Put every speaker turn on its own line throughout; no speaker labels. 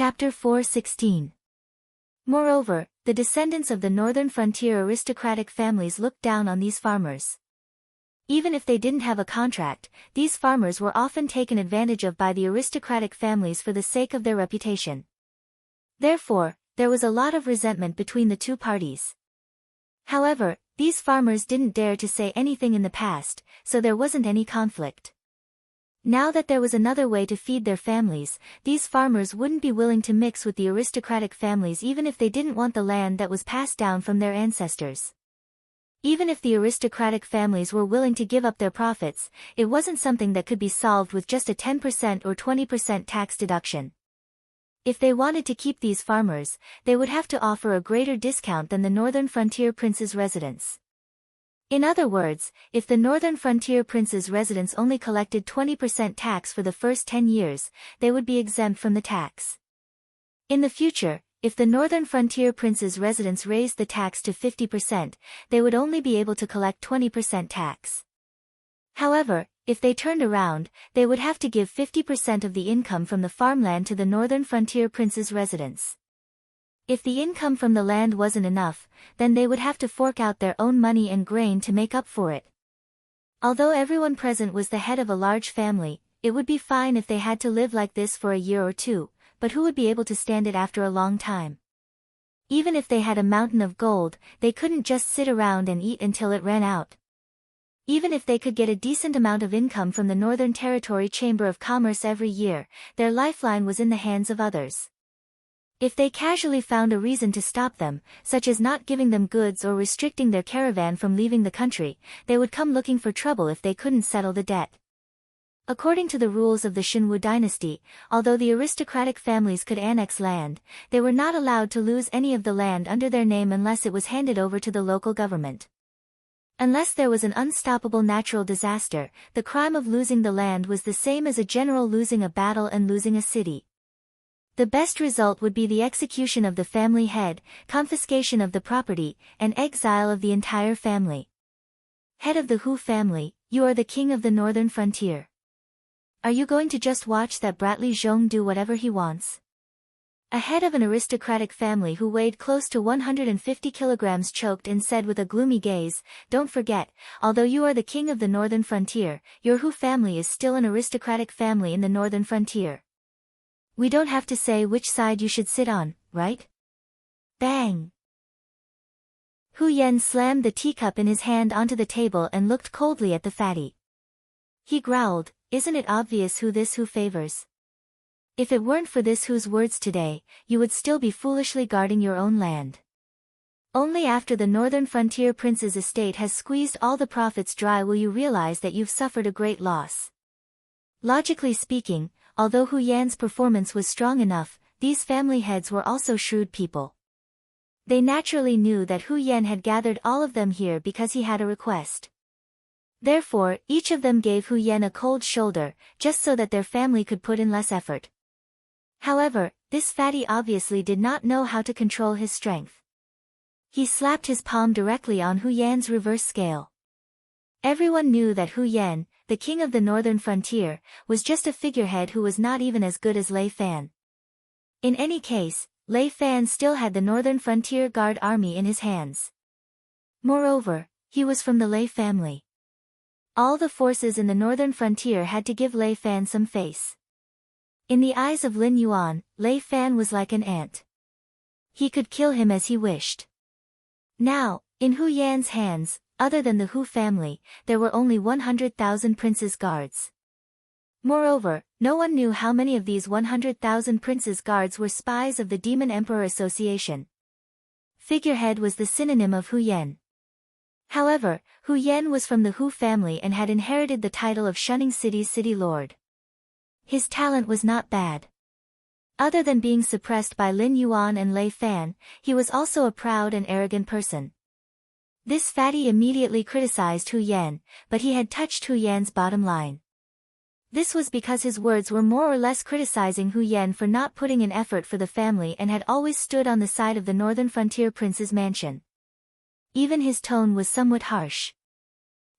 Chapter 4:16. Moreover, the descendants of the northern frontier aristocratic families looked down on these farmers. Even if they didn't have a contract, these farmers were often taken advantage of by the aristocratic families for the sake of their reputation. Therefore, there was a lot of resentment between the two parties. However, these farmers didn't dare to say anything in the past, so there wasn't any conflict. Now that there was another way to feed their families, these farmers wouldn't be willing to mix with the aristocratic families even if they didn't want the land that was passed down from their ancestors. Even if the aristocratic families were willing to give up their profits, it wasn't something that could be solved with just a 10% or 20% tax deduction. If they wanted to keep these farmers, they would have to offer a greater discount than the northern frontier prince's residents. In other words, if the northern frontier prince's residents only collected 20% tax for the first 10 years, they would be exempt from the tax. In the future, if the northern frontier prince's residents raised the tax to 50%, they would only be able to collect 20% tax. However, if they turned around, they would have to give 50% of the income from the farmland to the northern frontier prince's residents. If the income from the land wasn't enough, then they would have to fork out their own money and grain to make up for it. Although everyone present was the head of a large family, it would be fine if they had to live like this for a year or two, but who would be able to stand it after a long time? Even if they had a mountain of gold, they couldn't just sit around and eat until it ran out. Even if they could get a decent amount of income from the Northern Territory Chamber of Commerce every year, their lifeline was in the hands of others. If they casually found a reason to stop them, such as not giving them goods or restricting their caravan from leaving the country, they would come looking for trouble if they couldn't settle the debt. According to the rules of the Shinwu dynasty, although the aristocratic families could annex land, they were not allowed to lose any of the land under their name unless it was handed over to the local government. Unless there was an unstoppable natural disaster, the crime of losing the land was the same as a general losing a battle and losing a city. The best result would be the execution of the family head, confiscation of the property, and exile of the entire family. Head of the Hu family, you are the king of the northern frontier. Are you going to just watch that Bratly Zhong do whatever he wants? A head of an aristocratic family who weighed close to 150 kilograms choked and said with a gloomy gaze, "Don't forget, although you are the king of the northern frontier, your Hu family is still an aristocratic family in the northern frontier. We don't have to say which side you should sit on, right?" Bang! Hu Yan slammed the teacup in his hand onto the table and looked coldly at the fatty. He growled, "Isn't it obvious who this Hu favors? If it weren't for this Hu's words today, you would still be foolishly guarding your own land. Only after the northern frontier prince's estate has squeezed all the profits dry will you realize that you've suffered a great loss." Logically speaking, although Hu Yan's performance was strong enough, these family heads were also shrewd people. They naturally knew that Hu Yan had gathered all of them here because he had a request. Therefore, each of them gave Hu Yan a cold shoulder, just so that their family could put in less effort. However, this fatty obviously did not know how to control his strength. He slapped his palm directly on Hu Yan's reverse scale. Everyone knew that Hu Yan, the king of the northern frontier, was just a figurehead who was not even as good as Lei Fan. In any case, Lei Fan still had the northern frontier guard army in his hands. Moreover, he was from the Lei family. All the forces in the northern frontier had to give Lei Fan some face. In the eyes of Lin Yuan, Lei Fan was like an ant. He could kill him as he wished. Now, in Hu Yan's hands, other than the Hu family, there were only 100,000 prince's guards. Moreover, no one knew how many of these 100,000 prince's guards were spies of the Demon Emperor Association. Figurehead was the synonym of Hu Yan. However, Hu Yan was from the Hu family and had inherited the title of Shunning City's city lord. His talent was not bad. Other than being suppressed by Lin Yuan and Lei Fan, he was also a proud and arrogant person. This fatty immediately criticized Hu Yan, but he had touched Hu Yan's bottom line. This was because his words were more or less criticizing Hu Yan for not putting in effort for the family and had always stood on the side of the northern frontier prince's mansion. Even his tone was somewhat harsh.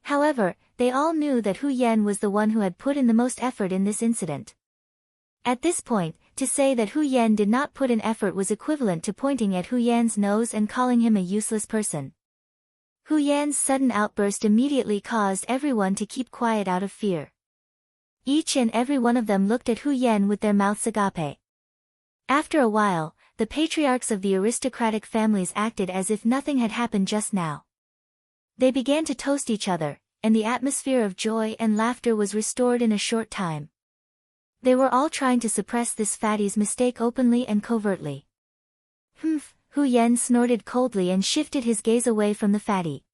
However, they all knew that Hu Yan was the one who had put in the most effort in this incident. At this point, to say that Hu Yan did not put in effort was equivalent to pointing at Hu Yan's nose and calling him a useless person. Hu Yan's sudden outburst immediately caused everyone to keep quiet out of fear. Each and every one of them looked at Hu Yan with their mouths agape. After a while, the patriarchs of the aristocratic families acted as if nothing had happened just now. They began to toast each other, and the atmosphere of joy and laughter was restored in a short time. They were all trying to suppress this fatty's mistake openly and covertly. Humph, Hu Yan snorted coldly and shifted his gaze away from the fatty.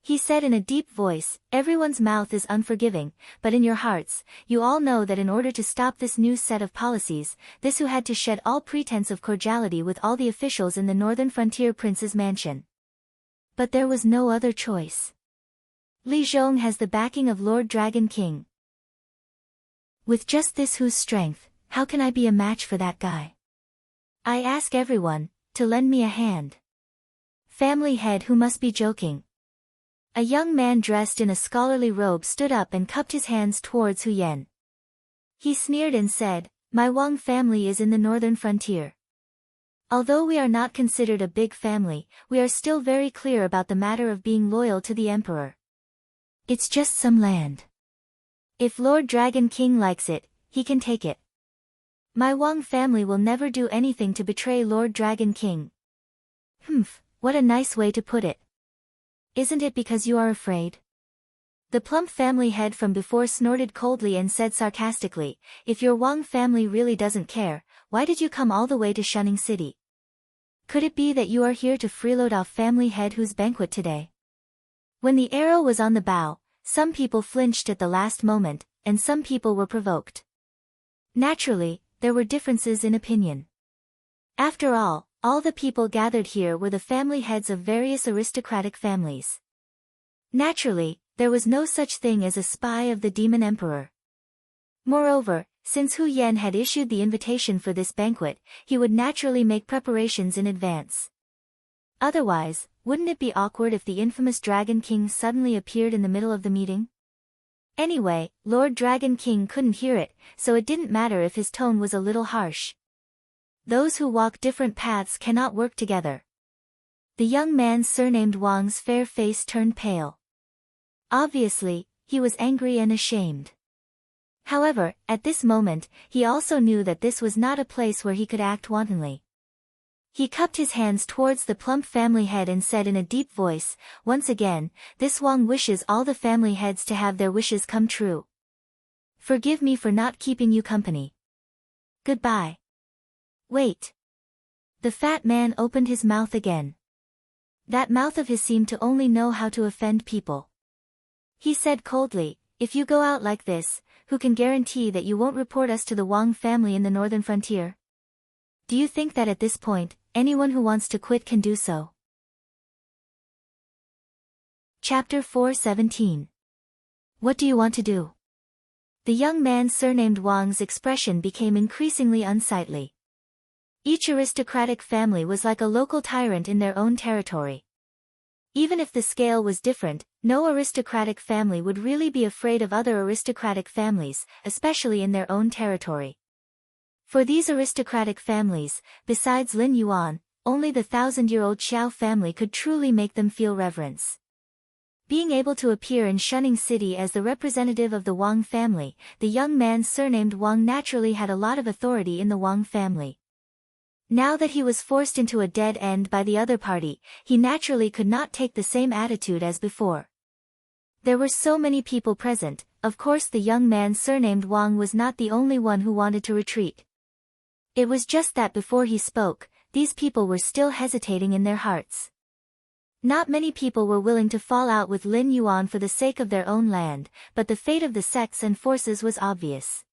He said in a deep voice, "Everyone's mouth is unforgiving, but in your hearts, you all know that in order to stop this new set of policies, this Hu had to shed all pretense of cordiality with all the officials in the northern frontier prince's mansion. But there was no other choice. Li Zhong has the backing of Lord Dragon King. With just this Hu's strength, how can I be a match for that guy? I ask everyone to lend me a hand." Family head Hu must be joking. A young man dressed in a scholarly robe stood up and cupped his hands towards Hu Yan. He sneered and said, "My Wang family is in the northern frontier. Although we are not considered a big family, we are still very clear about the matter of being loyal to the emperor. It's just some land. If Lord Dragon King likes it, he can take it. My Wang family will never do anything to betray Lord Dragon King." Humph, what a nice way to put it. Isn't it because you are afraid? The plump family head from before snorted coldly and said sarcastically, "If your Wang family really doesn't care, why did you come all the way to Shunning City? Could it be that you are here to freeload off family head Hu's banquet today?" When the arrow was on the bow, some people flinched at the last moment, and some people were provoked. Naturally, there were differences in opinion. After all the people gathered here were the family heads of various aristocratic families. Naturally, there was no such thing as a spy of the demon emperor. Moreover, since Hu Yan had issued the invitation for this banquet, he would naturally make preparations in advance. Otherwise, wouldn't it be awkward if the infamous Dragon King suddenly appeared in the middle of the meeting? Anyway, Lord Dragon King couldn't hear it, so it didn't matter if his tone was a little harsh. Those who walk different paths cannot work together. The young man surnamed Wang's fair face turned pale. Obviously, he was angry and ashamed. However, at this moment, he also knew that this was not a place where he could act wantonly. He cupped his hands towards the plump family head and said in a deep voice, "Once again, this Wang wishes all the family heads to have their wishes come true. Forgive me for not keeping you company. Goodbye." Wait. The fat man opened his mouth again. That mouth of his seemed to only know how to offend people. He said coldly, "If you go out like this, who can guarantee that you won't report us to the Wang family in the northern frontier? Do you think that at this point, anyone who wants to quit can do so?" Chapter 4:17. What do you want to do? The young man surnamed Wang's expression became increasingly unsightly. Each aristocratic family was like a local tyrant in their own territory. Even if the scale was different, no aristocratic family would really be afraid of other aristocratic families, especially in their own territory. For these aristocratic families, besides Lin Yuan, only the 1,000-year-old Xiao family could truly make them feel reverence. Being able to appear in Shunning City as the representative of the Wang family, the young man surnamed Wang naturally had a lot of authority in the Wang family. Now that he was forced into a dead end by the other party, he naturally could not take the same attitude as before. There were so many people present, of course the young man surnamed Wang was not the only one who wanted to retreat. It was just that before he spoke, these people were still hesitating in their hearts. Not many people were willing to fall out with Lin Yuan for the sake of their own land, but the fate of the sects and forces was obvious.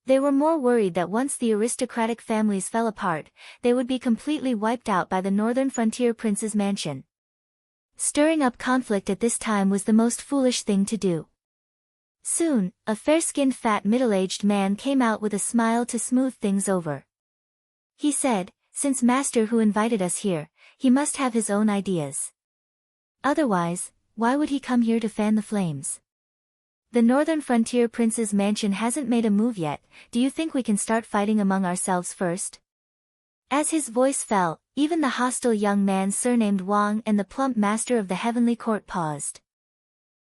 They were more worried that once the aristocratic families fell apart, they would be completely wiped out by the northern frontier prince's mansion. Stirring up conflict at this time was the most foolish thing to do. Soon, a fair-skinned fat middle-aged man came out with a smile to smooth things over. He said, "Since Master Hu invited us here, he must have his own ideas. Otherwise, why would he come here to fan the flames? The Northern Frontier Prince's mansion hasn't made a move yet, do you think we can start fighting among ourselves first? As his voice fell, even the hostile young man surnamed Wang and the plump master of the Heavenly Court paused.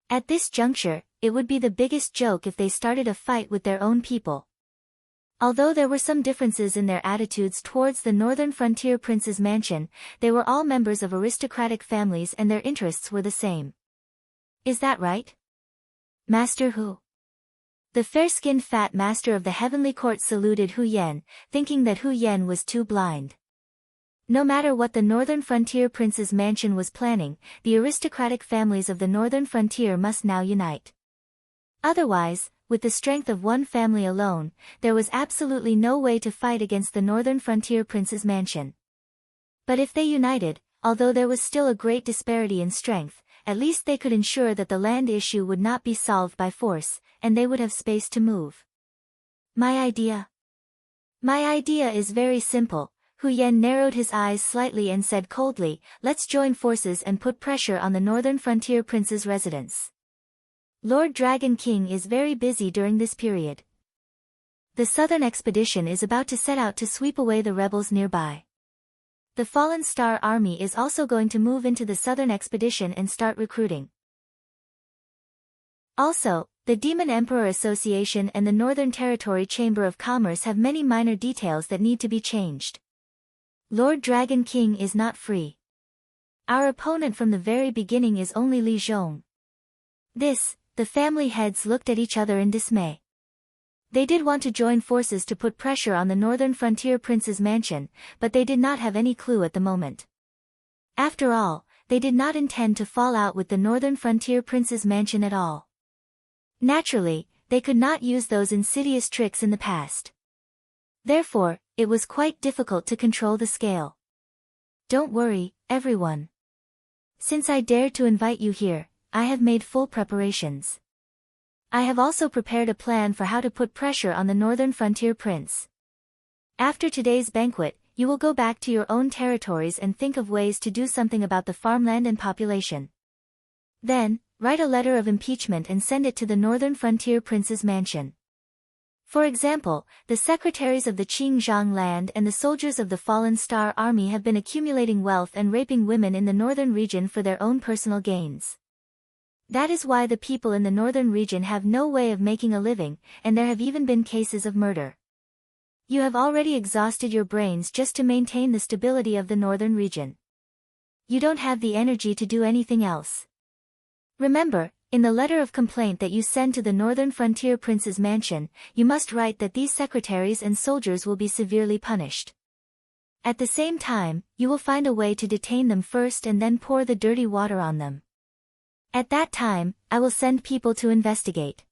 At this juncture, it would be the biggest joke if they started a fight with their own people. Although there were some differences in their attitudes towards the Northern Frontier Prince's mansion, they were all members of aristocratic families and their interests were the same. Is that right? Master Hu? The fair-skinned fat master of the Heavenly Court saluted Hu Yan, thinking that Hu Yan was too blind. No matter what the Northern Frontier Prince's mansion was planning, the aristocratic families of the Northern Frontier must now unite. Otherwise, with the strength of one family alone, there was absolutely no way to fight against the Northern Frontier Prince's mansion. But if they united, although there was still a great disparity in strength, at least they could ensure that the land issue would not be solved by force, and they would have space to move. My idea? My idea is very simple. Hu Yan narrowed his eyes slightly and said coldly, let's join forces and put pressure on the Northern Frontier Prince's residence. Lord Dragon King is very busy during this period. The Southern Expedition is about to set out to sweep away the rebels nearby. The Fallen Star Army is also going to move into the Southern Expedition and start recruiting. Also, the Demon Emperor Association and the Northern Territory Chamber of Commerce have many minor details that need to be changed. Lord Dragon King is not free. Our opponent from the very beginning is only Li Zhong. The family heads looked at each other in dismay. They did want to join forces to put pressure on the Northern Frontier Prince's mansion, but they did not have any clue at the moment. After all, they did not intend to fall out with the Northern Frontier Prince's mansion at all. Naturally, they could not use those insidious tricks in the past. Therefore, it was quite difficult to control the scale. Don't worry, everyone. Since I dared to invite you here, I have made full preparations. I have also prepared a plan for how to put pressure on the Northern Frontier Prince. After today's banquet, you will go back to your own territories and think of ways to do something about the farmland and population. Then, write a letter of impeachment and send it to the Northern Frontier Prince's mansion. For example, the secretaries of the Qingzhang land and the soldiers of the Fallen Star Army have been accumulating wealth and raping women in the northern region for their own personal gains. That is why the people in the northern region have no way of making a living, and there have even been cases of murder. You have already exhausted your brains just to maintain the stability of the northern region. You don't have the energy to do anything else. Remember, in the letter of complaint that you send to the Northern Frontier Prince's mansion, you must write that these secretaries and soldiers will be severely punished. At the same time, you will find a way to detain them first and then pour the dirty water on them. At that time, I will send people to investigate.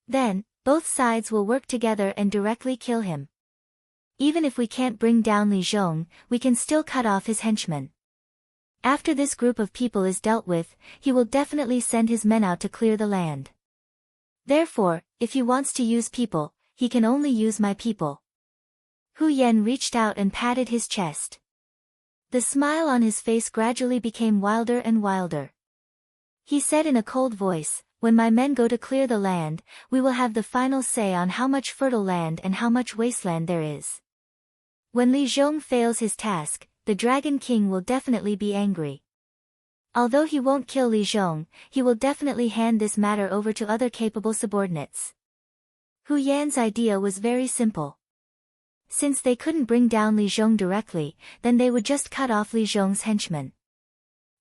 Then, both sides will work together and directly kill him. Even if we can't bring down Li Zhong, we can still cut off his henchmen. After this group of people is dealt with, he will definitely send his men out to clear the land. Therefore, if he wants to use people, he can only use my people. Hu Yan reached out and patted his chest. The smile on his face gradually became wilder and wilder. He said in a cold voice, when my men go to clear the land, we will have the final say on how much fertile land and how much wasteland there is. When Li Zhong fails his task, the Dragon King will definitely be angry. Although he won't kill Li Zhong, he will definitely hand this matter over to other capable subordinates. Hu Yan's idea was very simple. Since they couldn't bring down Li Zhong directly, then they would just cut off Li Zhong's henchmen.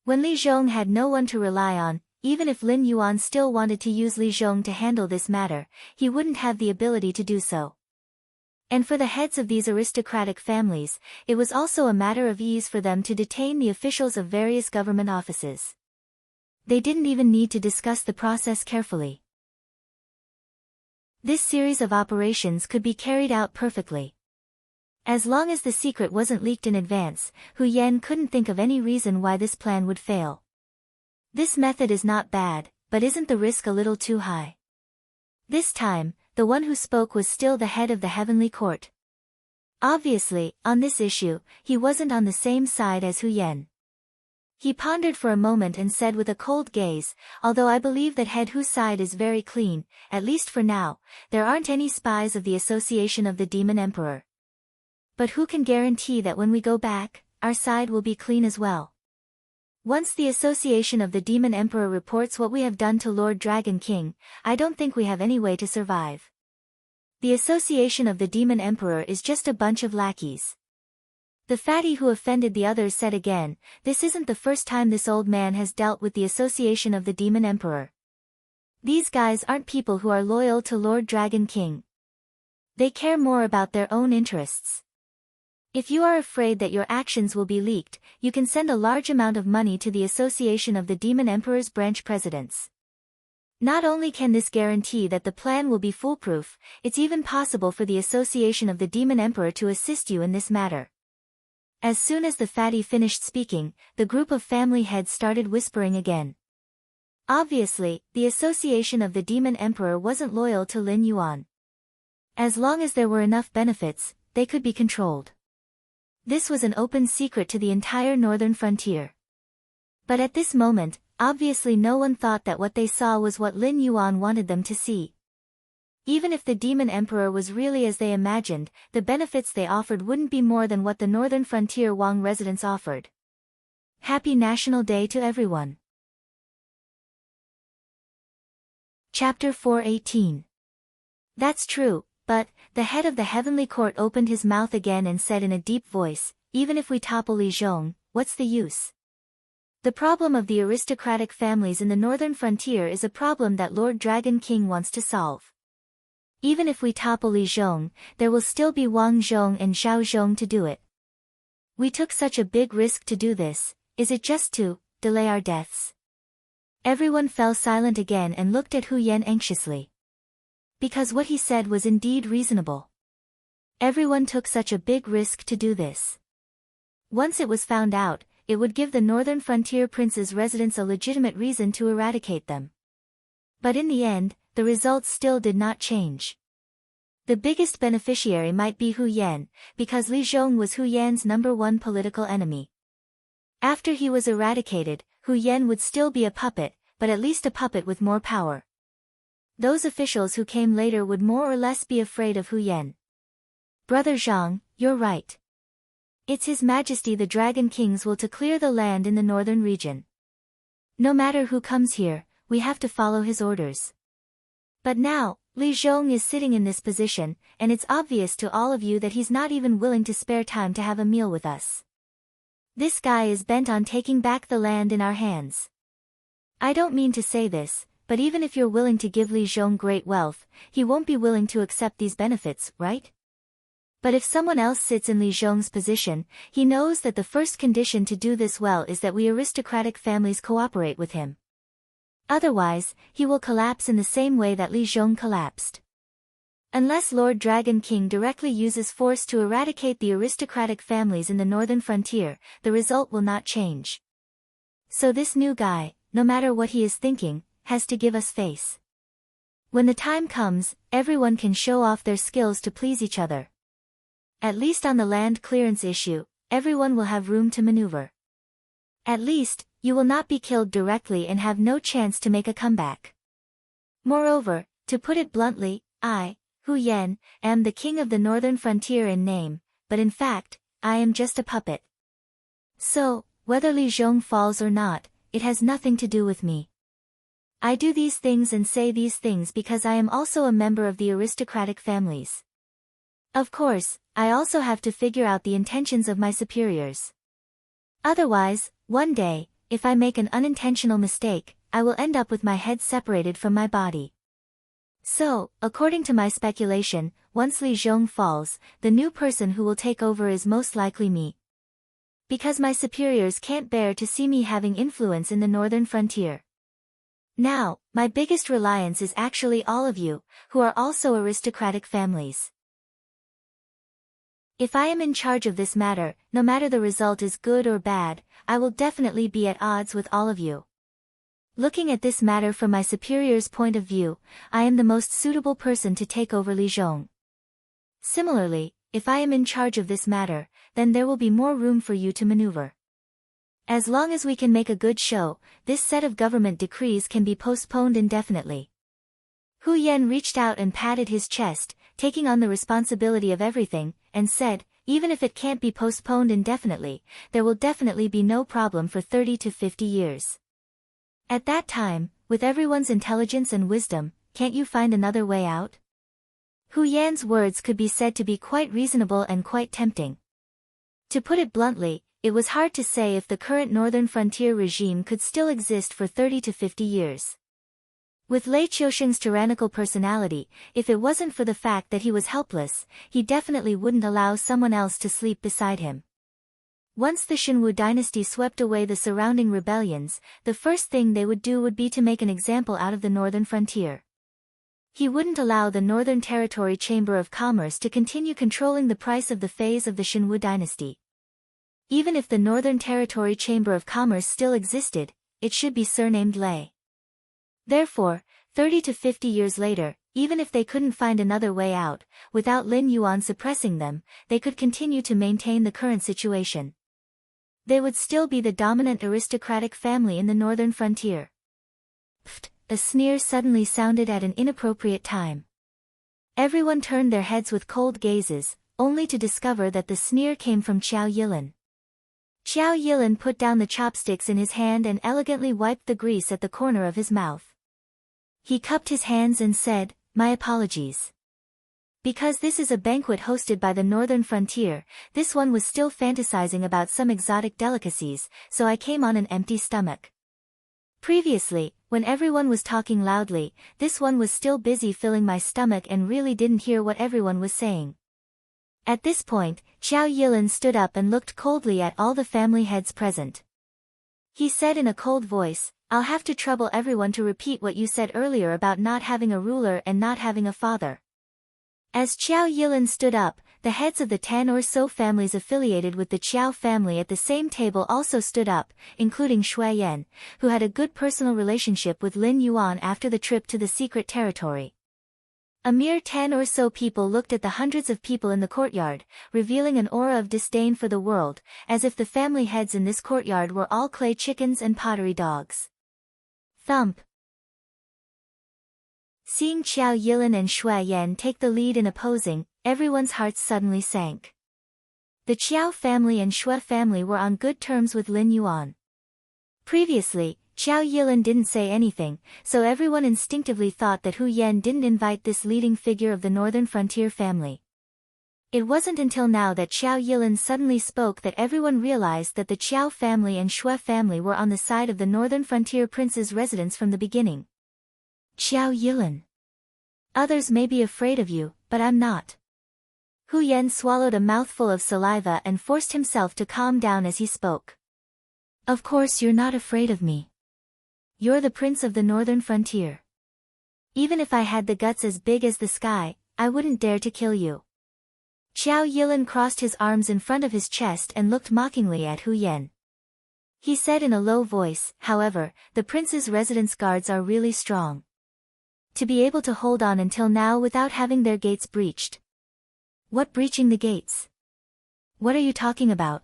When Li Zhong had no one to rely on, even if Lin Yuan still wanted to use Li Zhong to handle this matter, he wouldn't have the ability to do so. And for the heads of these aristocratic families, it was also a matter of ease for them to detain the officials of various government offices. They didn't even need to discuss the process carefully. This series of operations could be carried out perfectly. As long as the secret wasn't leaked in advance, Hu Yan couldn't think of any reason why this plan would fail. This method is not bad, but isn't the risk a little too high? This time, the one who spoke was still the head of the Heavenly Court. Obviously, on this issue, he wasn't on the same side as Hu Yan. He pondered for a moment and said with a cold gaze, although I believe that head whose side is very clean, at least for now, there aren't any spies of the association of the Demon Emperor. But who can guarantee that when we go back, our side will be clean as well? Once the association of the Demon Emperor reports what we have done to Lord Dragon King, I don't think we have any way to survive. The association of the Demon Emperor is just a bunch of lackeys. The fatty who offended the others said again, this isn't the first time this old man has dealt with the association of the Demon Emperor. These guys aren't people who are loyal to Lord Dragon King. They care more about their own interests. If you are afraid that your actions will be leaked, you can send a large amount of money to the association of the Demon Emperor's branch presidents. Not only can this guarantee that the plan will be foolproof, it's even possible for the association of the Demon Emperor to assist you in this matter. As soon as the fatty finished speaking, the group of family heads started whispering again. Obviously, the association of the Demon Emperor wasn't loyal to Lin Yuan. As long as there were enough benefits, they could be controlled. This was an open secret to the entire northern frontier. But at this moment, obviously no one thought that what they saw was what Lin Yuan wanted them to see. Even if the Demon Emperor was really as they imagined, the benefits they offered wouldn't be more than what the northern frontier Wang residents offered. Happy National Day to everyone. Chapter 4:18. That's true, but, the head of the heavenly court opened his mouth again and said in a deep voice, even if we topple Li Zhong, what's the use? The problem of the aristocratic families in the northern frontier is a problem that Lord Dragon King wants to solve. Even if we topple Li Zhong, there will still be Wang Zhong and Zhao Zhong to do it. We took such a big risk to do this, is it just to delay our deaths? Everyone fell silent again and looked at Hu Yan anxiously. Because what he said was indeed reasonable. Everyone took such a big risk to do this. Once it was found out, it would give the northern frontier prince's residents a legitimate reason to eradicate them. But in the end, the results still did not change. The biggest beneficiary might be Hu Yan, because Li Zhong was Hu Yan's #1 political enemy. After he was eradicated, Hu Yan would still be a puppet, but at least a puppet with more power. Those officials who came later would more or less be afraid of Hu Yan. Brother Zhang, you're right. It's His Majesty the Dragon King's will to clear the land in the northern region. No matter who comes here, we have to follow his orders. But now, Li Zhong is sitting in this position, and it's obvious to all of you that he's not even willing to spare time to have a meal with us. This guy is bent on taking back the land in our hands. I don't mean to say this, but even if you're willing to give Li Zhong great wealth, he won't be willing to accept these benefits, right? But if someone else sits in Li Zhong's position, he knows that the first condition to do this well is that we aristocratic families cooperate with him. Otherwise, he will collapse in the same way that Li Zhong collapsed. Unless Lord Dragon King directly uses force to eradicate the aristocratic families in the northern frontier, the result will not change. So this new guy, no matter what he is thinking, has to give us face. When the time comes, everyone can show off their skills to please each other. At least on the land clearance issue, everyone will have room to maneuver. At least, you will not be killed directly and have no chance to make a comeback. Moreover, to put it bluntly, I, Hu Yan, am the king of the northern frontier in name, but in fact, I am just a puppet. So, whether Li Zhong falls or not, it has nothing to do with me. I do these things and say these things because I am also a member of the aristocratic families. Of course, I also have to figure out the intentions of my superiors. Otherwise, one day, if I make an unintentional mistake, I will end up with my head separated from my body. So, according to my speculation, once Li Zhong falls, the new person who will take over is most likely me. Because my superiors can't bear to see me having influence in the northern frontier. Now, my biggest reliance is actually all of you, who are also aristocratic families. If I am in charge of this matter, no matter the result is good or bad, I will definitely be at odds with all of you. Looking at this matter from my superior's point of view, I am the most suitable person to take over Li Zhong. Similarly, if I am in charge of this matter, then there will be more room for you to maneuver. As long as we can make a good show, this set of government decrees can be postponed indefinitely. Hu Yan reached out and patted his chest, taking on the responsibility of everything, and said, even if it can't be postponed indefinitely, there will definitely be no problem for 30 to 50 years. At that time, with everyone's intelligence and wisdom, can't you find another way out? Hu Yan's words could be said to be quite reasonable and quite tempting. To put it bluntly, it was hard to say if the current northern frontier regime could still exist for 30 to 50 years. With Lei Qiusheng's tyrannical personality, if it wasn't for the fact that he was helpless, he definitely wouldn't allow someone else to sleep beside him. Once the Xinwu dynasty swept away the surrounding rebellions, the first thing they would do would be to make an example out of the northern frontier. He wouldn't allow the Northern Territory Chamber of Commerce to continue controlling the price of the phase of the Xinwu dynasty. Even if the Northern Territory Chamber of Commerce still existed, it should be surnamed Lei. Therefore, 30 to 50 years later, even if they couldn't find another way out, without Lin Yuan suppressing them, they could continue to maintain the current situation. They would still be the dominant aristocratic family in the northern frontier. Pfft, a sneer suddenly sounded at an inappropriate time. Everyone turned their heads with cold gazes, only to discover that the sneer came from Qiao Yilin. Qiao Yilin put down the chopsticks in his hand and elegantly wiped the grease at the corner of his mouth. He cupped his hands and said, "My apologies. Because this is a banquet hosted by the northern frontier, this one was still fantasizing about some exotic delicacies, so I came on an empty stomach." Previously, when everyone was talking loudly, this one was still busy filling my stomach and really didn't hear what everyone was saying. At this point, Qiao Yilin stood up and looked coldly at all the family heads present. He said in a cold voice, "I'll have to trouble everyone to repeat what you said earlier about not having a ruler and not having a father." As Qiao Yilin stood up, the heads of the 10 or so families affiliated with the Qiao family at the same table also stood up, including Shui Yan, who had a good personal relationship with Lin Yuan after the trip to the secret territory. A mere 10 or so people looked at the hundreds of people in the courtyard, revealing an aura of disdain for the world, as if the family heads in this courtyard were all clay chickens and pottery dogs. Thump. Seeing Qiao Yilin and Shui Yan take the lead in opposing, everyone's hearts suddenly sank. The Qiao family and Shui family were on good terms with Lin Yuan. Previously, Qiao Yilin didn't say anything, so everyone instinctively thought that Hu Yan didn't invite this leading figure of the northern frontier family. It wasn't until now that Qiao Yilin suddenly spoke that everyone realized that the Qiao family and Shui family were on the side of the northern frontier prince's residence from the beginning. Qiao Yilin. Others may be afraid of you, but I'm not. Hu Yan swallowed a mouthful of saliva and forced himself to calm down as he spoke. Of course you're not afraid of me. You're the prince of the northern frontier. Even if I had the guts as big as the sky, I wouldn't dare to kill you. Qiao Yilin crossed his arms in front of his chest and looked mockingly at Hu Yan. He said in a low voice, "However, the prince's residence guards are really strong. To be able to hold on until now without having their gates breached." "What breaching the gates? What are you talking about?"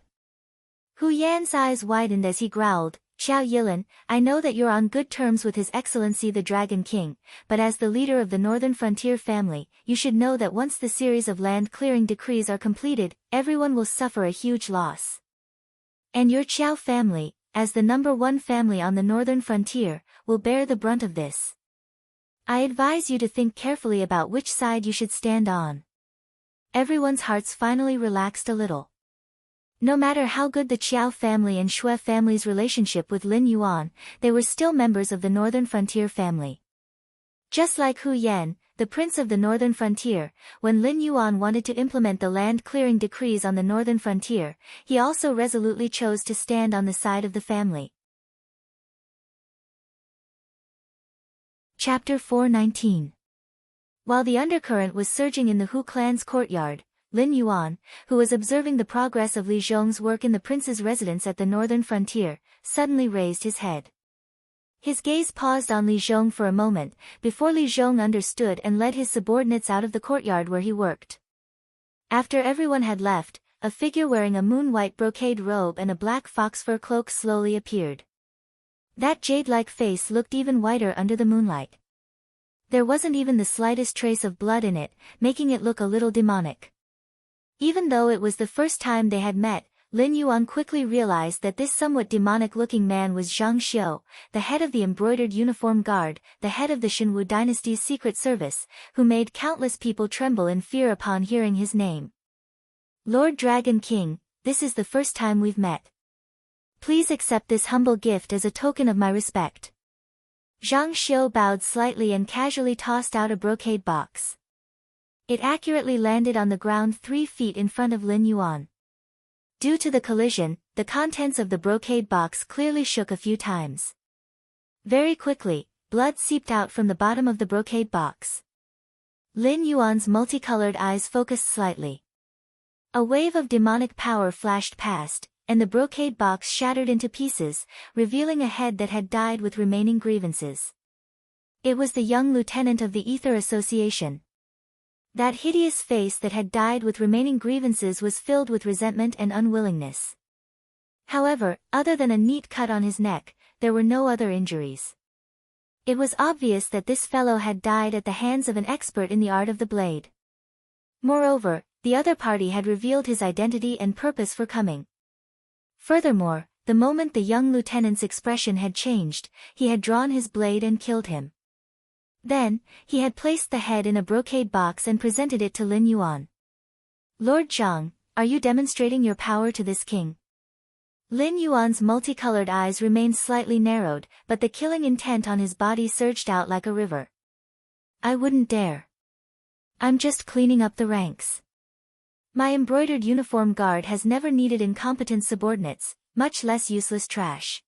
Hu Yan's eyes widened as he growled, "Qiao Yilin, I know that you're on good terms with His Excellency the Dragon King, but as the leader of the Northern Frontier family, you should know that once the series of land-clearing decrees are completed, everyone will suffer a huge loss. And your Qiao family, as the #1 family on the Northern Frontier, will bear the brunt of this. I advise you to think carefully about which side you should stand on." Everyone's hearts finally relaxed a little. No matter how good the Qiao family and Shui family's relationship with Lin Yuan, they were still members of the Northern Frontier family. Just like Hu Yan, the prince of the Northern Frontier, when Lin Yuan wanted to implement the land-clearing decrees on the Northern Frontier, he also resolutely chose to stand on the side of the family. Chapter 419. While the undercurrent was surging in the Hu clan's courtyard, Lin Yuan, who was observing the progress of Li Zhong's work in the prince's residence at the northern frontier, suddenly raised his head. His gaze paused on Li Zhong for a moment, before Li Zhong understood and led his subordinates out of the courtyard where he worked. After everyone had left, a figure wearing a moon-white brocade robe and a black fox fur cloak slowly appeared. That jade-like face looked even whiter under the moonlight. There wasn't even the slightest trace of blood in it, making it look a little demonic. Even though it was the first time they had met, Lin Yuan quickly realized that this somewhat demonic-looking man was Zhang Xiu, the head of the embroidered uniform guard, the head of the Shenwu dynasty's secret service, who made countless people tremble in fear upon hearing his name. Lord Dragon King, this is the first time we've met. Please accept this humble gift as a token of my respect. Zhang Xiu bowed slightly and casually tossed out a brocade box. It accurately landed on the ground 3 feet in front of Lin Yuan. Due to the collision, the contents of the brocade box clearly shook a few times. Very quickly, blood seeped out from the bottom of the brocade box. Lin Yuan's multicolored eyes focused slightly. A wave of demonic power flashed past, and the brocade box shattered into pieces, revealing a head that had died with remaining grievances. It was the young lieutenant of the Ether Association. That hideous face that had died with remaining grievances was filled with resentment and unwillingness. However, other than a neat cut on his neck, there were no other injuries. It was obvious that this fellow had died at the hands of an expert in the art of the blade. Moreover, the other party had revealed his identity and purpose for coming. Furthermore, the moment the young lieutenant's expression had changed, he had drawn his blade and killed him. Then, he had placed the head in a brocade box and presented it to Lin Yuan. Lord Zhang, are you demonstrating your power to this king? Lin Yuan's multicolored eyes remained slightly narrowed, but the killing intent on his body surged out like a river. I wouldn't dare. I'm just cleaning up the ranks. My embroidered uniform guard has never needed incompetent subordinates, much less useless trash.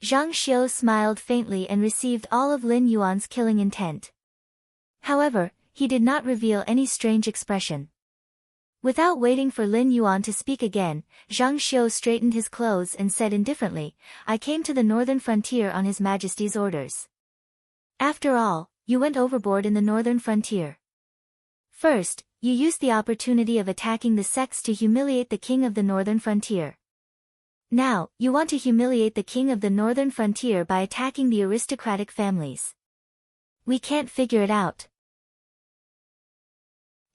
Zhang Xiu smiled faintly and received all of Lin Yuan's killing intent. However, he did not reveal any strange expression. Without waiting for Lin Yuan to speak again, Zhang Xiu straightened his clothes and said indifferently, I came to the northern frontier on His Majesty's orders. After all, you went overboard in the northern frontier. First, you used the opportunity of attacking the sects to humiliate the king of the northern frontier. Now, you want to humiliate the king of the northern frontier by attacking the aristocratic families. We can't figure it out.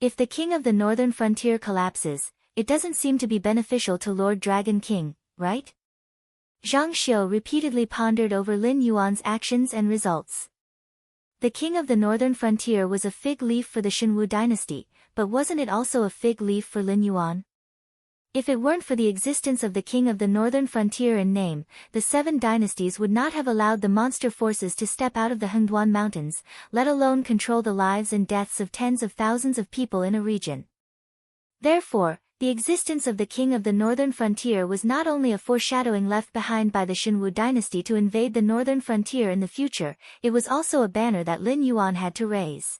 If the king of the northern frontier collapses, it doesn't seem to be beneficial to Lord Dragon King, right? Zhang Xiu repeatedly pondered over Lin Yuan's actions and results. The king of the northern frontier was a fig leaf for the Shenwu dynasty, but wasn't it also a fig leaf for Lin Yuan? If it weren't for the existence of the king of the northern frontier in name, the 7 dynasties would not have allowed the monster forces to step out of the Hengduan Mountains, let alone control the lives and deaths of tens of thousands of people in a region. Therefore, the existence of the king of the northern frontier was not only a foreshadowing left behind by the Shenwu dynasty to invade the northern frontier in the future, it was also a banner that Lin Yuan had to raise.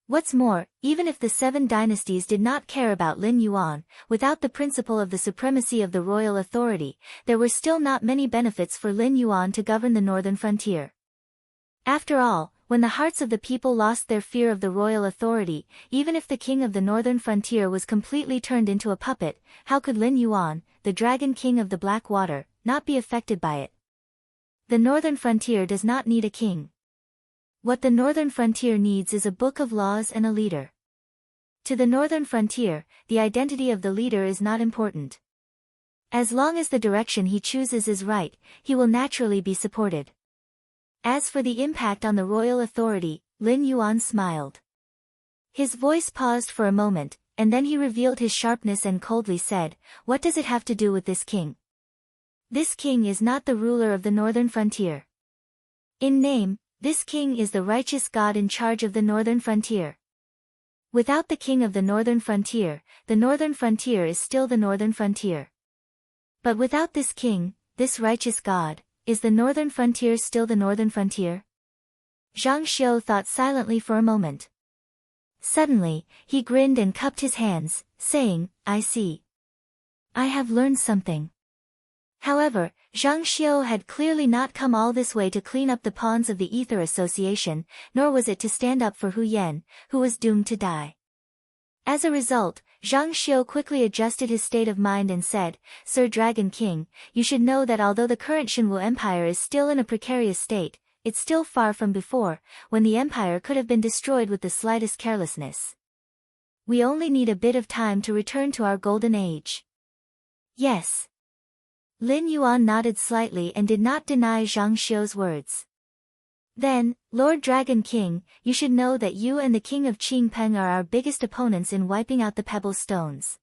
What's more, even if the 7 dynasties did not care about Lin Yuan, without the principle of the supremacy of the royal authority, there were still not many benefits for Lin Yuan to govern the northern frontier. After all, when the hearts of the people lost their fear of the royal authority, even if the king of the northern frontier was completely turned into a puppet, how could Lin Yuan, the dragon king of the Black Water, not be affected by it? The northern frontier does not need a king. What the northern frontier needs is a book of laws and a leader. To the northern frontier, the identity of the leader is not important. As long as the direction he chooses is right, he will naturally be supported. As for the impact on the royal authority, Lin Yuan smiled. His voice paused for a moment, and then he revealed his sharpness and coldly said, What does it have to do with this king? This king is not the ruler of the northern frontier. In name, this king is the righteous God in charge of the northern frontier. Without the king of the northern frontier is still the northern frontier. But without this king, this righteous God, is the northern frontier still the northern frontier? Zhang Xiu thought silently for a moment. Suddenly, he grinned and cupped his hands, saying, I see. I have learned something. However, Zhang Xiu had clearly not come all this way to clean up the pawns of the Ether Association, nor was it to stand up for Hu Yan, who was doomed to die. As a result, Zhang Xiu quickly adjusted his state of mind and said, Sir Dragon King, you should know that although the current Shenwu Empire is still in a precarious state, it's still far from before, when the empire could have been destroyed with the slightest carelessness. We only need a bit of time to return to our golden age. Yes. Lin Yuan nodded slightly and did not deny Zhang Xiu's words. Then, Lord Dragon King, you should know that you and the King of Qingpeng are our biggest opponents in wiping out the Pebble Stones.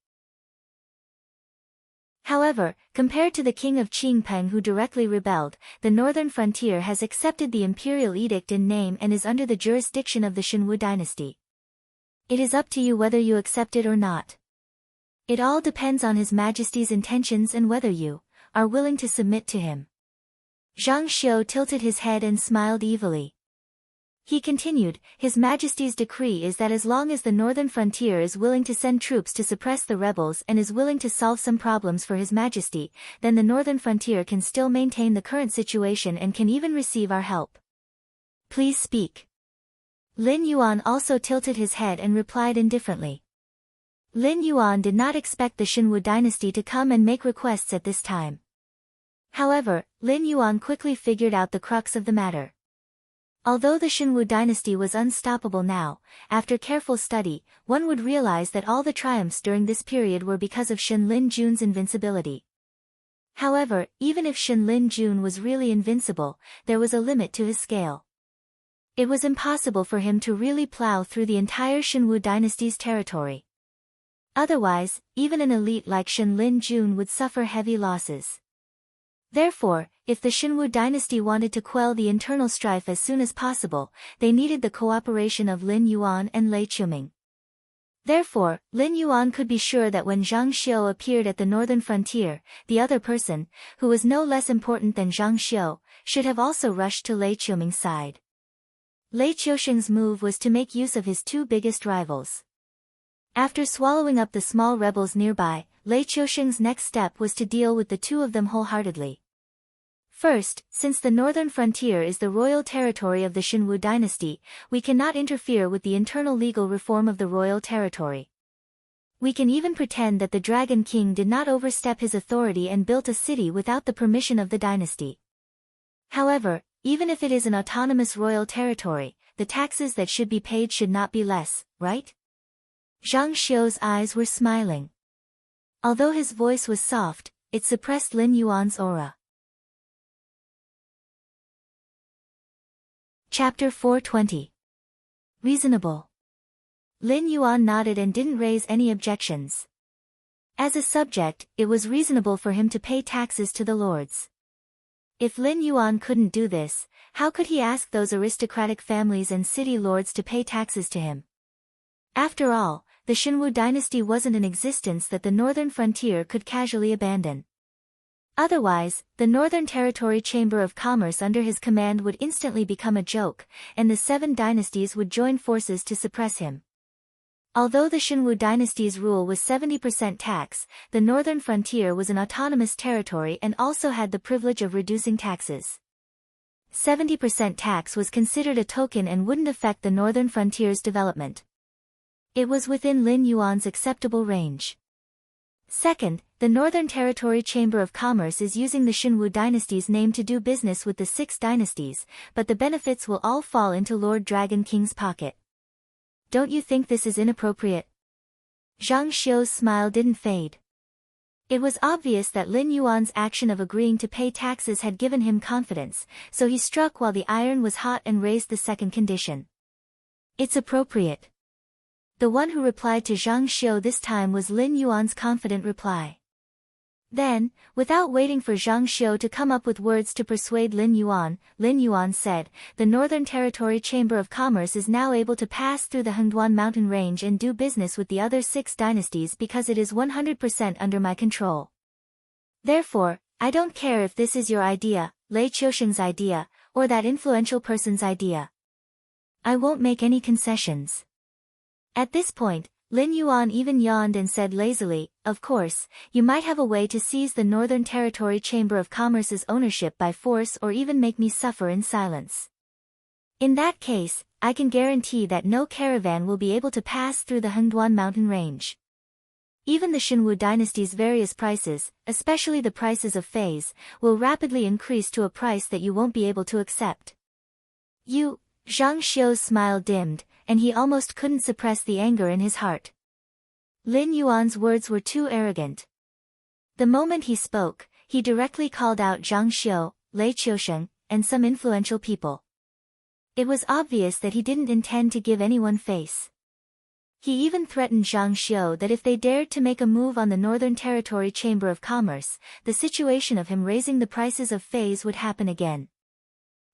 However, compared to the King of Qingpeng who directly rebelled, the northern frontier has accepted the imperial edict in name and is under the jurisdiction of the Shenwu dynasty. It is up to you whether you accept it or not. It all depends on His Majesty's intentions and whether you are willing to submit to him. Zhang Xiu tilted his head and smiled evilly. He continued, His Majesty's decree is that as long as the northern frontier is willing to send troops to suppress the rebels and is willing to solve some problems for His Majesty, then the northern frontier can still maintain the current situation and can even receive our help. Please speak. Lin Yuan also tilted his head and replied indifferently. Lin Yuan did not expect the Shenwu dynasty to come and make requests at this time. However, Lin Yuan quickly figured out the crux of the matter. Although the Shenwu dynasty was unstoppable now, after careful study, one would realize that all the triumphs during this period were because of Shen Lin Jun's invincibility. However, even if Shen Lin Jun was really invincible, there was a limit to his scale. It was impossible for him to really plow through the entire Shenwu dynasty's territory. Otherwise, even an elite like Shen Lin Jun would suffer heavy losses. Therefore, if the Shenwu dynasty wanted to quell the internal strife as soon as possible, they needed the cooperation of Lin Yuan and Lei Chuming. Therefore, Lin Yuan could be sure that when Zhang Xiu appeared at the northern frontier, the other person, who was no less important than Zhang Xiu, should have also rushed to Lei Chuming's side. Lei Qiusheng's move was to make use of his two biggest rivals. After swallowing up the small rebels nearby, Lei Qiusheng's next step was to deal with the two of them wholeheartedly. First, since the northern frontier is the royal territory of the Shenwu dynasty, we cannot interfere with the internal legal reform of the royal territory. We can even pretend that the Dragon King did not overstep his authority and built a city without the permission of the dynasty. However, even if it is an autonomous royal territory, the taxes that should be paid should not be less, right? Zhang Xiu's eyes were smiling. Although his voice was soft, it suppressed Lin Yuan's aura. Chapter 420. Reasonable. Lin Yuan nodded and didn't raise any objections. As a subject, it was reasonable for him to pay taxes to the lords. If Lin Yuan couldn't do this, how could he ask those aristocratic families and city lords to pay taxes to him? After all, the Shenwu dynasty wasn't an existence that the northern frontier could casually abandon. Otherwise, the Northern Territory Chamber of Commerce under his command would instantly become a joke, and the 7 dynasties would join forces to suppress him. Although the Shenwu dynasty's rule was 70% tax, the northern frontier was an autonomous territory and also had the privilege of reducing taxes. 70% tax was considered a token and wouldn't affect the northern frontier's development. It was within Lin Yuan's acceptable range. Second, the Northern Territory Chamber of Commerce is using the Shenwu dynasty's name to do business with the 6 dynasties, but the benefits will all fall into Lord Dragon King's pocket. Don't you think this is inappropriate? Zhang Xiu's smile didn't fade. It was obvious that Lin Yuan's action of agreeing to pay taxes had given him confidence, so he struck while the iron was hot and raised the second condition. It's appropriate. The one who replied to Zhang Xiu this time was Lin Yuan's confident reply. Then, without waiting for Zhang Xiu to come up with words to persuade Lin Yuan said, the Northern Territory Chamber of Commerce is now able to pass through the Hengduan mountain range and do business with the other 6 dynasties because it is 100% under my control. Therefore, I don't care if this is your idea, Lei Qiusheng's idea, or that influential person's idea. I won't make any concessions. At this point, Lin Yuan even yawned and said lazily, of course, you might have a way to seize the Northern Territory Chamber of Commerce's ownership by force or even make me suffer in silence. In that case, I can guarantee that no caravan will be able to pass through the Hengduan mountain range. Even the Xinwu dynasty's various prices, especially the prices of feis, will rapidly increase to a price that you won't be able to accept. Zhang Xiu's smile dimmed, and he almost couldn't suppress the anger in his heart. Lin Yuan's words were too arrogant. The moment he spoke, he directly called out Zhang Xiu, Lei Qiusheng, and some influential people. It was obvious that he didn't intend to give anyone face. He even threatened Zhang Xiu that if they dared to make a move on the Northern Territory Chamber of Commerce, the situation of him raising the prices of feis would happen again.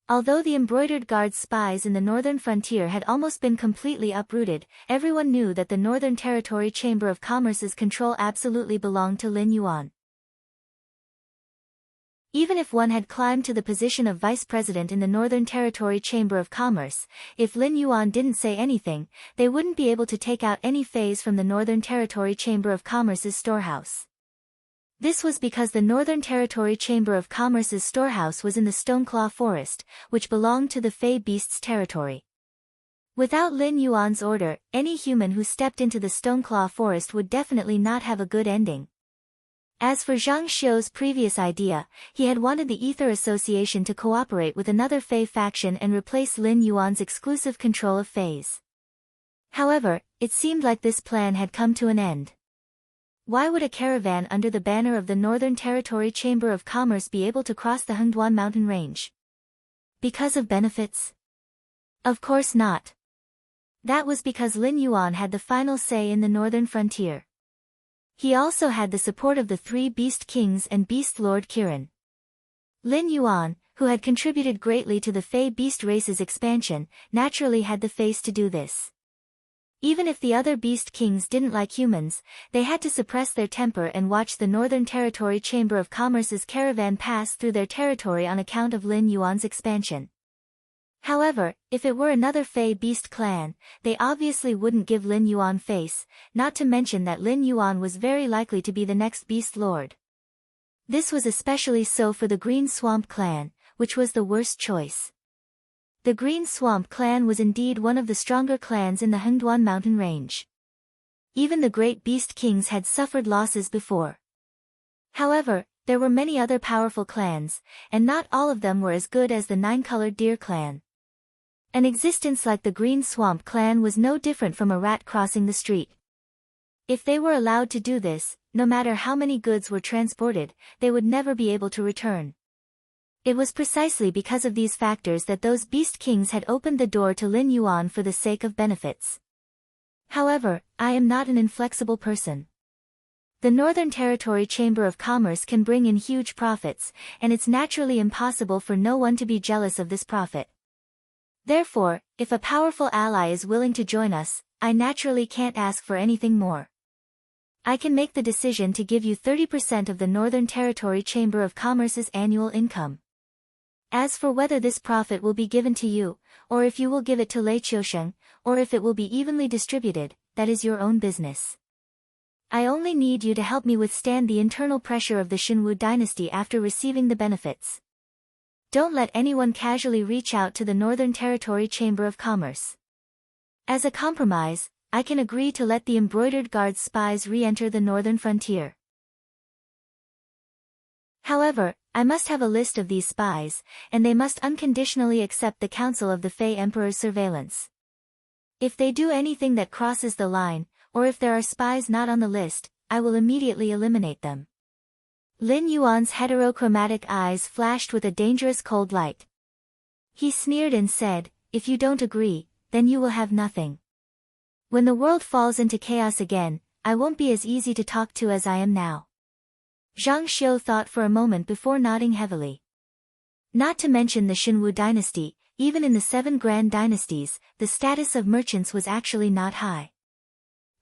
Although the embroidered guard's spies in the northern frontier had almost been completely uprooted, everyone knew that the Northern Territory Chamber of Commerce's control absolutely belonged to Lin Yuan. Even if one had climbed to the position of vice president in the Northern Territory Chamber of Commerce, if Lin Yuan didn't say anything, they wouldn't be able to take out any feis from the Northern Territory Chamber of Commerce's storehouse. This was because the Northern Territory Chamber of Commerce's storehouse was in the Stoneclaw Forest, which belonged to the Fey Beast's territory. Without Lin Yuan's order, any human who stepped into the Stoneclaw Forest would definitely not have a good ending. As for Zhang Xiu's previous idea, he had wanted the Ether Association to cooperate with another Fey faction and replace Lin Yuan's exclusive control of feis. However, it seemed like this plan had come to an end. Why would a caravan under the banner of the Northern Territory Chamber of Commerce be able to cross the Hengduan mountain range? Because of benefits? Of course not. That was because Lin Yuan had the final say in the northern frontier. He also had the support of the three Beast Kings and Beast Lord Kirin. Lin Yuan, who had contributed greatly to the Fey Beast race's expansion, naturally had the face to do this. Even if the other Beast Kings didn't like humans, they had to suppress their temper and watch the Northern Territory Chamber of Commerce's caravan pass through their territory on account of Lin Yuan's expansion. However, if it were another Fey Beast clan, they obviously wouldn't give Lin Yuan face, not to mention that Lin Yuan was very likely to be the next Beast Lord. This was especially so for the Green Swamp clan, which was the worst choice. The Green Swamp clan was indeed one of the stronger clans in the Hengduan mountain range. Even the great Beast Kings had suffered losses before. However, there were many other powerful clans, and not all of them were as good as the Nine-Colored Deer clan. An existence like the Green Swamp clan was no different from a rat crossing the street. If they were allowed to do this, no matter how many goods were transported, they would never be able to return. It was precisely because of these factors that those Beast Kings had opened the door to Lin Yuan for the sake of benefits. However, I am not an inflexible person. The Northern Territory Chamber of Commerce can bring in huge profits, and it's naturally impossible for no one to be jealous of this profit. Therefore, if a powerful ally is willing to join us, I naturally can't ask for anything more. I can make the decision to give you 30% of the Northern Territory Chamber of Commerce's annual income. As for whether this profit will be given to you, or if you will give it to Lei Qiusheng, or if it will be evenly distributed, that is your own business. I only need you to help me withstand the internal pressure of the Xinwu dynasty after receiving the benefits. Don't let anyone casually reach out to the Northern Territory Chamber of Commerce. As a compromise, I can agree to let the embroidered guard's spies re-enter the northern frontier. However, I must have a list of these spies, and they must unconditionally accept the Council of the Fey Emperor's surveillance. If they do anything that crosses the line, or if there are spies not on the list, I will immediately eliminate them. Lin Yuan's heterochromatic eyes flashed with a dangerous cold light. He sneered and said, "If you don't agree, then you will have nothing. When the world falls into chaos again, I won't be as easy to talk to as I am now." Zhang Xiu thought for a moment before nodding heavily. Not to mention the Xinwu dynasty, even in the 7 grand dynasties, the status of merchants was actually not high.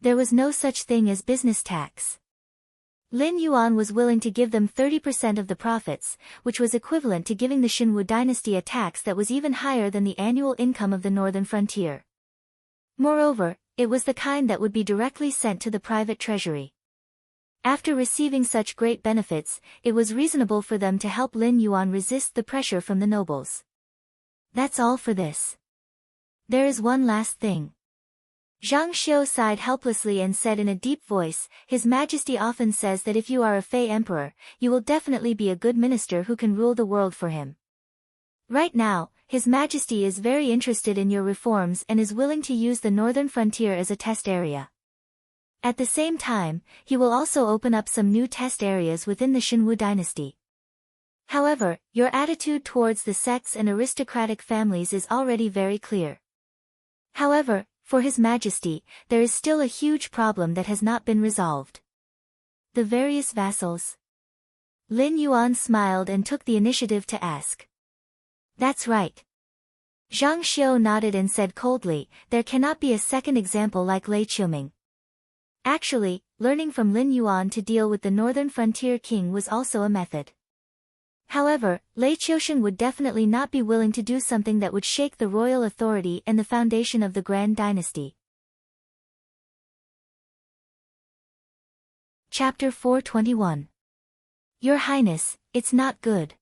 There was no such thing as business tax. Lin Yuan was willing to give them 30% of the profits, which was equivalent to giving the Xinwu dynasty a tax that was even higher than the annual income of the northern frontier. Moreover, it was the kind that would be directly sent to the private treasury. After receiving such great benefits, it was reasonable for them to help Lin Yuan resist the pressure from the nobles. That's all for this. There is one last thing. Zhang Xiu sighed helplessly and said in a deep voice, His Majesty often says that if you are a Fey Emperor, you will definitely be a good minister who can rule the world for him. Right now, His Majesty is very interested in your reforms and is willing to use the northern frontier as a test area. At the same time, he will also open up some new test areas within the Shenwu dynasty. However, your attitude towards the sects and aristocratic families is already very clear. However, for His Majesty, there is still a huge problem that has not been resolved. The various vassals. Lin Yuan smiled and took the initiative to ask. That's right. Zhang Xiu nodded and said coldly, there cannot be a second example like Lei Qiuming. Actually, learning from Lin Yuan to deal with the northern frontier king was also a method. However, Lei Qiushan would definitely not be willing to do something that would shake the royal authority and the foundation of the Grand Dynasty. Chapter 421. Your Highness, it's not good.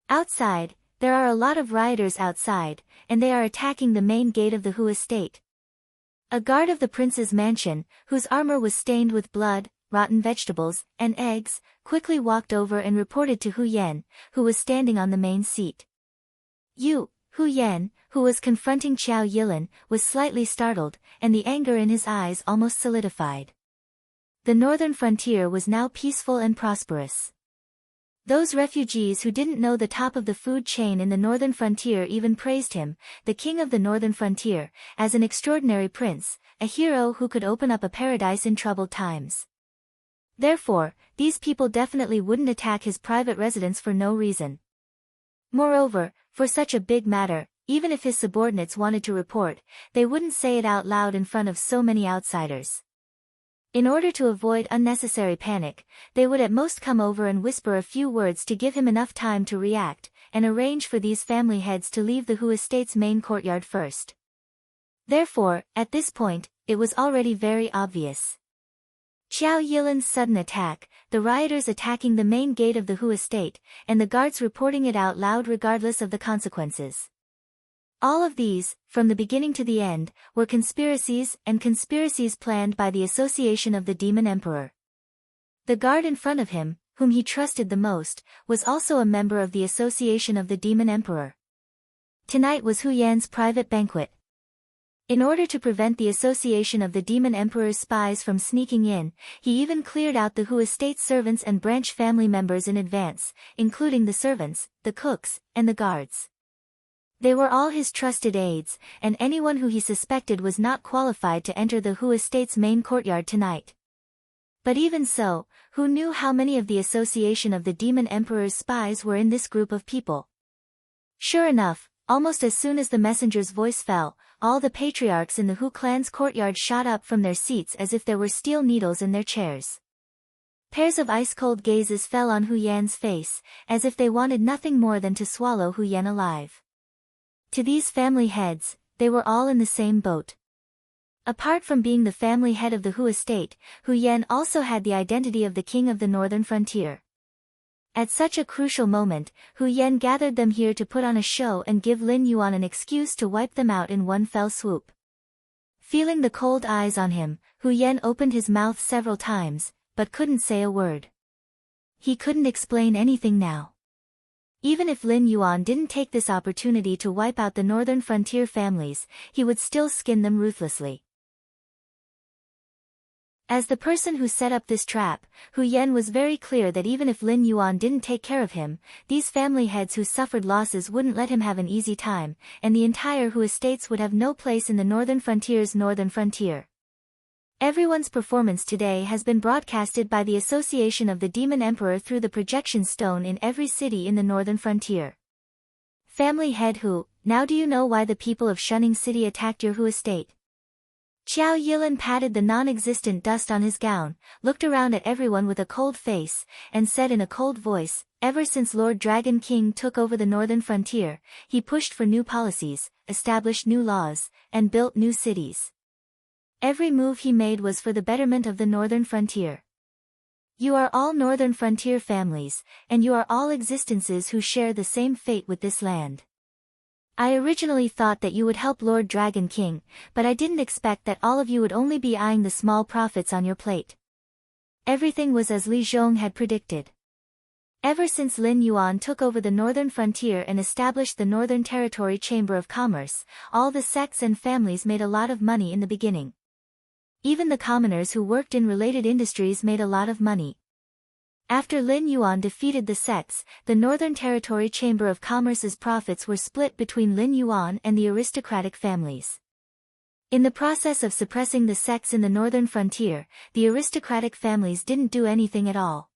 Outside, there are a lot of rioters outside, and they are attacking the main gate of the Hu estate. A guard of the prince's mansion, whose armor was stained with blood, rotten vegetables, and eggs, quickly walked over and reported to Hu Yan, who was standing on the main seat. Hu Yan, who was confronting Qiao Yilin, was slightly startled, and the anger in his eyes almost solidified. The northern frontier was now peaceful and prosperous. Those refugees who didn't know the top of the food chain in the northern frontier even praised him, the king of the northern frontier, as an extraordinary prince, a hero who could open up a paradise in troubled times. Therefore, these people definitely wouldn't attack his private residence for no reason. Moreover, for such a big matter, even if his subordinates wanted to report, they wouldn't say it out loud in front of so many outsiders. In order to avoid unnecessary panic, they would at most come over and whisper a few words to give him enough time to react, and arrange for these family heads to leave the Hu estate's main courtyard first. Therefore, at this point, it was already very obvious. Qiao Yilin's sudden attack, the rioters attacking the main gate of the Hu estate, and the guards reporting it out loud regardless of the consequences. All of these, from the beginning to the end, were conspiracies planned by the Association of the Demon Emperor. The guard in front of him, whom he trusted the most, was also a member of the Association of the Demon Emperor. Tonight was Hu Yan's private banquet. In order to prevent the Association of the Demon Emperor's spies from sneaking in, he even cleared out the Hu estate servants and branch family members in advance, including the servants, the cooks, and the guards. They were all his trusted aides, and anyone who he suspected was not qualified to enter the Hu estate's main courtyard tonight. But even so, who knew how many of the Association of the Demon Emperor's spies were in this group of people? Sure enough, almost as soon as the messenger's voice fell, all the patriarchs in the Hu clan's courtyard shot up from their seats as if there were steel needles in their chairs. Pairs of ice-cold gazes fell on Hu Yan's face, as if they wanted nothing more than to swallow Hu Yan alive. To these family heads, they were all in the same boat. Apart from being the family head of the Hu estate, Hu Yan also had the identity of the king of the northern frontier. At such a crucial moment, Hu Yan gathered them here to put on a show and give Lin Yuan an excuse to wipe them out in one fell swoop. Feeling the cold eyes on him, Hu Yan opened his mouth several times, but couldn't say a word. He couldn't explain anything now. Even if Lin Yuan didn't take this opportunity to wipe out the northern frontier families, he would still skin them ruthlessly. As the person who set up this trap, Hu Yan was very clear that even if Lin Yuan didn't take care of him, these family heads who suffered losses wouldn't let him have an easy time, and the entire Hu estates would have no place in the northern frontier's northern frontier. Everyone's performance today has been broadcasted by the Association of the Demon Emperor through the projection stone in every city in the northern frontier. Family head Hu, now do you know why the people of Shunning City attacked your Hu estate? Qiao Yilin patted the non-existent dust on his gown, looked around at everyone with a cold face, and said in a cold voice, ever since Lord Dragon King took over the northern frontier, he pushed for new policies, established new laws, and built new cities. Every move he made was for the betterment of the northern frontier. You are all northern frontier families, and you are all existences who share the same fate with this land. I originally thought that you would help Lord Dragon King, but I didn't expect that all of you would only be eyeing the small profits on your plate. Everything was as Li Zhong had predicted. Ever since Lin Yuan took over the northern frontier and established the Northern Territory Chamber of Commerce, all the sects and families made a lot of money in the beginning. Even the commoners who worked in related industries made a lot of money. After Lin Yuan defeated the sects, the Northern Territory Chamber of Commerce's profits were split between Lin Yuan and the aristocratic families. In the process of suppressing the sects in the northern frontier, the aristocratic families didn't do anything at all.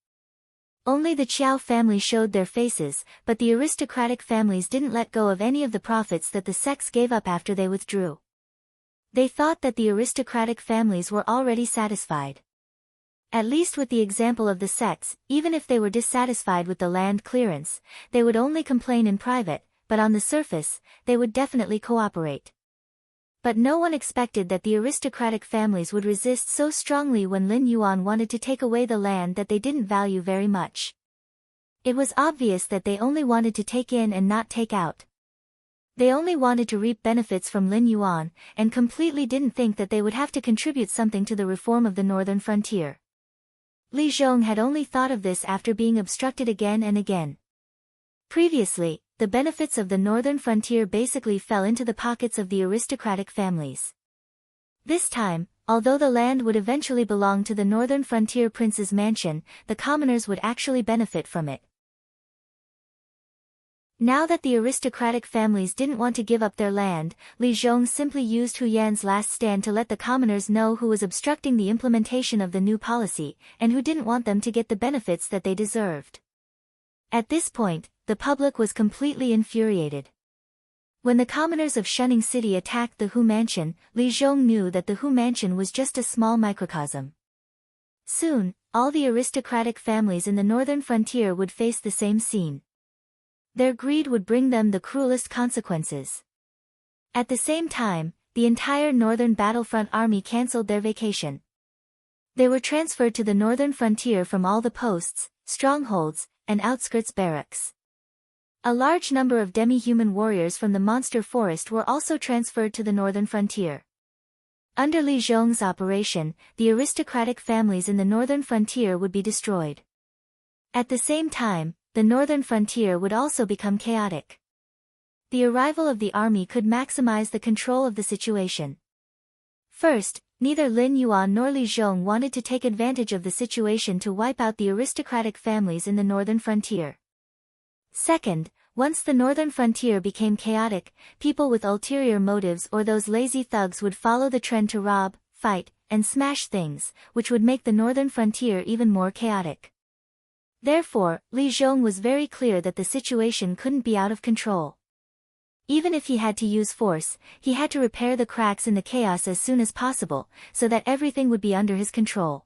Only the Qiao family showed their faces, but the aristocratic families didn't let go of any of the profits that the sects gave up after they withdrew. They thought that the aristocratic families were already satisfied. At least with the example of the sects, even if they were dissatisfied with the land clearance, they would only complain in private, but on the surface, they would definitely cooperate. But no one expected that the aristocratic families would resist so strongly when Lin Yuan wanted to take away the land that they didn't value very much. It was obvious that they only wanted to take in and not take out. They only wanted to reap benefits from Lin Yuan, and completely didn't think that they would have to contribute something to the reform of the northern frontier. Li Zhong had only thought of this after being obstructed again and again. Previously, the benefits of the northern frontier basically fell into the pockets of the aristocratic families. This time, although the land would eventually belong to the northern frontier prince's mansion, the commoners would actually benefit from it. Now that the aristocratic families didn't want to give up their land, Li Zhong simply used Hu Yan's last stand to let the commoners know who was obstructing the implementation of the new policy, and who didn't want them to get the benefits that they deserved. At this point, the public was completely infuriated. When the commoners of Shunning City attacked the Hu Mansion, Li Zhong knew that the Hu Mansion was just a small microcosm. Soon, all the aristocratic families in the northern frontier would face the same scene. Their greed would bring them the cruelest consequences. At the same time, the entire northern battlefront army cancelled their vacation. They were transferred to the northern frontier from all the posts, strongholds, and outskirts barracks. A large number of demi-human warriors from the monster forest were also transferred to the northern frontier. Under Li Zhong's operation, the aristocratic families in the northern frontier would be destroyed. At the same time, the northern frontier would also become chaotic. The arrival of the army could maximize the control of the situation. First, neither Lin Yuan nor Li Zhong wanted to take advantage of the situation to wipe out the aristocratic families in the northern frontier. Second, once the northern frontier became chaotic, people with ulterior motives or those lazy thugs would follow the trend to rob, fight, and smash things, which would make the northern frontier even more chaotic. Therefore, Li Zhong was very clear that the situation couldn't be out of control. Even if he had to use force, he had to repair the cracks in the chaos as soon as possible, so that everything would be under his control.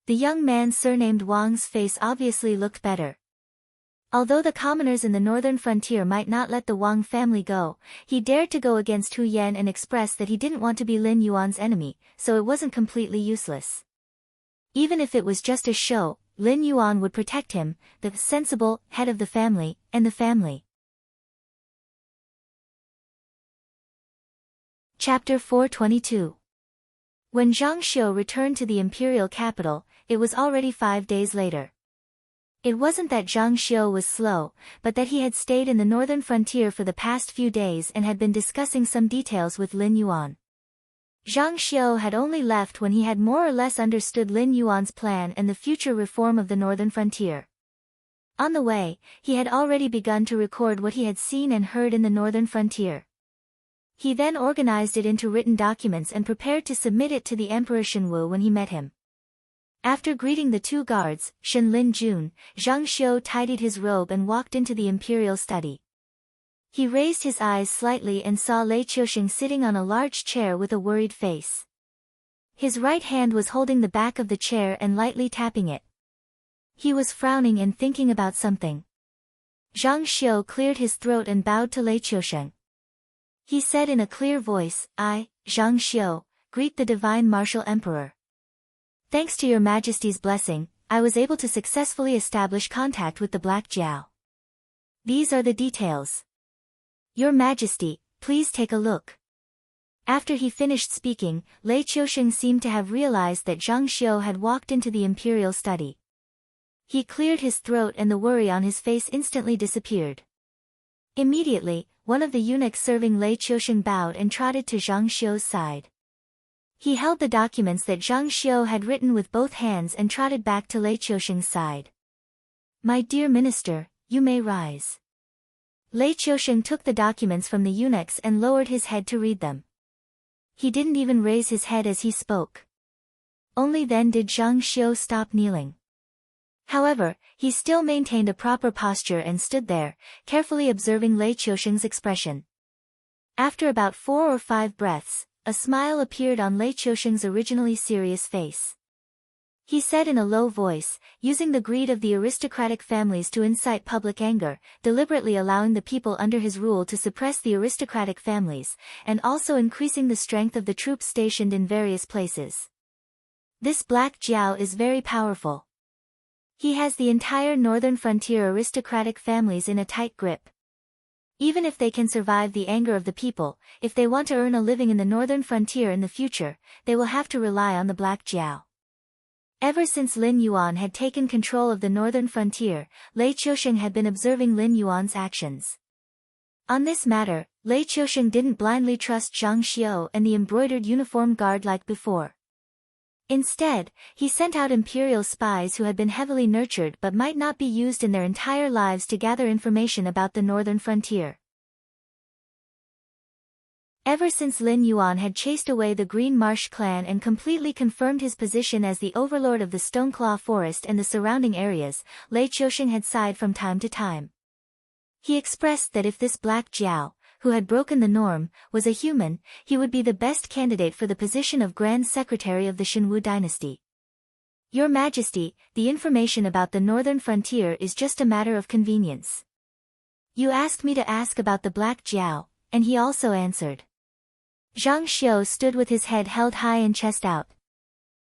The young man surnamed Wang's face obviously looked better. Although the commoners in the northern frontier might not let the Wang family go, he dared to go against Hu Yan and express that he didn't want to be Lin Yuan's enemy, so it wasn't completely useless. Even if it was just a show, Lin Yuan would protect him, the sensible head of the family, and the family. Chapter 422. When Zhang Xiu returned to the imperial capital, it was already 5 days later. It wasn't that Zhang Xiu was slow, but that he had stayed in the northern frontier for the past few days and had been discussing some details with Lin Yuan. Zhang Xiu had only left when he had more or less understood Lin Yuan's plan and the future reform of the northern frontier. On the way, he had already begun to record what he had seen and heard in the northern frontier. He then organized it into written documents and prepared to submit it to the Emperor Shenwu when he met him. After greeting the two guards, Shen Lin Jun, Zhang Xiu tidied his robe and walked into the imperial study. He raised his eyes slightly and saw Lei Qiusheng sitting on a large chair with a worried face. His right hand was holding the back of the chair and lightly tapping it. He was frowning and thinking about something. Zhang Xiu cleared his throat and bowed to Lei Qiusheng. He said in a clear voice, "I, Zhang Xiu, greet the Divine Martial Emperor. Thanks to your Majesty's blessing, I was able to successfully establish contact with the Black Jiao. These are the details." Your Majesty, please take a look. After he finished speaking, Lei Qiusheng seemed to have realized that Zhang Xiu had walked into the imperial study. He cleared his throat and the worry on his face instantly disappeared. Immediately, one of the eunuchs serving Lei Qiusheng bowed and trotted to Zhang Xiu's side. He held the documents that Zhang Xiu had written with both hands and trotted back to Lei Qiusheng's side. My dear minister, you may rise. Lei Qiusheng took the documents from the eunuchs and lowered his head to read them. He didn't even raise his head as he spoke. Only then did Zhang Xiu stop kneeling. However, he still maintained a proper posture and stood there, carefully observing Lei Qiusheng's expression. After about 4 or 5 breaths, a smile appeared on Lei Qiusheng's originally serious face. He said in a low voice, using the greed of the aristocratic families to incite public anger, deliberately allowing the people under his rule to suppress the aristocratic families, and also increasing the strength of the troops stationed in various places. This Black Jiao is very powerful. He has the entire northern frontier aristocratic families in a tight grip. Even if they can survive the anger of the people, if they want to earn a living in the northern frontier in the future, they will have to rely on the Black Jiao. Ever since Lin Yuan had taken control of the northern frontier, Lei Qiusheng had been observing Lin Yuan's actions. On this matter, Lei Qiusheng didn't blindly trust Zhang Xiu and the embroidered uniform guard like before. Instead, he sent out imperial spies who had been heavily nurtured but might not be used in their entire lives to gather information about the northern frontier. Ever since Lin Yuan had chased away the Green Marsh clan and completely confirmed his position as the overlord of the Stoneclaw Forest and the surrounding areas, Lei Qiusheng had sighed from time to time. He expressed that if this Black Jiao, who had broken the norm, was a human, he would be the best candidate for the position of Grand Secretary of the Xinwu dynasty. Your Majesty, the information about the northern frontier is just a matter of convenience. You asked me to ask about the Black Jiao, and he also answered. Zhang Xiu stood with his head held high and chest out.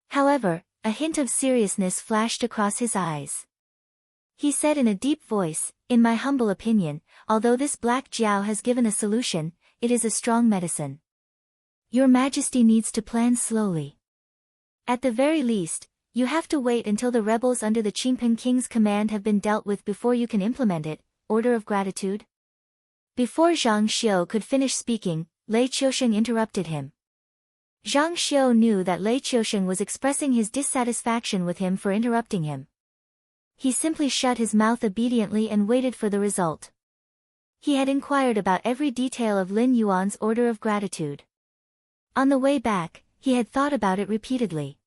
However, a hint of seriousness flashed across his eyes. He said in a deep voice, in my humble opinion, although this Black Jiao has given a solution, it is a strong medicine. Your Majesty needs to plan slowly. At the very least, you have to wait until the rebels under the Qingping King's command have been dealt with before you can implement it. Order of gratitude? Before Zhang Xiu could finish speaking, Lei Qiusheng interrupted him. Zhang Xiu knew that Lei Qiusheng was expressing his dissatisfaction with him for interrupting him. He simply shut his mouth obediently and waited for the result. He had inquired about every detail of Lin Yuan's order of gratitude. On the way back, he had thought about it repeatedly.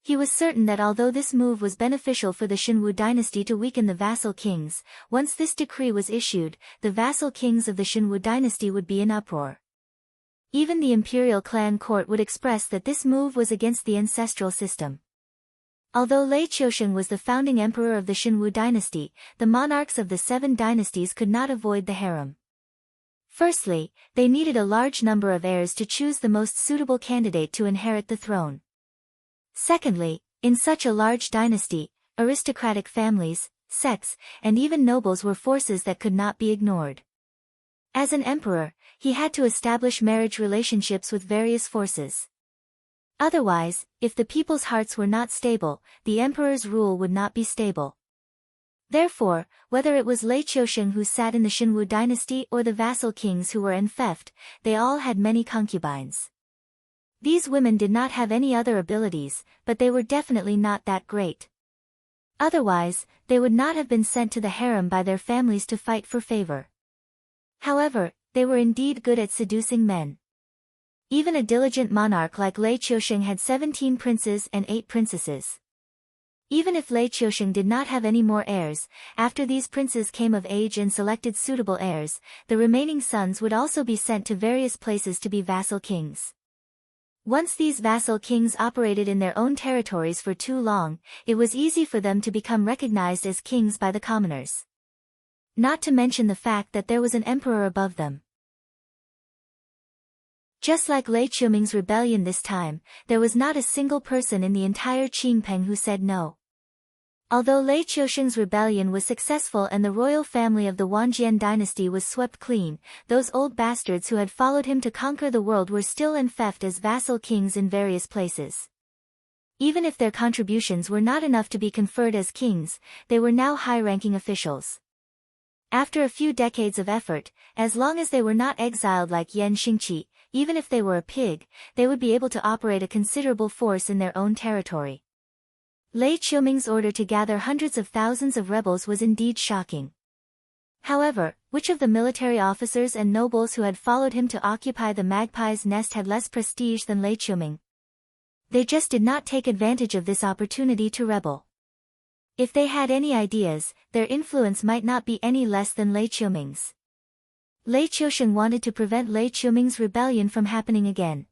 He was certain that although this move was beneficial for the Xinwu dynasty to weaken the vassal kings, once this decree was issued, the vassal kings of the Xinwu dynasty would be in uproar. Even the imperial clan court would express that this move was against the ancestral system. Although Lei Qiusheng was the founding emperor of the Xinwu dynasty, the monarchs of the 7 dynasties could not avoid the harem. Firstly, they needed a large number of heirs to choose the most suitable candidate to inherit the throne. Secondly, in such a large dynasty, aristocratic families, sects, and even nobles were forces that could not be ignored. As an emperor, he had to establish marriage relationships with various forces. Otherwise, if the people's hearts were not stable, the emperor's rule would not be stable. Therefore, whether it was Lei Qiusheng who sat in the Xinwu dynasty or the vassal kings who were enfeoffed, they all had many concubines. These women did not have any other abilities, but they were definitely not that great. Otherwise, they would not have been sent to the harem by their families to fight for favor. However, they were indeed good at seducing men. Even a diligent monarch like Lei Qiusheng had 17 princes and 8 princesses. Even if Lei Qiusheng did not have any more heirs, after these princes came of age and selected suitable heirs, the remaining sons would also be sent to various places to be vassal kings. Once these vassal kings operated in their own territories for too long, it was easy for them to become recognized as kings by the commoners. Not to mention the fact that there was an emperor above them. Just like Lei Qiuming's rebellion this time, there was not a single person in the entire Qingpeng who said no. Although Lei Qiusheng's rebellion was successful and the royal family of the Wanjian dynasty was swept clean, those old bastards who had followed him to conquer the world were still enfeoffed as vassal kings in various places. Even if their contributions were not enough to be conferred as kings, they were now high-ranking officials. After a few decades of effort, as long as they were not exiled like Yan Xingqi, even if they were a pig, they would be able to operate a considerable force in their own territory. Lei Qiuming's order to gather hundreds of thousands of rebels was indeed shocking. However, which of the military officers and nobles who had followed him to occupy the magpie's nest had less prestige than Lei Qiuming? They just did not take advantage of this opportunity to rebel. If they had any ideas, their influence might not be any less than Lei Qiuming's. Lei Qiusheng wanted to prevent Lei Qiuming's rebellion from happening again.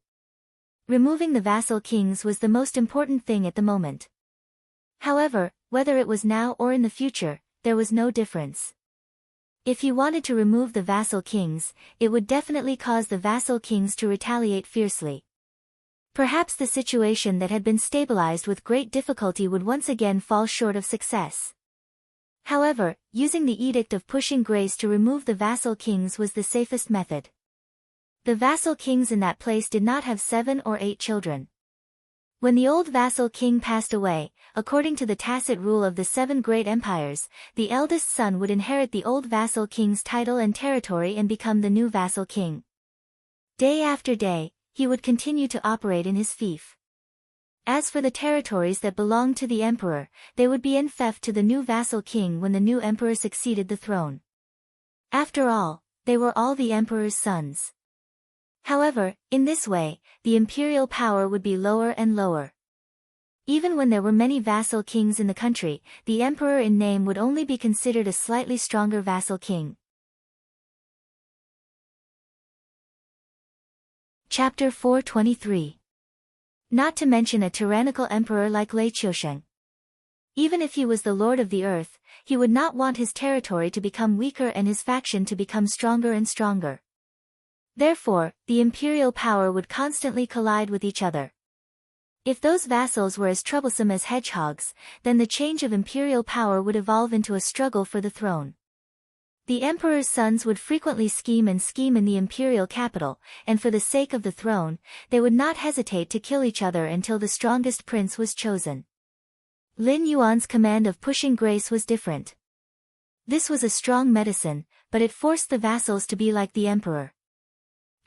Removing the vassal kings was the most important thing at the moment. However, whether it was now or in the future, there was no difference. If he wanted to remove the vassal kings, it would definitely cause the vassal kings to retaliate fiercely. Perhaps the situation that had been stabilized with great difficulty would once again fall short of success. However, using the Edict of Pushing Grace to remove the vassal kings was the safest method. The vassal kings in that place did not have 7 or 8 children. When the old vassal king passed away, according to the tacit rule of the 7 great empires, the eldest son would inherit the old vassal king's title and territory and become the new vassal king. Day after day, he would continue to operate in his fief. As for the territories that belonged to the emperor, they would be enfeoffed to the new vassal king when the new emperor succeeded the throne. After all, they were all the emperor's sons. However, in this way, the imperial power would be lower and lower. Even when there were many vassal kings in the country, the emperor in name would only be considered a slightly stronger vassal king. Chapter 423. Not to mention a tyrannical emperor like Lei Qiusheng. Even if he was the lord of the earth, he would not want his territory to become weaker and his faction to become stronger and stronger. Therefore, the imperial power would constantly collide with each other. If those vassals were as troublesome as hedgehogs, then the change of imperial power would evolve into a struggle for the throne. The emperor's sons would frequently scheme in the imperial capital, and for the sake of the throne, they would not hesitate to kill each other until the strongest prince was chosen. Lin Yuan's command of Pushing Grace was different. This was a strong medicine, but it forced the vassals to be like the emperor.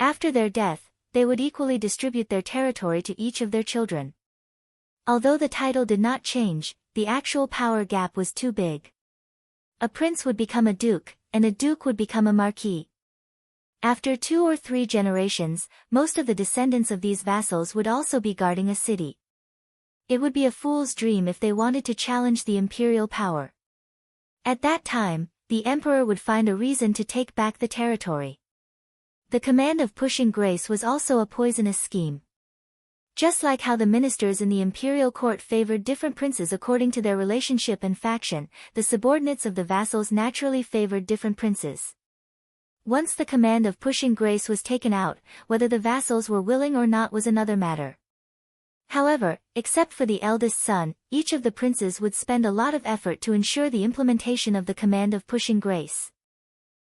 After their death, they would equally distribute their territory to each of their children. Although the title did not change, the actual power gap was too big. A prince would become a duke, and a duke would become a marquis. After 2 or 3 generations, most of the descendants of these vassals would also be guarding a city. It would be a fool's dream if they wanted to challenge the imperial power. At that time, the emperor would find a reason to take back the territory. The command of Pushing Grace was also a poisonous scheme. Just like how the ministers in the imperial court favored different princes according to their relationship and faction, the subordinates of the vassals naturally favored different princes. Once the command of Pushing Grace was taken out, whether the vassals were willing or not was another matter. However, except for the eldest son, each of the princes would spend a lot of effort to ensure the implementation of the command of Pushing Grace.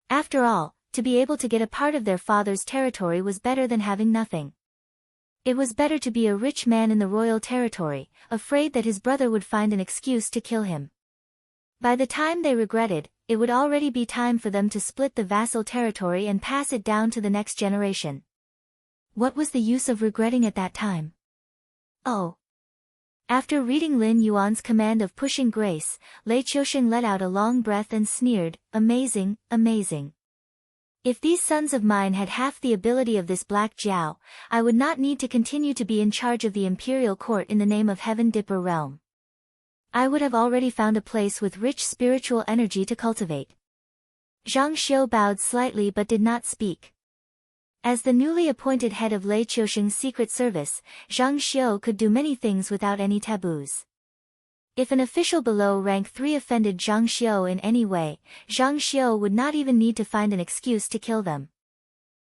After all, to be able to get a part of their father's territory was better than having nothing. It was better to be a rich man in the royal territory, afraid that his brother would find an excuse to kill him. By the time they regretted, it would already be time for them to split the vassal territory and pass it down to the next generation. What was the use of regretting at that time? Oh. After reading Lin Yuan's command of Pushing Grace, Lei Qiusheng let out a long breath and sneered, "Amazing, amazing. If these sons of mine had half the ability of this Black Jiao, I would not need to continue to be in charge of the imperial court in the name of Heaven Dipper realm. I would have already found a place with rich spiritual energy to cultivate." Zhang Xiu bowed slightly but did not speak. As the newly appointed head of Lei Qiusheng's secret service, Zhang Xiu could do many things without any taboos. If an official below rank 3 offended Zhang Xiu in any way, Zhang Xiu would not even need to find an excuse to kill them.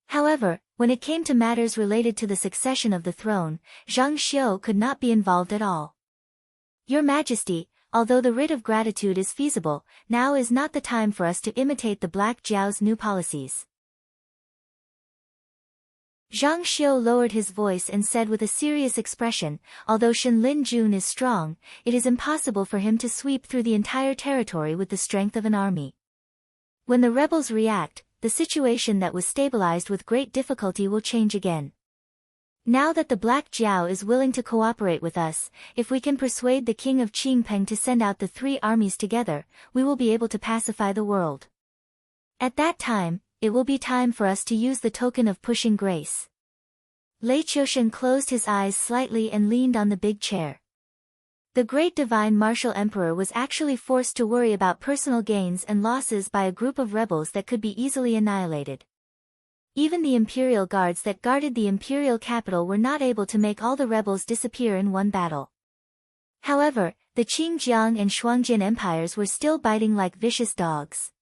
However, when it came to matters related to the succession of the throne, Zhang Xiu could not be involved at all. "Your Majesty, although the writ of gratitude is feasible, now is not the time for us to imitate the Black Jiao's new policies. Zhang Xiu lowered his voice and said with a serious expression, although Shenlin Jun is strong, it is impossible for him to sweep through the entire territory with the strength of an army. When the rebels react, the situation that was stabilized with great difficulty will change again. Now that the Black Jiao is willing to cooperate with us, if we can persuade the king of Qingpeng to send out the 3 armies together, we will be able to pacify the world. At that time, it will be time for us to use the token of pushing grace. Lei Qiushen closed his eyes slightly and leaned on the big chair. The great divine martial emperor was actually forced to worry about personal gains and losses by a group of rebels that could be easily annihilated. Even the imperial guards that guarded the imperial capital were not able to make all the rebels disappear in one battle. However, the Qingjiang and Shuangjin empires were still biting like vicious dogs.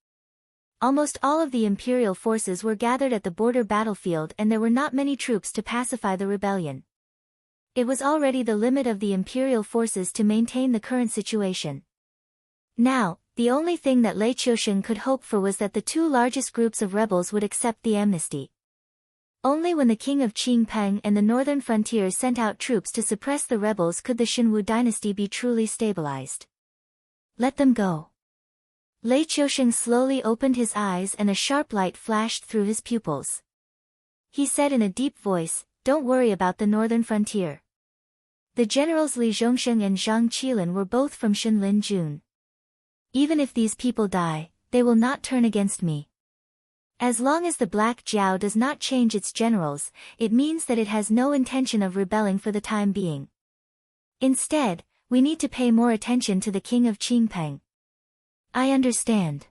Almost all of the imperial forces were gathered at the border battlefield and there were not many troops to pacify the rebellion. It was already the limit of the imperial forces to maintain the current situation. Now, the only thing that Lei Qiushen could hope for was that the 2 largest groups of rebels would accept the amnesty. Only when the king of Qingpeng and the northern frontier sent out troops to suppress the rebels could the Xinwu dynasty be truly stabilized. Let them go. Lei Qiushen slowly opened his eyes and a sharp light flashed through his pupils. He said in a deep voice, "Don't worry about the northern frontier." The generals Li Zhongsheng and Zhang Qilin were both from Shenlin Jun. Even if these people die, they will not turn against me. As long as the Black Jiao does not change its generals, it means that it has no intention of rebelling for the time being. Instead, we need to pay more attention to the king of Qingpeng. I understand.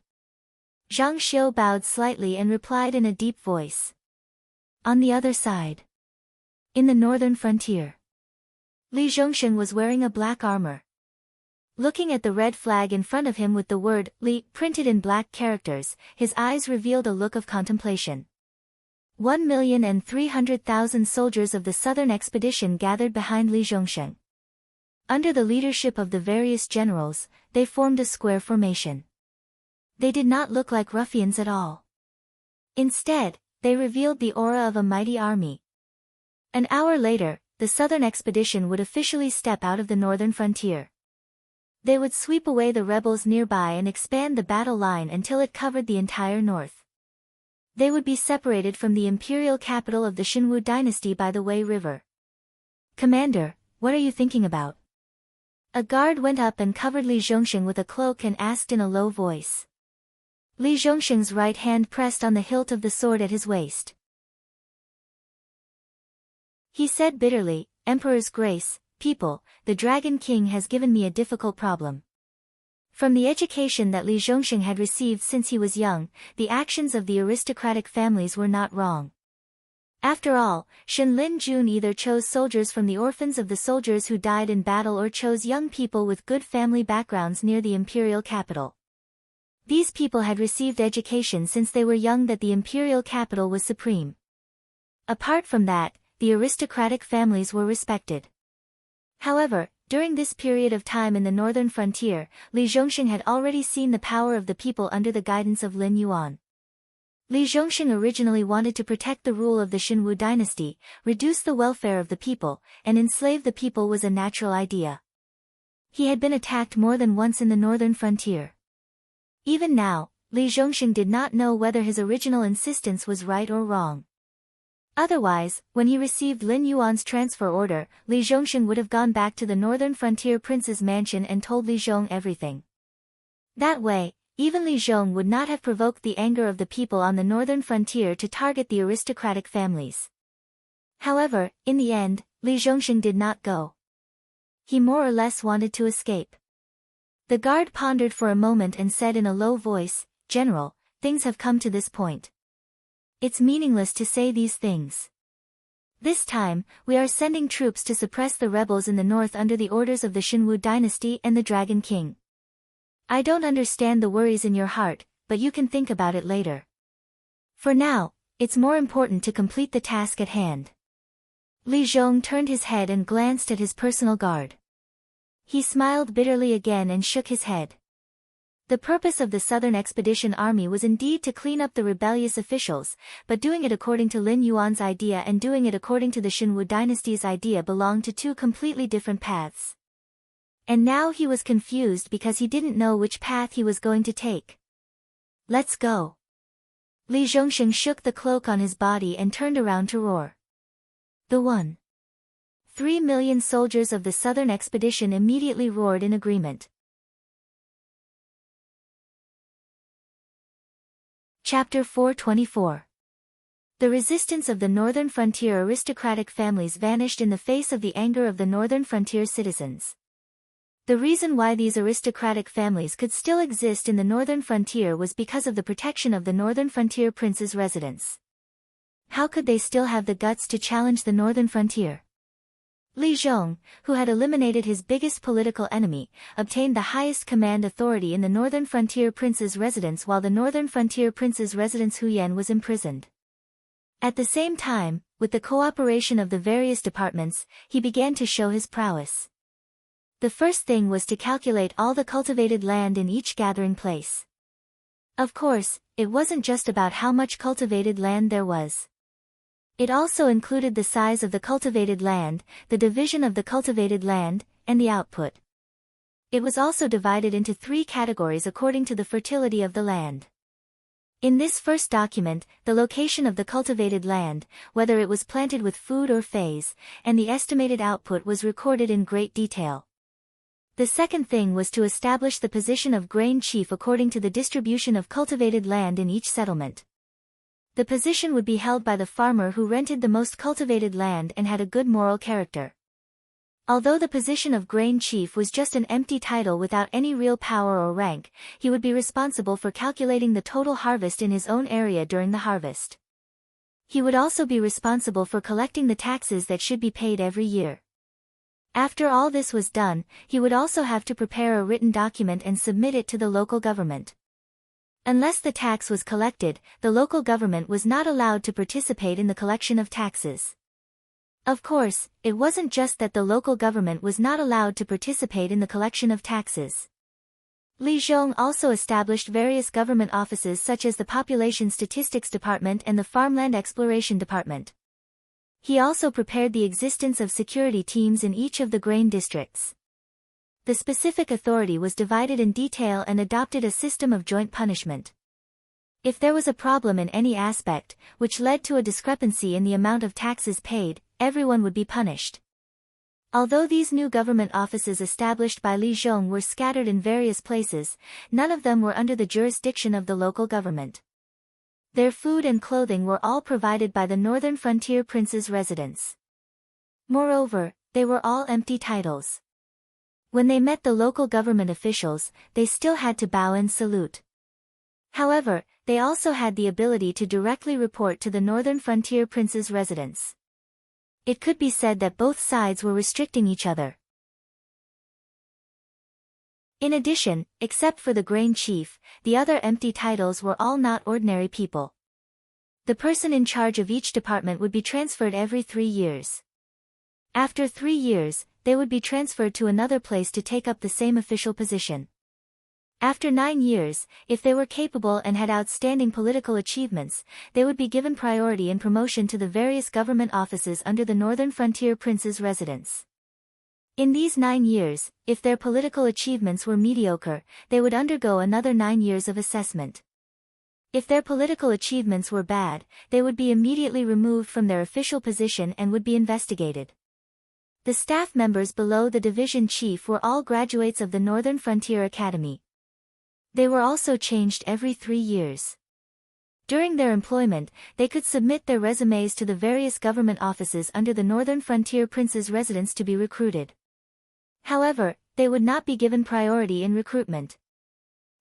Zhang Xiu bowed slightly and replied in a deep voice. On the other side. In the northern frontier. Li Zhongsheng was wearing a black armor. Looking at the red flag in front of him with the word Li printed in black characters, his eyes revealed a look of contemplation. 1,300,000 soldiers of the southern expedition gathered behind Li Zhongsheng. Under the leadership of the various generals, they formed a square formation. They did not look like ruffians at all. Instead, they revealed the aura of a mighty army. An hour later, the southern expedition would officially step out of the northern frontier. They would sweep away the rebels nearby and expand the battle line until it covered the entire north. They would be separated from the imperial capital of the Xinwu dynasty by the Wei River. Commander, what are you thinking about? A guard went up and covered Li Zhongsheng with a cloak and asked in a low voice. Li Zhongsheng's right hand pressed on the hilt of the sword at his waist. He said bitterly, Emperor's grace, people, the Dragon King has given me a difficult problem. From the education that Li Zhongsheng had received since he was young, the actions of the aristocratic families were not wrong. After all, Shenlin Jun either chose soldiers from the orphans of the soldiers who died in battle or chose young people with good family backgrounds near the imperial capital. These people had received education since they were young that the imperial capital was supreme. Apart from that, the aristocratic families were respected. However, during this period of time in the northern frontier, Li Zhongsheng had already seen the power of the people under the guidance of Lin Yuan. Li Zhongsheng originally wanted to protect the rule of the Xinwu dynasty, reduce the welfare of the people, and enslave the people was a natural idea. He had been attacked more than once in the northern frontier. Even now, Li Zhongsheng did not know whether his original insistence was right or wrong. Otherwise, when he received Lin Yuan's transfer order, Li Zhongsheng would have gone back to the northern frontier prince's mansion and told Li Zhong everything. That way, even Li Zhong would not have provoked the anger of the people on the northern frontier to target the aristocratic families. However, in the end, Li Zhongsheng did not go. He more or less wanted to escape. The guard pondered for a moment and said in a low voice, General, things have come to this point. It's meaningless to say these things. This time, we are sending troops to suppress the rebels in the north under the orders of the Xinwu dynasty and the Dragon King. I don't understand the worries in your heart, but you can think about it later. For now, it's more important to complete the task at hand. Li Zhong turned his head and glanced at his personal guard. He smiled bitterly again and shook his head. The purpose of the Southern Expedition Army was indeed to clean up the rebellious officials, but doing it according to Lin Yuan's idea and doing it according to the Xinwu dynasty's idea belonged to two completely different paths. And now he was confused because he didn't know which path he was going to take. Let's go. Li Zhongsheng shook the cloak on his body and turned around to roar. The 3 million soldiers of the Southern Expedition immediately roared in agreement. Chapter 424. The resistance of the northern frontier aristocratic families vanished in the face of the anger of the northern frontier citizens. The reason why these aristocratic families could still exist in the northern frontier was because of the protection of the northern frontier prince's residence. How could they still have the guts to challenge the northern frontier? Li Zhong, who had eliminated his biggest political enemy, obtained the highest command authority in the northern frontier prince's residence while the northern frontier prince's residence Huyan was imprisoned. At the same time, with the cooperation of the various departments, he began to show his prowess. The first thing was to calculate all the cultivated land in each gathering place. Of course, it wasn't just about how much cultivated land there was. It also included the size of the cultivated land, the division of the cultivated land, and the output. It was also divided into 3 categories according to the fertility of the land. In this first document, the location of the cultivated land, whether it was planted with food or phase, and the estimated output was recorded in great detail. The second thing was to establish the position of grain chief according to the distribution of cultivated land in each settlement. The position would be held by the farmer who rented the most cultivated land and had a good moral character. Although the position of grain chief was just an empty title without any real power or rank, he would be responsible for calculating the total harvest in his own area during the harvest. He would also be responsible for collecting the taxes that should be paid every year. After all this was done, he would also have to prepare a written document and submit it to the local government. Unless the tax was collected, the local government was not allowed to participate in the collection of taxes. Of course, it wasn't just that the local government was not allowed to participate in the collection of taxes. Li Zhong also established various government offices such as the Population Statistics Department and the Farmland Exploration Department. He also prepared the existence of security teams in each of the grain districts. The specific authority was divided in detail and adopted a system of joint punishment. If there was a problem in any aspect, which led to a discrepancy in the amount of taxes paid, everyone would be punished. Although these new government offices established by Li Zhong were scattered in various places, none of them were under the jurisdiction of the local government. Their food and clothing were all provided by the northern frontier prince's residence. Moreover, they were all empty titles. When they met the local government officials, they still had to bow and salute. However, they also had the ability to directly report to the northern frontier prince's residence. It could be said that both sides were restricting each other. In addition, except for the grain chief, the other empty titles were all not ordinary people. The person in charge of each department would be transferred every 3 years. After 3 years, they would be transferred to another place to take up the same official position. After 9 years, if they were capable and had outstanding political achievements, they would be given priority in promotion to the various government offices under the northern frontier prince's residence. In these 9 years, if their political achievements were mediocre, they would undergo another 9 years of assessment. If their political achievements were bad, they would be immediately removed from their official position and would be investigated. The staff members below the division chief were all graduates of the Northern Frontier Academy. They were also changed every 3 years. During their employment, they could submit their resumes to the various government offices under the Northern Frontier Prince's residence to be recruited. However, they would not be given priority in recruitment.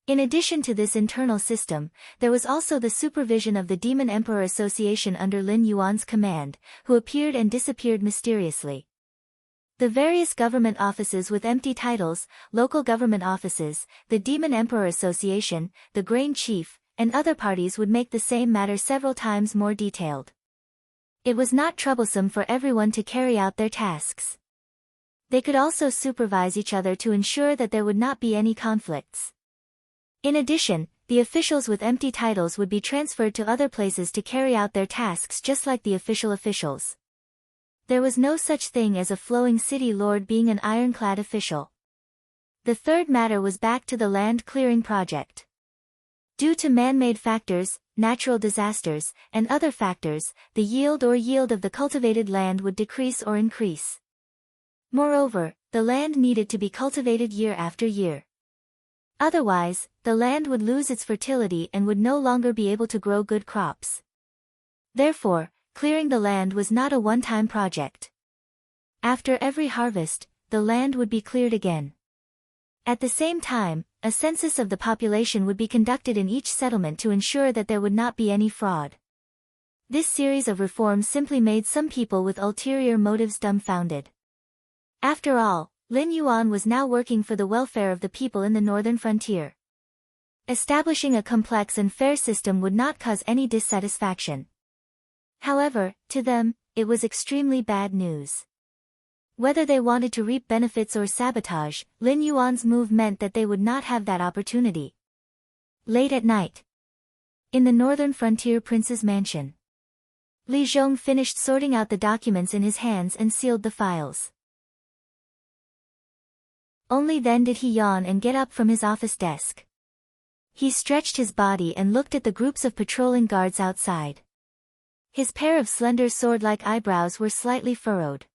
In addition to this internal system, there was also the supervision of the Demon Emperor Association under Lin Yuan's command, who appeared and disappeared mysteriously. The various government offices with empty titles, local government offices, the Demon Emperor Association, the Grain Chief, and other parties would make the same matter several times more detailed. It was not troublesome for everyone to carry out their tasks. They could also supervise each other to ensure that there would not be any conflicts. In addition, the officials with empty titles would be transferred to other places to carry out their tasks just like the official officials. There was no such thing as a flowing city lord being an ironclad official. The third matter was back to the land clearing project. Due to man-made factors, natural disasters, and other factors, the yield of the cultivated land would decrease or increase. Moreover, the land needed to be cultivated year after year. Otherwise, the land would lose its fertility and would no longer be able to grow good crops. Therefore, clearing the land was not a one-time project. After every harvest, the land would be cleared again. At the same time, a census of the population would be conducted in each settlement to ensure that there would not be any fraud. This series of reforms simply made some people with ulterior motives dumbfounded. After all, Lin Yuan was now working for the welfare of the people in the northern frontier. Establishing a complex and fair system would not cause any dissatisfaction. However, to them, it was extremely bad news. Whether they wanted to reap benefits or sabotage, Lin Yuan's move meant that they would not have that opportunity. Late at night. In the northern frontier prince's mansion. Li Zhong finished sorting out the documents in his hands and sealed the files. Only then did he yawn and get up from his office desk. He stretched his body and looked at the groups of patrolling guards outside. His pair of slender sword-like eyebrows were slightly furrowed.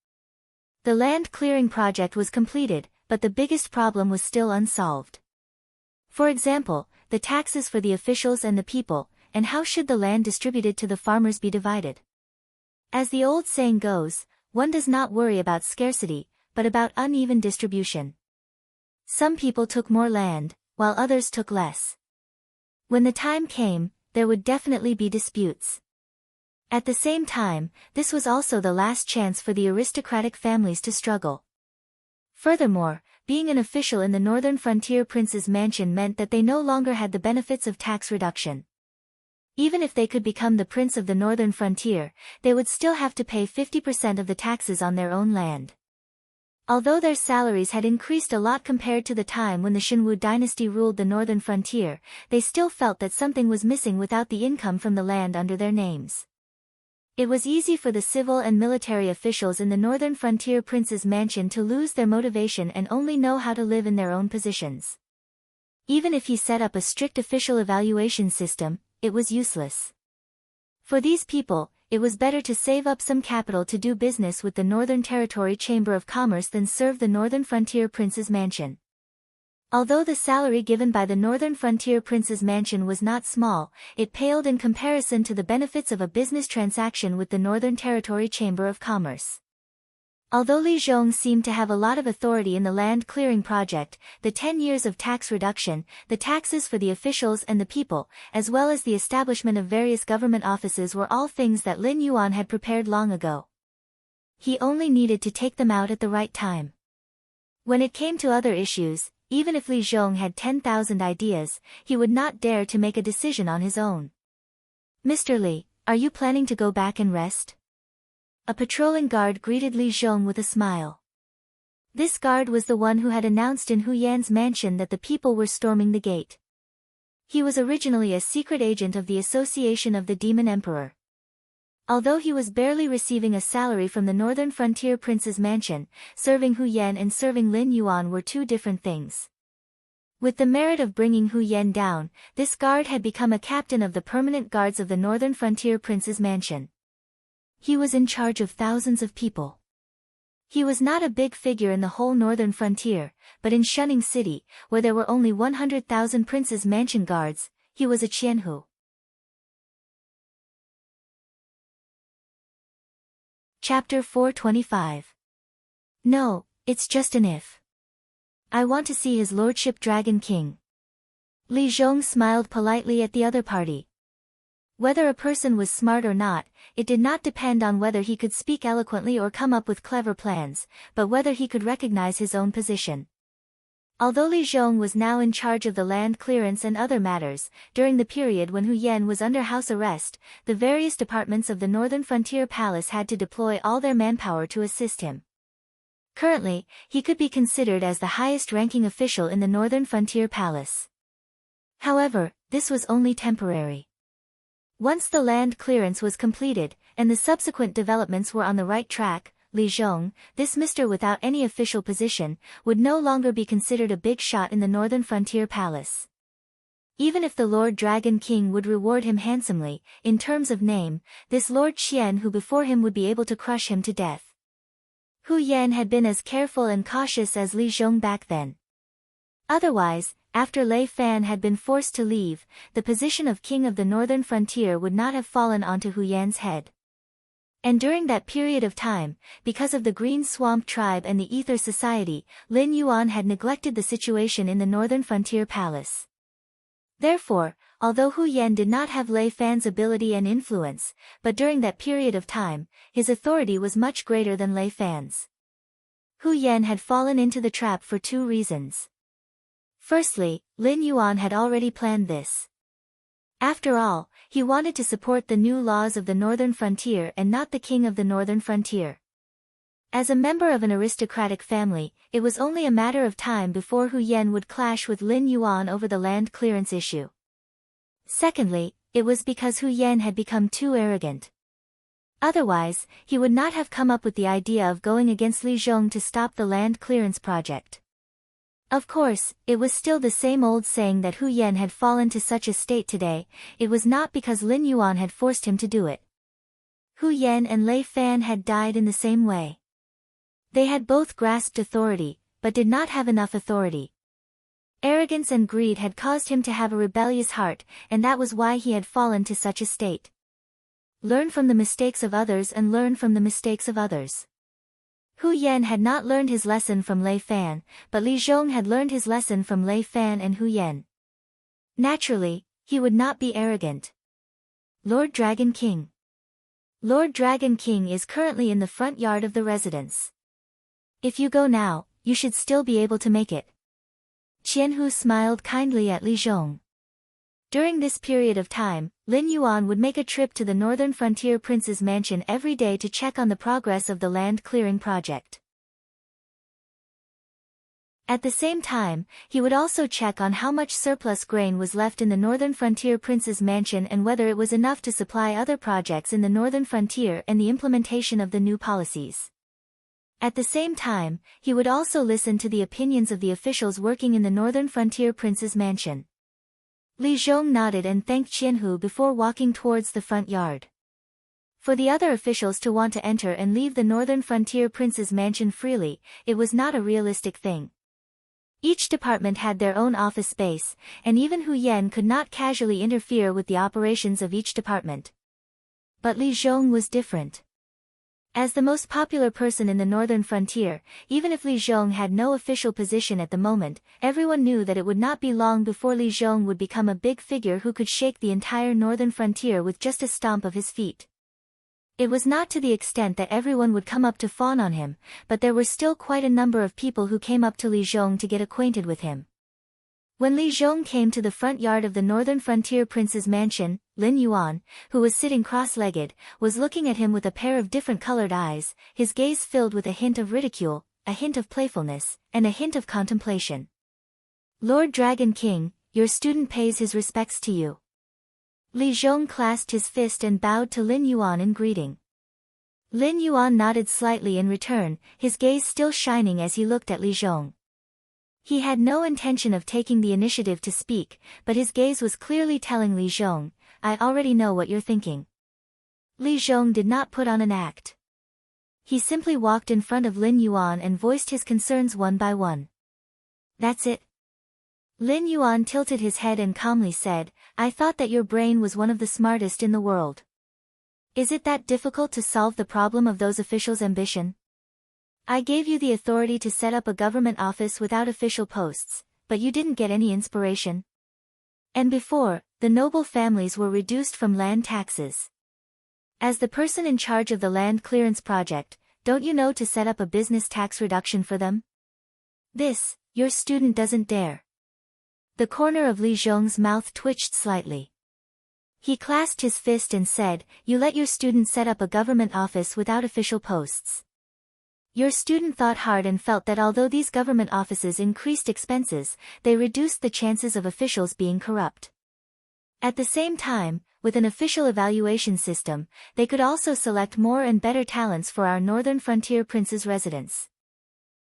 The land clearing project was completed, but the biggest problem was still unsolved. For example, the taxes for the officials and the people, and how should the land distributed to the farmers be divided? As the old saying goes, one does not worry about scarcity, but about uneven distribution. Some people took more land, while others took less. When the time came, there would definitely be disputes. At the same time, this was also the last chance for the aristocratic families to struggle. Furthermore, being an official in the northern frontier prince's mansion meant that they no longer had the benefits of tax reduction. Even if they could become the prince of the northern frontier, they would still have to pay 50% of the taxes on their own land. Although their salaries had increased a lot compared to the time when the Xinwu dynasty ruled the northern frontier, they still felt that something was missing without the income from the land under their names. It was easy for the civil and military officials in the northern frontier prince's mansion to lose their motivation and only know how to live in their own positions. Even if he set up a strict official evaluation system, it was useless. For these people, it was better to save up some capital to do business with the Northern Territory Chamber of Commerce than serve the northern frontier prince's mansion. Although the salary given by the northern frontier prince's mansion was not small, it paled in comparison to the benefits of a business transaction with the Northern Territory Chamber of Commerce. Although Li Zhong seemed to have a lot of authority in the land clearing project, the 10 years of tax reduction, the taxes for the officials and the people, as well as the establishment of various government offices were all things that Lin Yuan had prepared long ago. He only needed to take them out at the right time. When it came to other issues, even if Li Zhong had 10,000 ideas, he would not dare to make a decision on his own. "Mr. Li, are you planning to go back and rest?" A patrolling guard greeted Li Zhong with a smile. This guard was the one who had announced in Hu Yan's mansion that the people were storming the gate. He was originally a secret agent of the Association of the Demon Emperor. Although he was barely receiving a salary from the northern frontier prince's mansion, serving Hu Yan and serving Lin Yuan were two different things. With the merit of bringing Hu Yan down, this guard had become a captain of the permanent guards of the northern frontier prince's mansion. He was in charge of thousands of people. He was not a big figure in the whole northern frontier, but in Shunning City, where there were only 100,000 prince's mansion guards, he was a Qianhu. Chapter 425. No, it's just an if. I want to see his lordship Dragon King. Li Zhong smiled politely at the other party. Whether a person was smart or not, it did not depend on whether he could speak eloquently or come up with clever plans, but whether he could recognize his own position. Although Li Zhong was now in charge of the land clearance and other matters, during the period when Hu Yan was under house arrest, the various departments of the Northern Frontier Palace had to deploy all their manpower to assist him. Currently, he could be considered as the highest-ranking official in the Northern Frontier Palace. However, this was only temporary. Once the land clearance was completed, and the subsequent developments were on the right track, Li Zhong, this Mr. without any official position, would no longer be considered a big shot in the Northern Frontier Palace. Even if the Lord Dragon King would reward him handsomely, in terms of name, this Lord Qian who before him would be able to crush him to death. Hu Yan had been as careful and cautious as Li Zhong back then. Otherwise, after Lei Fan had been forced to leave, the position of King of the Northern Frontier would not have fallen onto Hu Yan's head. And during that period of time, because of the Green Swamp Tribe and the Ether Society, Lin Yuan had neglected the situation in the Northern Frontier Palace. Therefore, although Hu Yan did not have Lei Fan's ability and influence, but during that period of time, his authority was much greater than Lei Fan's. Hu Yan had fallen into the trap for two reasons. Firstly, Lin Yuan had already planned this. After all, he wanted to support the new laws of the Northern Frontier and not the King of the Northern Frontier. As a member of an aristocratic family, it was only a matter of time before Hu Yan would clash with Lin Yuan over the land clearance issue. Secondly, it was because Hu Yan had become too arrogant. Otherwise, he would not have come up with the idea of going against Li Zhong to stop the land clearance project. Of course, it was still the same old saying that Hu Yan had fallen to such a state today. It was not because Lin Yuan had forced him to do it. Hu Yan and Lei Fan had died in the same way. They had both grasped authority, but did not have enough authority. Arrogance and greed had caused him to have a rebellious heart, and that was why he had fallen to such a state. Learn from the mistakes of others and learn from the mistakes of others. Hu Yan had not learned his lesson from Lei Fan, but Li Zhong had learned his lesson from Lei Fan and Hu Yan. Naturally, he would not be arrogant. Lord Dragon King. Lord Dragon King is currently in the front yard of the residence. If you go now, you should still be able to make it. Qianhu smiled kindly at Li Zhong. During this period of time, Lin Yuan would make a trip to the Northern Frontier Prince's mansion every day to check on the progress of the land clearing project. At the same time, he would also check on how much surplus grain was left in the Northern Frontier Prince's mansion and whether it was enough to supply other projects in the Northern Frontier and the implementation of the new policies. At the same time, he would also listen to the opinions of the officials working in the Northern Frontier Prince's mansion. Li Zhong nodded and thanked Qianhu before walking towards the front yard. For the other officials to want to enter and leave the Northern Frontier Prince's mansion freely, it was not a realistic thing. Each department had their own office space, and even Hu Yan could not casually interfere with the operations of each department. But Li Zhong was different. As the most popular person in the Northern Frontier, even if Li Zhong had no official position at the moment, everyone knew that it would not be long before Li Zhong would become a big figure who could shake the entire Northern Frontier with just a stomp of his feet. It was not to the extent that everyone would come up to fawn on him, but there were still quite a number of people who came up to Li Zhong to get acquainted with him. When Li Zhong came to the front yard of the Northern Frontier Prince's mansion, Lin Yuan, who was sitting cross-legged, was looking at him with a pair of different-colored eyes, his gaze filled with a hint of ridicule, a hint of playfulness, and a hint of contemplation. "Lord Dragon King, your student pays his respects to you." Li Zhong clasped his fist and bowed to Lin Yuan in greeting. Lin Yuan nodded slightly in return, his gaze still shining as he looked at Li Zhong. He had no intention of taking the initiative to speak, but his gaze was clearly telling Li Zhong, "I already know what you're thinking." Li Zhong did not put on an act. He simply walked in front of Lin Yuan and voiced his concerns one by one. "That's it?" Lin Yuan tilted his head and calmly said, "I thought that your brain was one of the smartest in the world. Is it that difficult to solve the problem of those officials' ambition? I gave you the authority to set up a government office without official posts, but you didn't get any inspiration. And before, the noble families were reduced from land taxes. As the person in charge of the land clearance project, don't you know to set up a business tax reduction for them? This, your student doesn't dare." The corner of Li Zhong's mouth twitched slightly. He clasped his fist and said, "You let your student set up a government office without official posts. Your student thought hard and felt that although these government offices increased expenses, they reduced the chances of officials being corrupt. At the same time, with an official evaluation system, they could also select more and better talents for our Northern Frontier Prince's residence.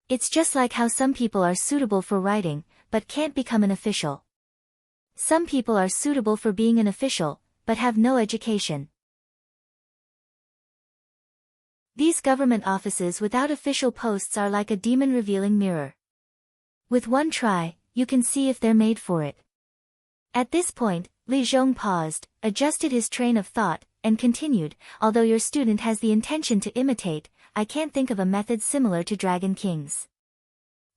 It's just like how some people are suitable for writing, but can't become an official. Some people are suitable for being an official, but have no education. These government offices without official posts are like a demon-revealing mirror. With one try, you can see if they're made for it. At this point, Li Zhong paused, adjusted his train of thought, and continued, although your student has the intention to imitate, I can't think of a method similar to Dragon King's.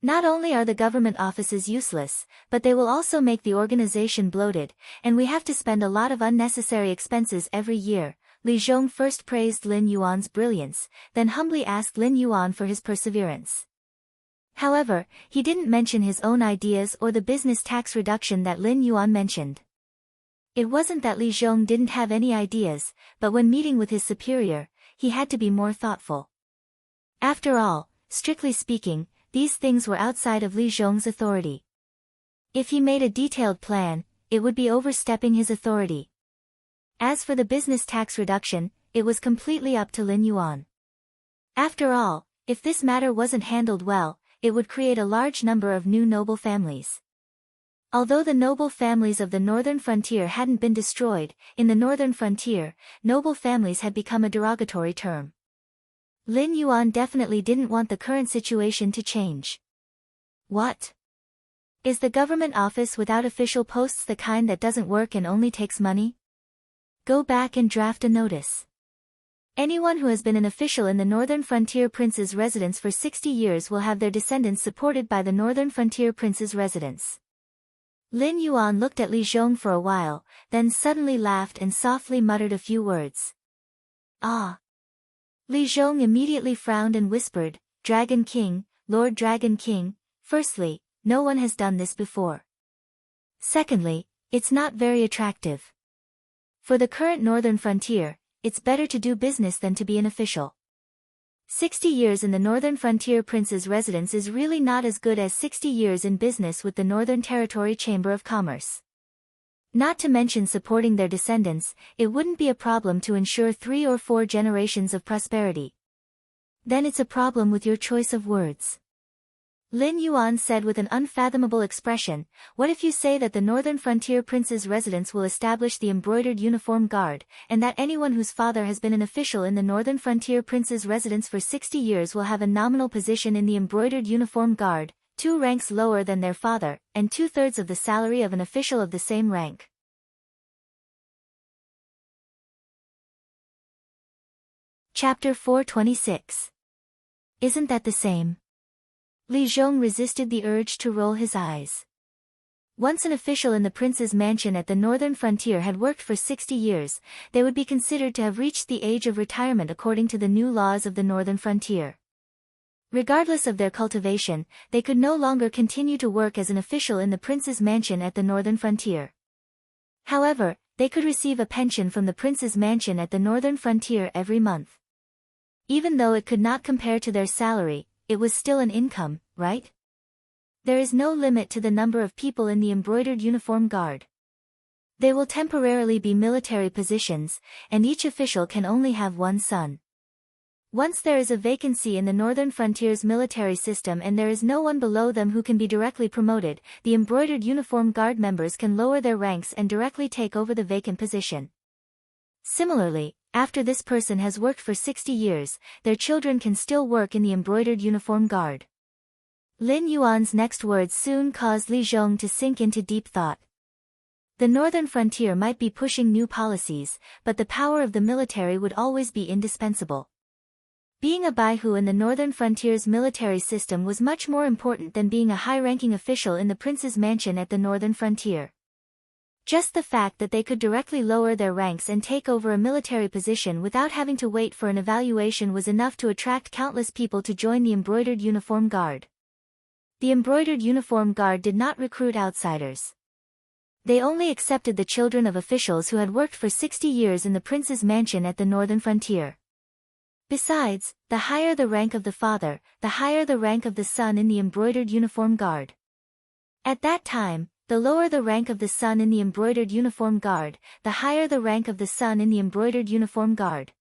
Not only are the government offices useless, but they will also make the organization bloated, and we have to spend a lot of unnecessary expenses every year. Li Zhong first praised Lin Yuan's brilliance, then humbly asked Lin Yuan for his perseverance. However, he didn't mention his own ideas or the business tax reduction that Lin Yuan mentioned. It wasn't that Li Zhong didn't have any ideas, but when meeting with his superior, he had to be more thoughtful. After all, strictly speaking, these things were outside of Li Zhong's authority. If he made a detailed plan, it would be overstepping his authority. As for the business tax reduction, it was completely up to Lin Yuan. After all, if this matter wasn't handled well, it would create a large number of new noble families. Although the noble families of the northern frontier hadn't been destroyed, in the northern frontier, noble families had become a derogatory term. Lin Yuan definitely didn't want the current situation to change. What? Is the government office without official posts the kind that doesn't work and only takes money? Go back and draft a notice. Anyone who has been an official in the Northern Frontier Prince's residence for 60 years will have their descendants supported by the Northern Frontier Prince's residence. Lin Yuan looked at Li Zhong for a while, then suddenly laughed and softly muttered a few words. Ah! Li Zhong immediately frowned and whispered, Dragon King, Lord Dragon King, firstly, no one has done this before. Secondly, it's not very attractive. For the current northern frontier, it's better to do business than to be an official. 60 years in the Northern Frontier Prince's residence is really not as good as 60 years in business with the Northern Territory Chamber of Commerce. Not to mention supporting their descendants, it wouldn't be a problem to ensure 3 or 4 generations of prosperity. Then it's a problem with your choice of words. Lin Yuan said with an unfathomable expression, what if you say that the Northern Frontier Prince's residence will establish the embroidered uniform guard, and that anyone whose father has been an official in the Northern Frontier Prince's residence for 60 years will have a nominal position in the embroidered uniform guard, 2 ranks lower than their father, and 2/3 of the salary of an official of the same rank. Chapter 426. Isn't that the same? Li Zhong resisted the urge to roll his eyes. Once an official in the prince's mansion at the northern frontier had worked for 60 years, they would be considered to have reached the age of retirement according to the new laws of the northern frontier. Regardless of their cultivation, they could no longer continue to work as an official in the prince's mansion at the northern frontier. However, they could receive a pension from the prince's mansion at the northern frontier every month. Even though it could not compare to their salary, it was still an income, right? There is no limit to the number of people in the embroidered uniform guard. They will temporarily be military positions, and each official can only have one son. Once there is a vacancy in the Northern Frontier's military system and there is no one below them who can be directly promoted, the embroidered uniform guard members can lower their ranks and directly take over the vacant position. Similarly, after this person has worked for 60 years, their children can still work in the embroidered uniform guard. Lin Yuan's next words soon caused Li Zhong to sink into deep thought. The northern frontier might be pushing new policies, but the power of the military would always be indispensable. Being a Baihu in the northern frontier's military system was much more important than being a high-ranking official in the prince's mansion at the northern frontier. Just the fact that they could directly lower their ranks and take over a military position without having to wait for an evaluation was enough to attract countless people to join the embroidered uniform guard. The embroidered uniform guard did not recruit outsiders. They only accepted the children of officials who had worked for 60 years in the prince's mansion at the northern frontier. Besides, the higher the rank of the father, the higher the rank of the son in the embroidered uniform guard. At that time, the lower the rank of the son in the embroidered uniform guard, the higher the rank of the son in the embroidered uniform guard.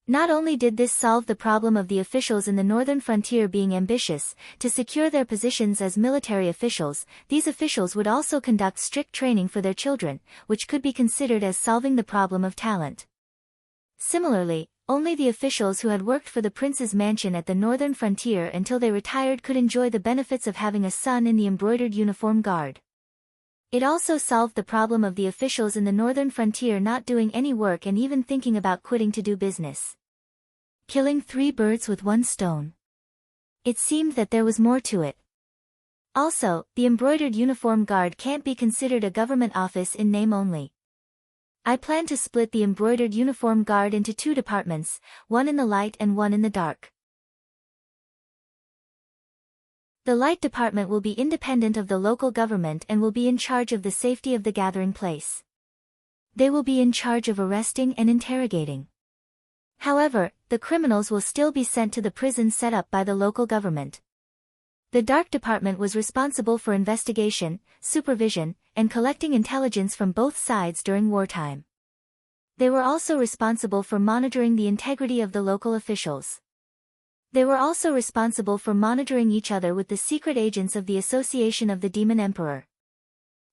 Not only did this solve the problem of the officials in the northern frontier being ambitious to secure their positions as military officials, these officials would also conduct strict training for their children, which could be considered as solving the problem of talent. Similarly, only the officials who had worked for the prince's mansion at the northern frontier until they retired could enjoy the benefits of having a son in the embroidered uniform guard. It also solved the problem of the officials in the northern frontier not doing any work and even thinking about quitting to do business. Killing 3 birds with 1 stone. It seemed that there was more to it. Also, the embroidered uniform guard can't be considered a government office in name only. I plan to split the embroidered uniform guard into 2 departments, one in the light and one in the dark. The light department will be independent of the local government and will be in charge of the safety of the gathering place. They will be in charge of arresting and interrogating. However, the criminals will still be sent to the prison set up by the local government. The dark department was responsible for investigation, supervision, and collecting intelligence from both sides during wartime. They were also responsible for monitoring the integrity of the local officials. They were also responsible for monitoring each other with the secret agents of the Association of the Demon Emperor.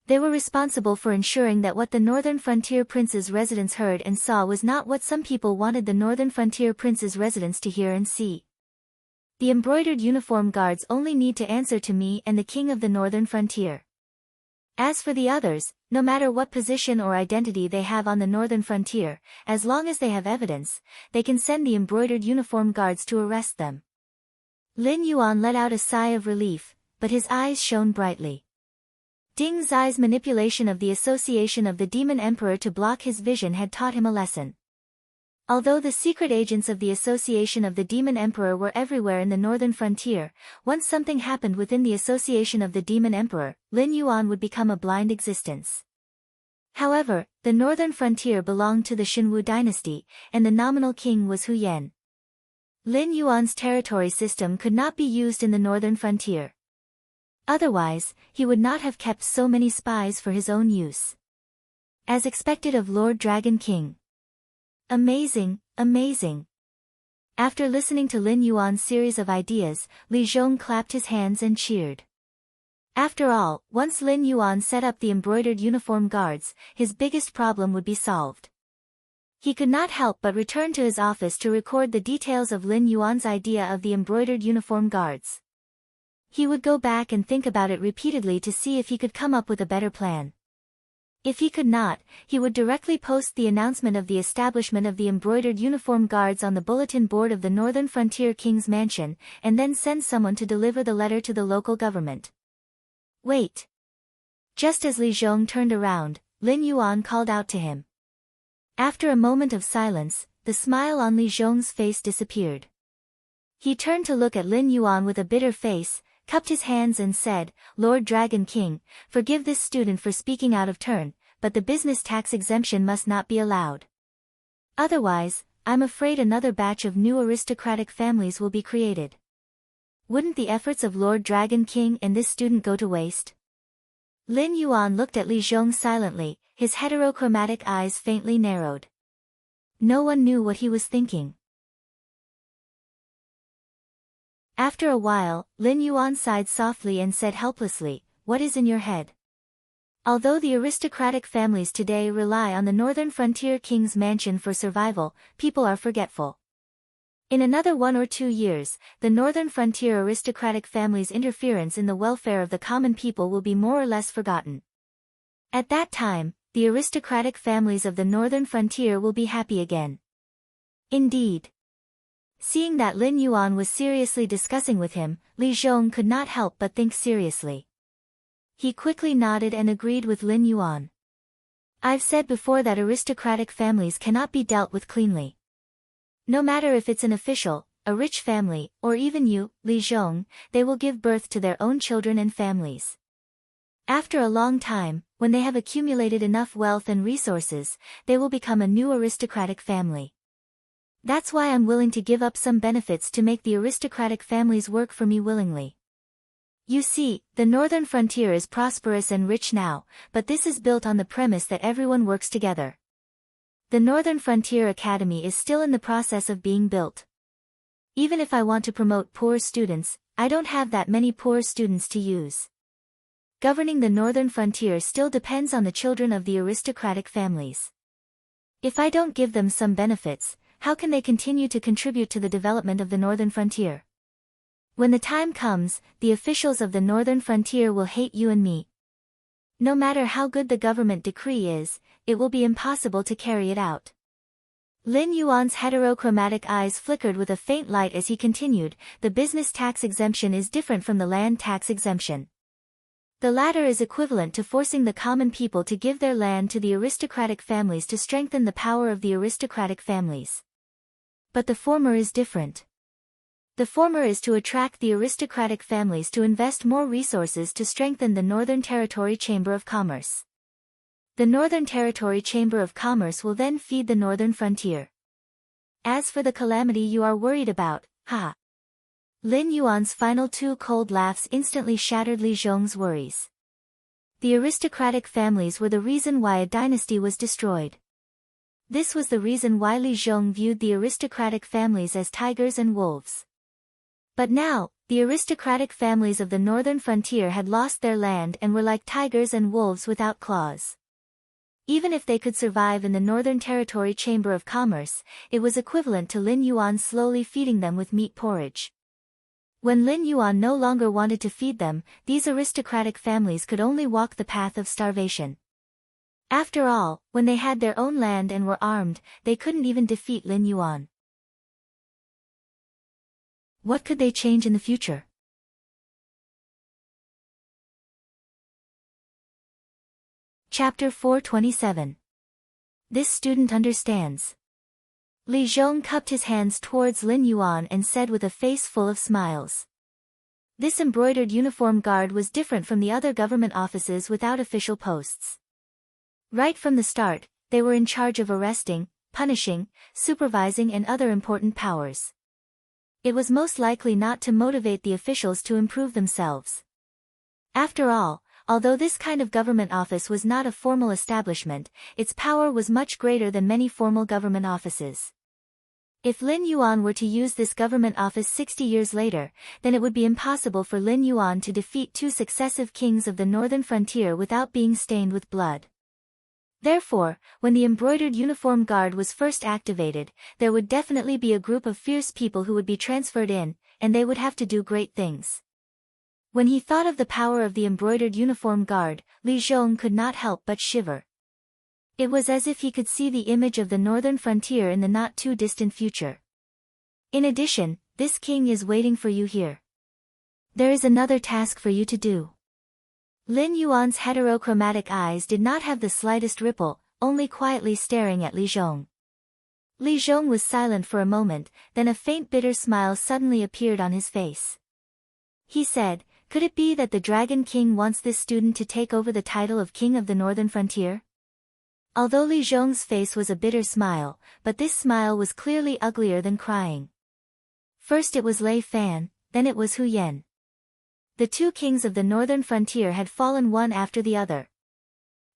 They were responsible for ensuring that what the Northern Frontier Prince's residents heard and saw was not what some people wanted the Northern Frontier Prince's residents to hear and see. The embroidered uniform guards only need to answer to me and the King of the Northern Frontier. As for the others, no matter what position or identity they have on the northern frontier, as long as they have evidence, they can send the embroidered uniform guards to arrest them. Lin Yuan let out a sigh of relief, but his eyes shone brightly. Ding Zai's manipulation of the Association of the Demon Emperor to block his vision had taught him a lesson. Although the secret agents of the Association of the Demon Emperor were everywhere in the northern frontier, once something happened within the Association of the Demon Emperor, Lin Yuan would become a blind existence. However, the northern frontier belonged to the Xinwu dynasty, and the nominal king was Hu Yan. Lin Yuan's territory system could not be used in the northern frontier. Otherwise, he would not have kept so many spies for his own use. As expected of Lord Dragon King. Amazing, amazing. After listening to Lin Yuan's series of ideas, Li Zhong clapped his hands and cheered. After all, once Lin Yuan set up the embroidered uniform guards, his biggest problem would be solved. He could not help but return to his office to record the details of Lin Yuan's idea of the embroidered uniform guards. He would go back and think about it repeatedly to see if he could come up with a better plan. If he could not, he would directly post the announcement of the establishment of the embroidered uniform guards on the bulletin board of the Northern Frontier King's mansion, and then send someone to deliver the letter to the local government. Wait. Just as Li Zhong turned around, Lin Yuan called out to him. After a moment of silence, the smile on Li Zhong's face disappeared. He turned to look at Lin Yuan with a bitter face, cupped his hands and said, "Lord Dragon King, forgive this student for speaking out of turn, but the business tax exemption must not be allowed. Otherwise, I'm afraid another batch of new aristocratic families will be created. Wouldn't the efforts of Lord Dragon King and this student go to waste?" Lin Yuan looked at Li Zhong silently, his heterochromatic eyes faintly narrowed. No one knew what he was thinking. After a while, Lin Yuan sighed softly and said helplessly, "What is in your head?" Although the aristocratic families today rely on the northern frontier king's mansion for survival, people are forgetful. In another 1 or 2 years, the northern frontier aristocratic families' interference in the welfare of the common people will be more or less forgotten. At that time, the aristocratic families of the northern frontier will be happy again. Indeed. Seeing that Lin Yuan was seriously discussing with him, Li Zhong could not help but think seriously. He quickly nodded and agreed with Lin Yuan. I've said before that aristocratic families cannot be dealt with cleanly. No matter if it's an official, a rich family, or even you, Li Zhong, they will give birth to their own children and families. After a long time, when they have accumulated enough wealth and resources, they will become a new aristocratic family. That's why I'm willing to give up some benefits to make the aristocratic families work for me willingly. You see, the northern frontier is prosperous and rich now, but this is built on the premise that everyone works together. The Northern Frontier Academy is still in the process of being built. Even if I want to promote poor students, I don't have that many poor students to use. Governing the Northern Frontier still depends on the children of the aristocratic families. If I don't give them some benefits, how can they continue to contribute to the development of the Northern Frontier? When the time comes, the officials of the Northern Frontier will hate you and me. No matter how good the government decree is, it will be impossible to carry it out. Lin Yuan's heterochromatic eyes flickered with a faint light as he continued, the business tax exemption is different from the land tax exemption. The latter is equivalent to forcing the common people to give their land to the aristocratic families to strengthen the power of the aristocratic families. But the former is different. The former is to attract the aristocratic families to invest more resources to strengthen the Northern Territory Chamber of Commerce. The Northern Territory Chamber of Commerce will then feed the Northern Frontier. As for the calamity you are worried about, ha! Lin Yuan's final two cold laughs instantly shattered Li Zhong's worries. The aristocratic families were the reason why a dynasty was destroyed. This was the reason why Li Zhong viewed the aristocratic families as tigers and wolves. But now, the aristocratic families of the Northern Frontier had lost their land and were like tigers and wolves without claws. Even if they could survive in the Northern Territory Chamber of Commerce, it was equivalent to Lin Yuan slowly feeding them with meat porridge. When Lin Yuan no longer wanted to feed them, these aristocratic families could only walk the path of starvation. After all, when they had their own land and were armed, they couldn't even defeat Lin Yuan. What could they change in the future? Chapter 427. This student understands. Li Zhong cupped his hands towards Lin Yuan and said with a face full of smiles. This embroidered uniform guard was different from the other government offices without official posts. Right from the start, they were in charge of arresting, punishing, supervising and other important powers. It was most likely not to motivate the officials to improve themselves. After all, although this kind of government office was not a formal establishment, its power was much greater than many formal government offices. If Lin Yuan were to use this government office 60 years later, then it would be impossible for Lin Yuan to defeat two successive kings of the Northern Frontier without being stained with blood. Therefore, when the embroidered uniform guard was first activated, there would definitely be a group of fierce people who would be transferred in, and they would have to do great things. When he thought of the power of the embroidered uniform guard, Li Zhong could not help but shiver. It was as if he could see the image of the Northern Frontier in the not-too-distant future. In addition, this king is waiting for you here. There is another task for you to do. Lin Yuan's heterochromatic eyes did not have the slightest ripple, only quietly staring at Li Zhong. Li Zhong was silent for a moment, then a faint bitter smile suddenly appeared on his face. He said, "Could it be that the Dragon King wants this student to take over the title of King of the Northern Frontier?" Although Li Zhong's face was a bitter smile, but this smile was clearly uglier than crying. First it was Lei Fan, then it was Hu Yan. The two kings of the Northern Frontier had fallen one after the other.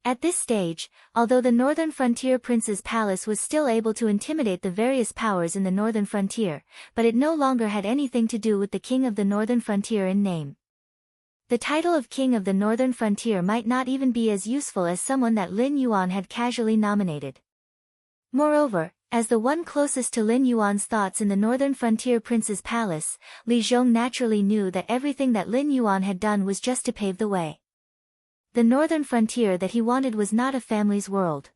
At this stage, although the Northern Frontier Prince's palace was still able to intimidate the various powers in the Northern Frontier, but it no longer had anything to do with the King of the Northern Frontier in name. The title of King of the Northern Frontier might not even be as useful as someone that Lin Yuan had casually nominated. Moreover, as the one closest to Lin Yuan's thoughts in the Northern Frontier Prince's palace, Li Zhong naturally knew that everything that Lin Yuan had done was just to pave the way. The Northern Frontier that he wanted was not a family's world.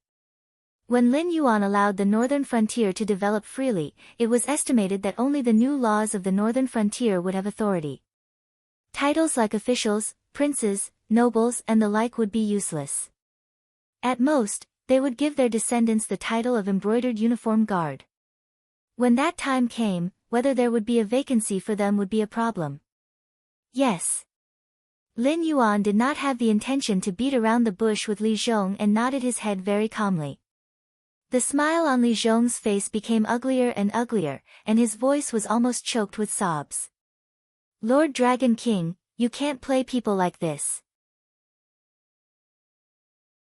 When Lin Yuan allowed the Northern Frontier to develop freely, it was estimated that only the new laws of the Northern Frontier would have authority. Titles like officials, princes, nobles and the like would be useless. At most, they would give their descendants the title of embroidered uniform guard. When that time came, whether there would be a vacancy for them would be a problem. Yes. Lin Yuan did not have the intention to beat around the bush with Li Zhong and nodded his head very calmly. The smile on Li Zhong's face became uglier and uglier, and his voice was almost choked with sobs. Lord Dragon King, you can't play people like this.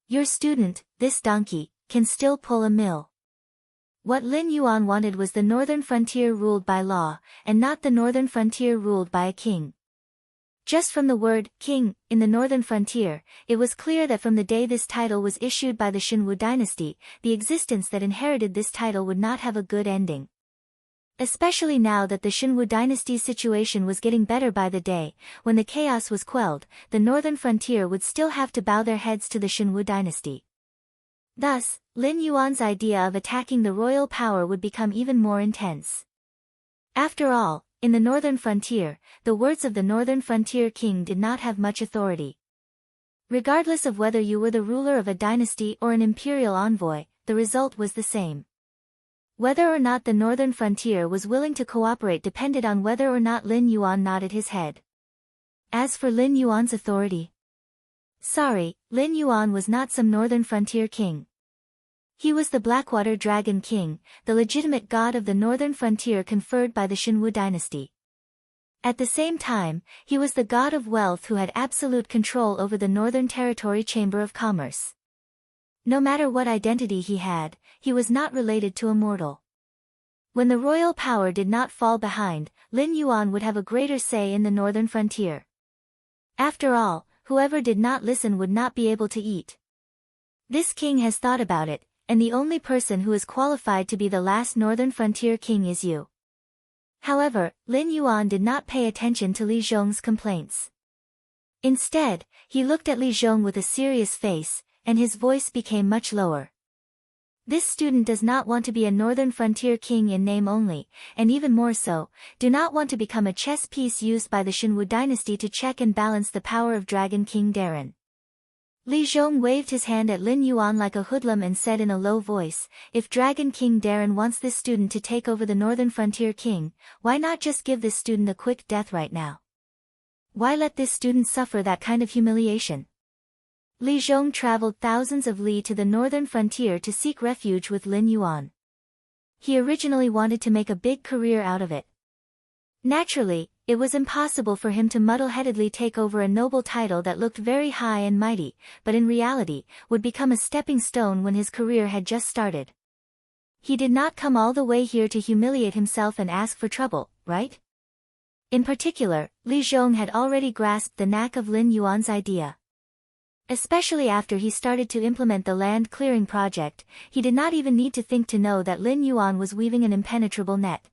Your student, this donkey, can still pull a mill. What Lin Yuan wanted was the northern frontier ruled by law, and not the northern frontier ruled by a king. Just from the word, king, in the northern frontier, it was clear that from the day this title was issued by the Xinwu dynasty, the existence that inherited this title would not have a good ending. Especially now that the Xinwu dynasty's situation was getting better by the day, when the chaos was quelled, the northern frontier would still have to bow their heads to the Xinwu dynasty. Thus, Lin Yuan's idea of attacking the royal power would become even more intense. After all, in the northern frontier, the words of the northern frontier king did not have much authority. Regardless of whether you were the ruler of a dynasty or an imperial envoy, the result was the same. Whether or not the northern frontier was willing to cooperate depended on whether or not Lin Yuan nodded his head. As for Lin Yuan's authority, sorry, Lin Yuan was not some northern frontier king. He was the Blackwater Dragon King, the legitimate god of the northern frontier conferred by the Xinwu dynasty. At the same time, he was the god of wealth who had absolute control over the Northern Territory Chamber of Commerce. No matter what identity he had, he was not related to a mortal. When the royal power did not fall behind, Lin Yuan would have a greater say in the northern frontier. After all, whoever did not listen would not be able to eat. This king has thought about it, and the only person who is qualified to be the last northern frontier king is you. However, Lin Yuan did not pay attention to Li Zhong's complaints. Instead, he looked at Li Zhong with a serious face, and his voice became much lower. This student does not want to be a northern frontier king in name only, and even more so, do not want to become a chess piece used by the Xinwu dynasty to check and balance the power of Dragon King Darren. Li Zhong waved his hand at Lin Yuan like a hoodlum and said in a low voice, if Dragon King Darren wants this student to take over the northern frontier king, why not just give this student a quick death right now? Why let this student suffer that kind of humiliation? Li Zhong traveled thousands of li to the northern frontier to seek refuge with Lin Yuan. He originally wanted to make a big career out of it. Naturally, it was impossible for him to muddle-headedly take over a noble title that looked very high and mighty, but in reality, would become a stepping stone when his career had just started. He did not come all the way here to humiliate himself and ask for trouble, right? In particular, Li Zhong had already grasped the knack of Lin Yuan's idea. Especially after he started to implement the land clearing project, he did not even need to think to know that Lin Yuan was weaving an impenetrable net.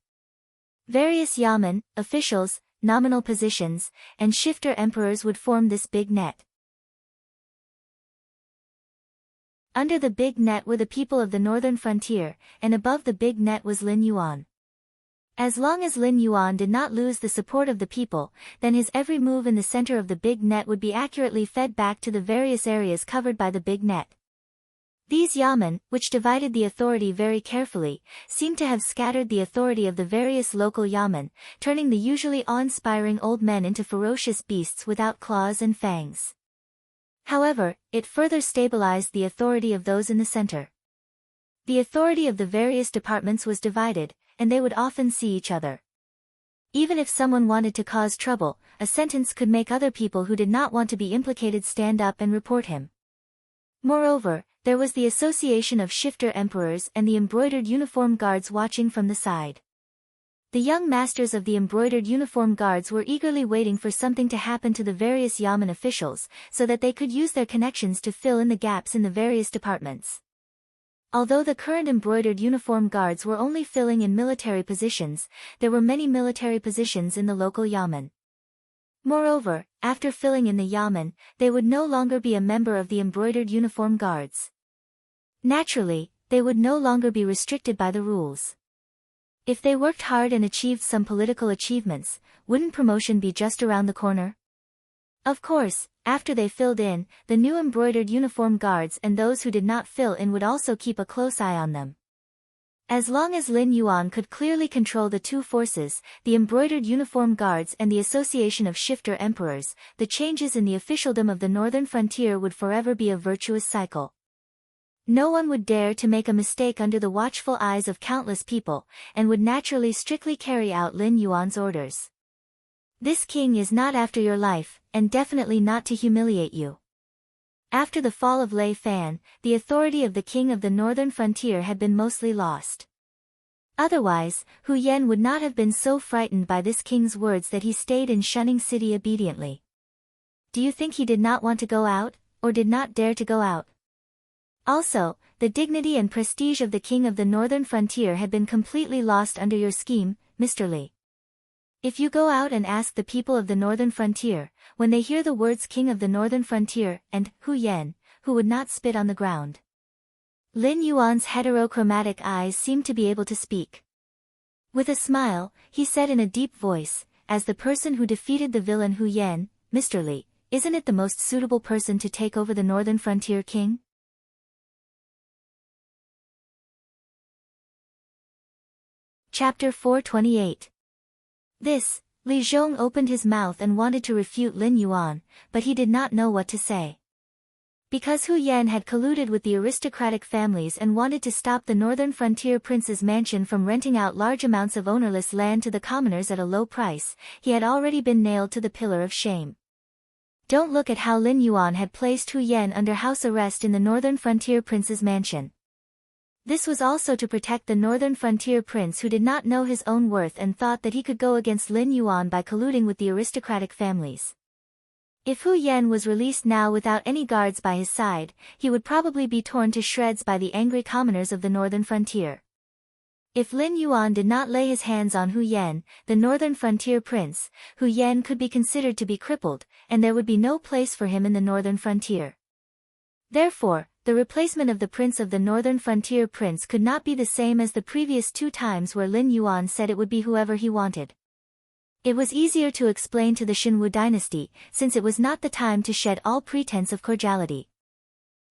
Various yamen, officials, nominal positions, and shifter emperors would form this big net. Under the big net were the people of the northern frontier, and above the big net was Lin Yuan. As long as Lin Yuan did not lose the support of the people, then his every move in the center of the big net would be accurately fed back to the various areas covered by the big net. These yamen, which divided the authority very carefully, seemed to have scattered the authority of the various local yamen, turning the usually awe-inspiring old men into ferocious beasts without claws and fangs. However, it further stabilized the authority of those in the center. The authority of the various departments was divided, and they would often see each other. Even if someone wanted to cause trouble, a sentence could make other people who did not want to be implicated stand up and report him. Moreover, there was the association of shifter emperors and the embroidered uniform guards watching from the side. The young masters of the embroidered uniform guards were eagerly waiting for something to happen to the various yamen officials, so that they could use their connections to fill in the gaps in the various departments. Although the current embroidered uniform guards were only filling in military positions, there were many military positions in the local yamen. Moreover, after filling in the yamen, they would no longer be a member of the embroidered uniform guards. Naturally, they would no longer be restricted by the rules. If they worked hard and achieved some political achievements, wouldn't promotion be just around the corner? Of course, after they filled in, the new embroidered uniform guards and those who did not fill in would also keep a close eye on them. As long as Lin Yuan could clearly control the two forces, the embroidered uniform guards and the association of shifter emperors, the changes in the officialdom of the northern frontier would forever be a virtuous cycle. No one would dare to make a mistake under the watchful eyes of countless people, and would naturally strictly carry out Lin Yuan's orders. This king is not after your life, and definitely not to humiliate you. After the fall of Lei Fan, the authority of the king of the northern frontier had been mostly lost. Otherwise, Hu Yan would not have been so frightened by this king's words that he stayed in Shunning City obediently. Do you think he did not want to go out, or did not dare to go out? Also, the dignity and prestige of the king of the northern frontier had been completely lost under your scheme, Mr. Li. If you go out and ask the people of the northern frontier, when they hear the words king of the northern frontier and Hu Yan, who would not spit on the ground? Lin Yuan's heterochromatic eyes seemed to be able to speak. With a smile, he said in a deep voice, as the person who defeated the villain Hu Yan, Mr. Li, isn't it the most suitable person to take over the northern frontier king? Chapter 428. This, Li Zhong opened his mouth and wanted to refute Lin Yuan, but he did not know what to say. Because Hu Yan had colluded with the aristocratic families and wanted to stop the northern frontier prince's mansion from renting out large amounts of ownerless land to the commoners at a low price, he had already been nailed to the pillar of shame. Don't look at how Lin Yuan had placed Hu Yan under house arrest in the northern frontier prince's mansion. This was also to protect the northern frontier prince who did not know his own worth and thought that he could go against Lin Yuan by colluding with the aristocratic families. If Hu Yan was released now without any guards by his side, he would probably be torn to shreds by the angry commoners of the northern frontier. If Lin Yuan did not lay his hands on Hu Yan, the northern frontier prince, Hu Yan could be considered to be crippled, and there would be no place for him in the northern frontier. Therefore, the replacement of the prince of the northern frontier prince could not be the same as the previous 2 times where Lin Yuan said it would be whoever he wanted. It was easier to explain to the Xinwu dynasty, since it was not the time to shed all pretense of cordiality.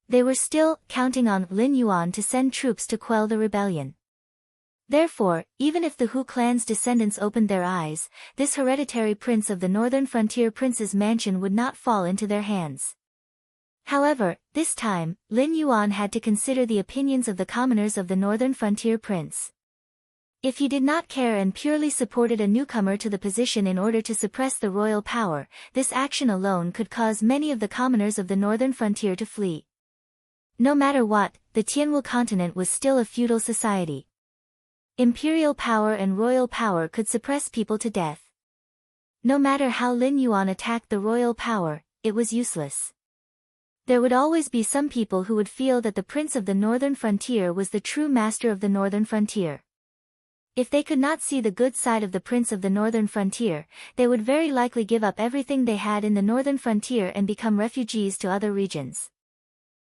They were still counting on Lin Yuan to send troops to quell the rebellion. Therefore, even if the Hu clan's descendants opened their eyes, this hereditary prince of the northern frontier prince's mansion would not fall into their hands. However, this time, Lin Yuan had to consider the opinions of the commoners of the northern frontier prince. If he did not care and purely supported a newcomer to the position in order to suppress the royal power, this action alone could cause many of the commoners of the northern frontier to flee. No matter what, the Tianwu continent was still a feudal society. Imperial power and royal power could suppress people to death. No matter how Lin Yuan attacked the royal power, it was useless. There would always be some people who would feel that the prince of the northern frontier was the true master of the northern frontier. If they could not see the good side of the prince of the northern frontier, they would very likely give up everything they had in the northern frontier and become refugees to other regions.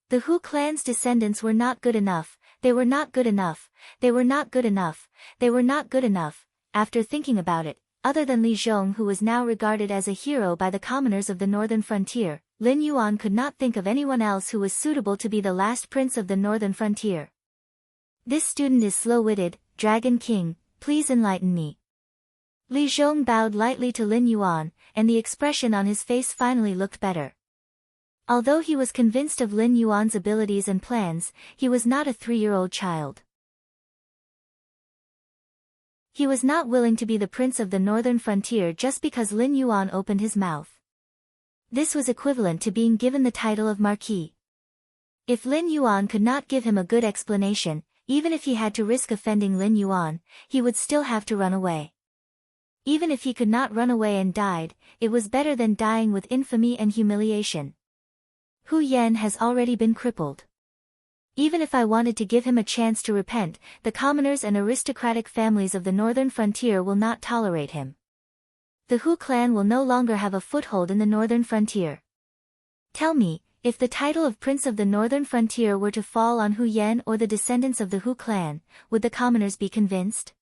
The Hu clan's descendants were not good enough, they were not good enough, they were not good enough, they were not good enough. After thinking about it, other than Li Zhong, who was now regarded as a hero by the commoners of the northern frontier, Lin Yuan could not think of anyone else who was suitable to be the last prince of the northern frontier. This student is slow-witted, Dragon King, please enlighten me. Li Zhong bowed lightly to Lin Yuan, and the expression on his face finally looked better. Although he was convinced of Lin Yuan's abilities and plans, he was not a 3-year-old child. He was not willing to be the prince of the northern frontier just because Lin Yuan opened his mouth. This was equivalent to being given the title of Marquis. If Lin Yuan could not give him a good explanation, even if he had to risk offending Lin Yuan, he would still have to run away. Even if he could not run away and died, it was better than dying with infamy and humiliation. Hu Yan has already been crippled. Even if I wanted to give him a chance to repent, the commoners and aristocratic families of the northern frontier will not tolerate him. The Hu clan will no longer have a foothold in the northern frontier. Tell me, if the title of Prince of the Northern Frontier were to fall on Hu Yan or the descendants of the Hu clan, would the commoners be convinced?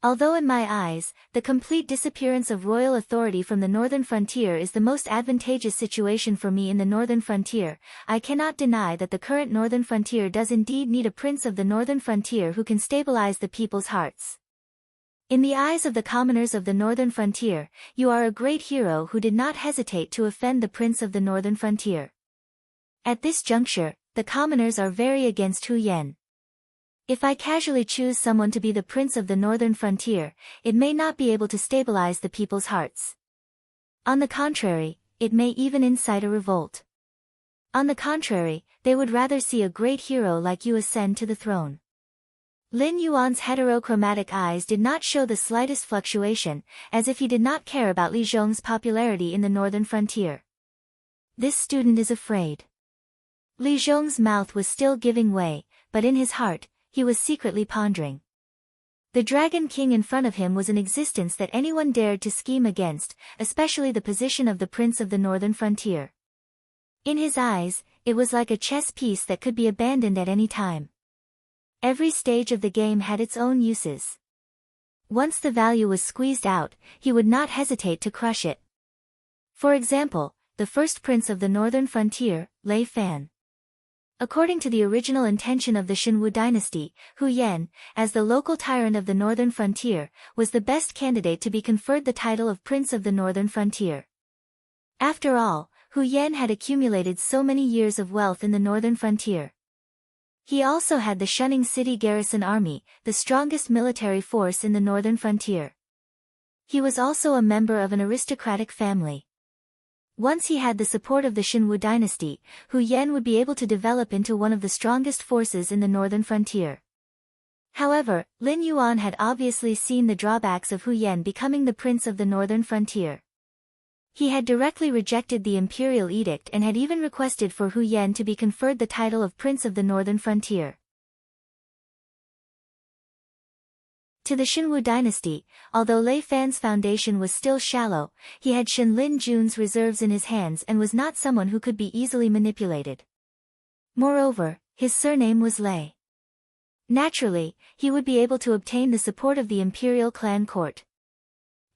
Although in my eyes, the complete disappearance of royal authority from the northern frontier is the most advantageous situation for me in the northern frontier, I cannot deny that the current northern frontier does indeed need a prince of the northern frontier who can stabilize the people's hearts. In the eyes of the commoners of the northern frontier, you are a great hero who did not hesitate to offend the prince of the northern frontier. At this juncture, the commoners are very against Hu Yan. If I casually choose someone to be the prince of the northern frontier, it may not be able to stabilize the people's hearts. On the contrary, it may even incite a revolt. On the contrary, they would rather see a great hero like you ascend to the throne. Lin Yuan's heterochromatic eyes did not show the slightest fluctuation, as if he did not care about Li Zhong's popularity in the northern frontier. This student is afraid. Li Zhong's mouth was still giving way, but in his heart, he was secretly pondering. The Dragon King in front of him was an existence that anyone dared to scheme against, especially the position of the Prince of the Northern Frontier. In his eyes, it was like a chess piece that could be abandoned at any time. Every stage of the game had its own uses. Once the value was squeezed out, he would not hesitate to crush it. For example, the first prince of the Northern Frontier, Lei Fan. According to the original intention of the Xinwu dynasty, Hu Yan, as the local tyrant of the northern frontier, was the best candidate to be conferred the title of Prince of the Northern Frontier. After all, Hu Yan had accumulated so many years of wealth in the northern frontier. He also had the Shunning City Garrison Army, the strongest military force in the northern frontier. He was also a member of an aristocratic family. Once he had the support of the Xinwu dynasty, Hu Yan would be able to develop into one of the strongest forces in the northern frontier. However, Lin Yuan had obviously seen the drawbacks of Hu Yan becoming the prince of the northern frontier. He had directly rejected the imperial edict and had even requested for Hu Yan to be conferred the title of Prince of the Northern Frontier. To the Xinwu dynasty, although Lei Fan's foundation was still shallow, he had Xin Lin Jun's reserves in his hands and was not someone who could be easily manipulated. Moreover, his surname was Lei. Naturally, he would be able to obtain the support of the imperial clan court.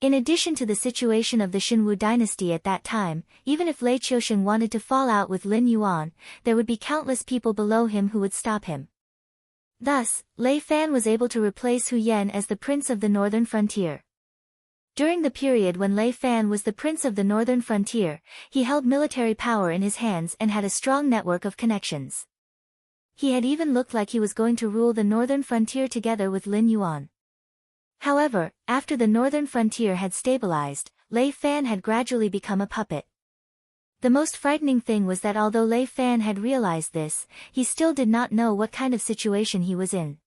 In addition to the situation of the Xinwu dynasty at that time, even if Lei Qiusheng wanted to fall out with Lin Yuan, there would be countless people below him who would stop him. Thus, Lei Fan was able to replace Hu Yan as the Prince of the Northern Frontier. During the period when Lei Fan was the Prince of the Northern Frontier, he held military power in his hands and had a strong network of connections. He had even looked like he was going to rule the Northern Frontier together with Lin Yuan. However, after the Northern Frontier had stabilized, Lei Fan had gradually become a puppet. The most frightening thing was that although Lei Fan had realized this, he still did not know what kind of situation he was in.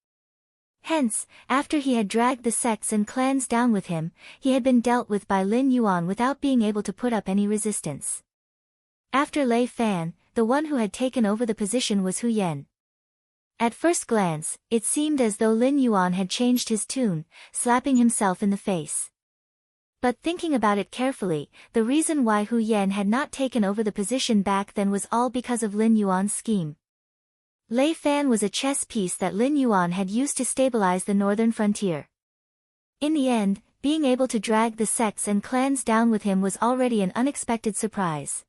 Hence, after he had dragged the sects and clans down with him, he had been dealt with by Lin Yuan without being able to put up any resistance. After Lei Fan, the one who had taken over the position was Hu Yan. At first glance, it seemed as though Lin Yuan had changed his tune, slapping himself in the face. But thinking about it carefully, the reason why Hu Yan had not taken over the position back then was all because of Lin Yuan's scheme. Lei Fan was a chess piece that Lin Yuan had used to stabilize the northern frontier. In the end, being able to drag the sects and clans down with him was already an unexpected surprise.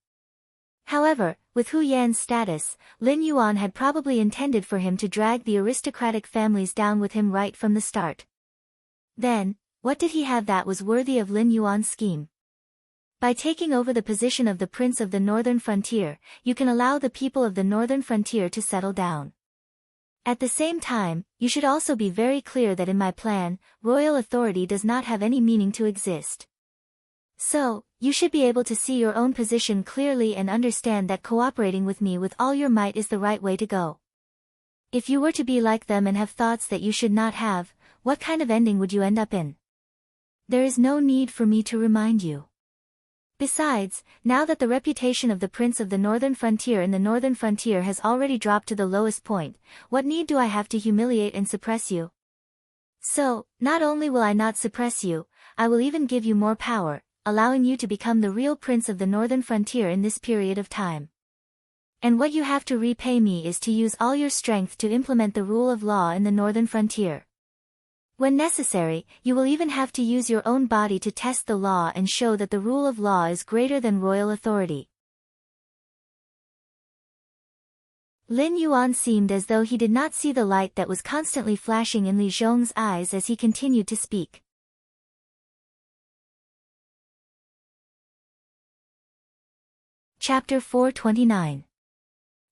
However, with Hu Yan's status, Lin Yuan had probably intended for him to drag the aristocratic families down with him right from the start. Then, what did he have that was worthy of Lin Yuan's scheme? By taking over the position of the Prince of the Northern Frontier, you can allow the people of the Northern Frontier to settle down. At the same time, you should also be very clear that in my plan, royal authority does not have any meaning to exist. So, you should be able to see your own position clearly and understand that cooperating with me with all your might is the right way to go. If you were to be like them and have thoughts that you should not have, what kind of ending would you end up in? There is no need for me to remind you. Besides, now that the reputation of the Prince of the Northern Frontier in the Northern Frontier has already dropped to the lowest point, what need do I have to humiliate and suppress you? So, not only will I not suppress you, I will even give you more power, allowing you to become the real Prince of the Northern Frontier in this period of time. And what you have to repay me is to use all your strength to implement the rule of law in the Northern Frontier. When necessary, you will even have to use your own body to test the law and show that the rule of law is greater than royal authority. Lin Yuan seemed as though he did not see the light that was constantly flashing in Li Zhong's eyes as he continued to speak. Chapter 429.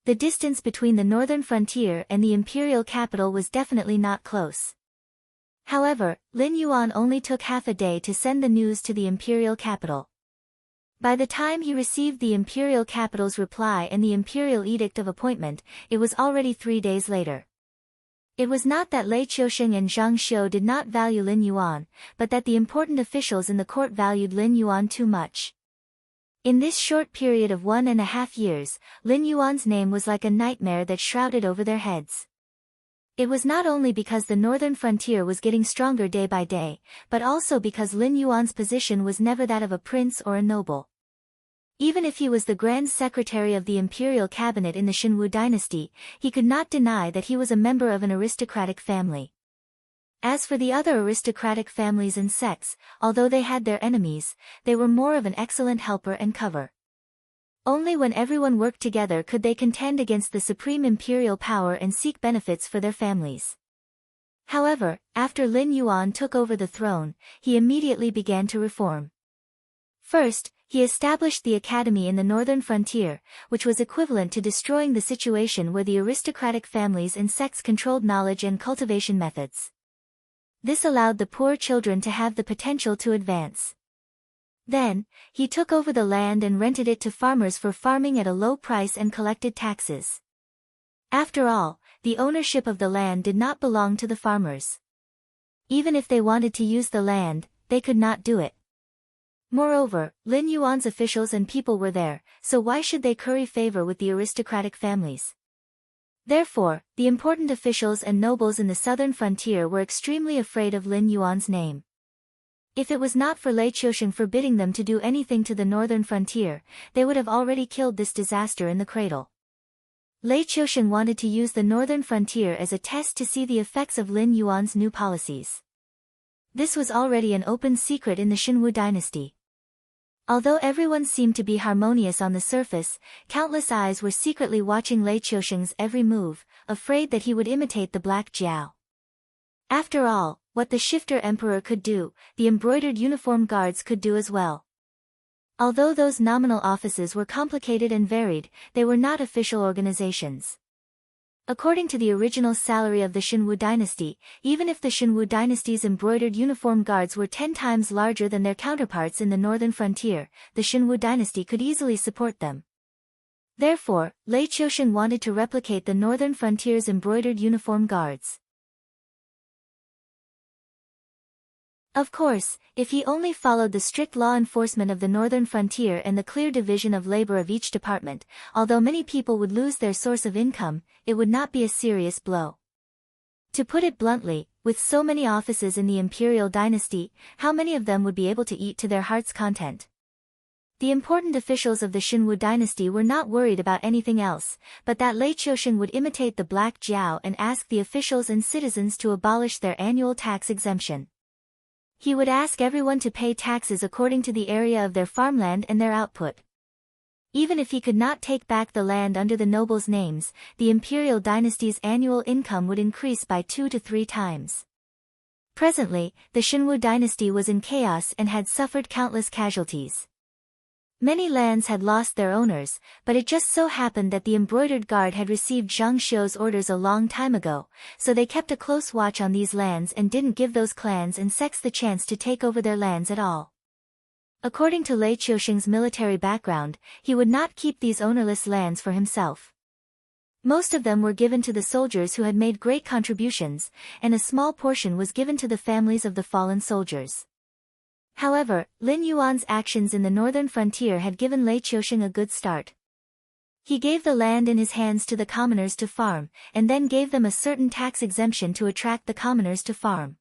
The distance between the northern frontier and the imperial capital was definitely not close. However, Lin Yuan only took half a day to send the news to the imperial capital. By the time he received the imperial capital's reply and the imperial edict of appointment, it was already 3 days later. It was not that Lei Qiusheng and Zhang Xiu did not value Lin Yuan, but that the important officials in the court valued Lin Yuan too much. In this short period of 1.5 years, Lin Yuan's name was like a nightmare that shrouded over their heads. It was not only because the northern frontier was getting stronger day by day, but also because Lin Yuan's position was never that of a prince or a noble. Even if he was the Grand Secretary of the imperial cabinet in the Xinwu dynasty, he could not deny that he was a member of an aristocratic family. As for the other aristocratic families and sects, although they had their enemies, they were more of an excellent helper and cover. Only when everyone worked together could they contend against the supreme imperial power and seek benefits for their families. However, after Lin Yuan took over the throne, he immediately began to reform. First, he established the academy in the northern frontier, which was equivalent to destroying the situation where the aristocratic families and sects controlled knowledge and cultivation methods. This allowed the poor children to have the potential to advance. Then, he took over the land and rented it to farmers for farming at a low price and collected taxes. After all, the ownership of the land did not belong to the farmers. Even if they wanted to use the land, they could not do it. Moreover, Lin Yuan's officials and people were there, so why should they curry favor with the aristocratic families? Therefore, the important officials and nobles in the southern frontier were extremely afraid of Lin Yuan's name. If it was not for Lei Qiusheng forbidding them to do anything to the northern frontier, they would have already killed this disaster in the cradle. Lei Qiusheng wanted to use the northern frontier as a test to see the effects of Lin Yuan's new policies. This was already an open secret in the Xinwu dynasty. Although everyone seemed to be harmonious on the surface, countless eyes were secretly watching Lei Qiusheng's every move, afraid that he would imitate the Black Jiao. After all, what the shifter emperor could do, the embroidered uniform guards could do as well. Although those nominal offices were complicated and varied, they were not official organizations. According to the original salary of the Xinwu dynasty, even if the Xinwu dynasty's embroidered uniform guards were 10 times larger than their counterparts in the northern frontier, the Xinwu dynasty could easily support them. Therefore, Lei Qiusheng wanted to replicate the northern frontier's embroidered uniform guards. Of course, if he only followed the strict law enforcement of the northern frontier and the clear division of labor of each department, although many people would lose their source of income, it would not be a serious blow. To put it bluntly, with so many offices in the imperial dynasty, how many of them would be able to eat to their heart's content? The important officials of the Xinwu dynasty were not worried about anything else, but that Lei Qiusheng would imitate the Black Jiao and ask the officials and citizens to abolish their annual tax exemption. He would ask everyone to pay taxes according to the area of their farmland and their output. Even if he could not take back the land under the nobles' names, the imperial dynasty's annual income would increase by 2 to 3 times. Presently, the Xinwu dynasty was in chaos and had suffered countless casualties. Many lands had lost their owners, but it just so happened that the embroidered guard had received Zhang Xiu's orders a long time ago, so they kept a close watch on these lands and didn't give those clans and sects the chance to take over their lands at all. According to Lei Qiusheng's military background, he would not keep these ownerless lands for himself. Most of them were given to the soldiers who had made great contributions, and a small portion was given to the families of the fallen soldiers. However, Lin Yuan's actions in the northern frontier had given Lei Qiusheng a good start. He gave the land in his hands to the commoners to farm, and then gave them a certain tax exemption to attract the commoners to farm.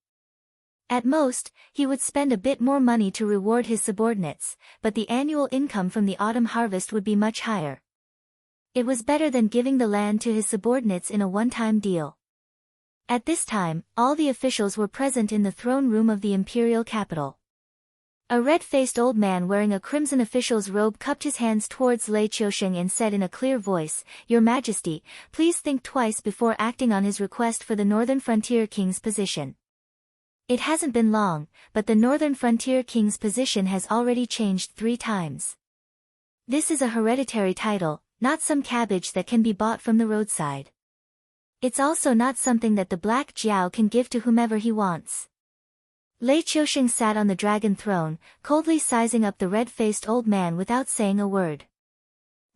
At most, he would spend a bit more money to reward his subordinates, but the annual income from the autumn harvest would be much higher. It was better than giving the land to his subordinates in a one-time deal. At this time, all the officials were present in the throne room of the imperial capital. A red-faced old man wearing a crimson official's robe cupped his hands towards Lei Qiusheng and said in a clear voice, "Your Majesty, please think twice before acting on his request for the Northern Frontier King's position." It hasn't been long, but the Northern Frontier King's position has already changed 3 times. This is a hereditary title, not some cabbage that can be bought from the roadside. It's also not something that the Black Jiao can give to whomever he wants. Lei Qiusheng sat on the dragon throne, coldly sizing up the red-faced old man without saying a word.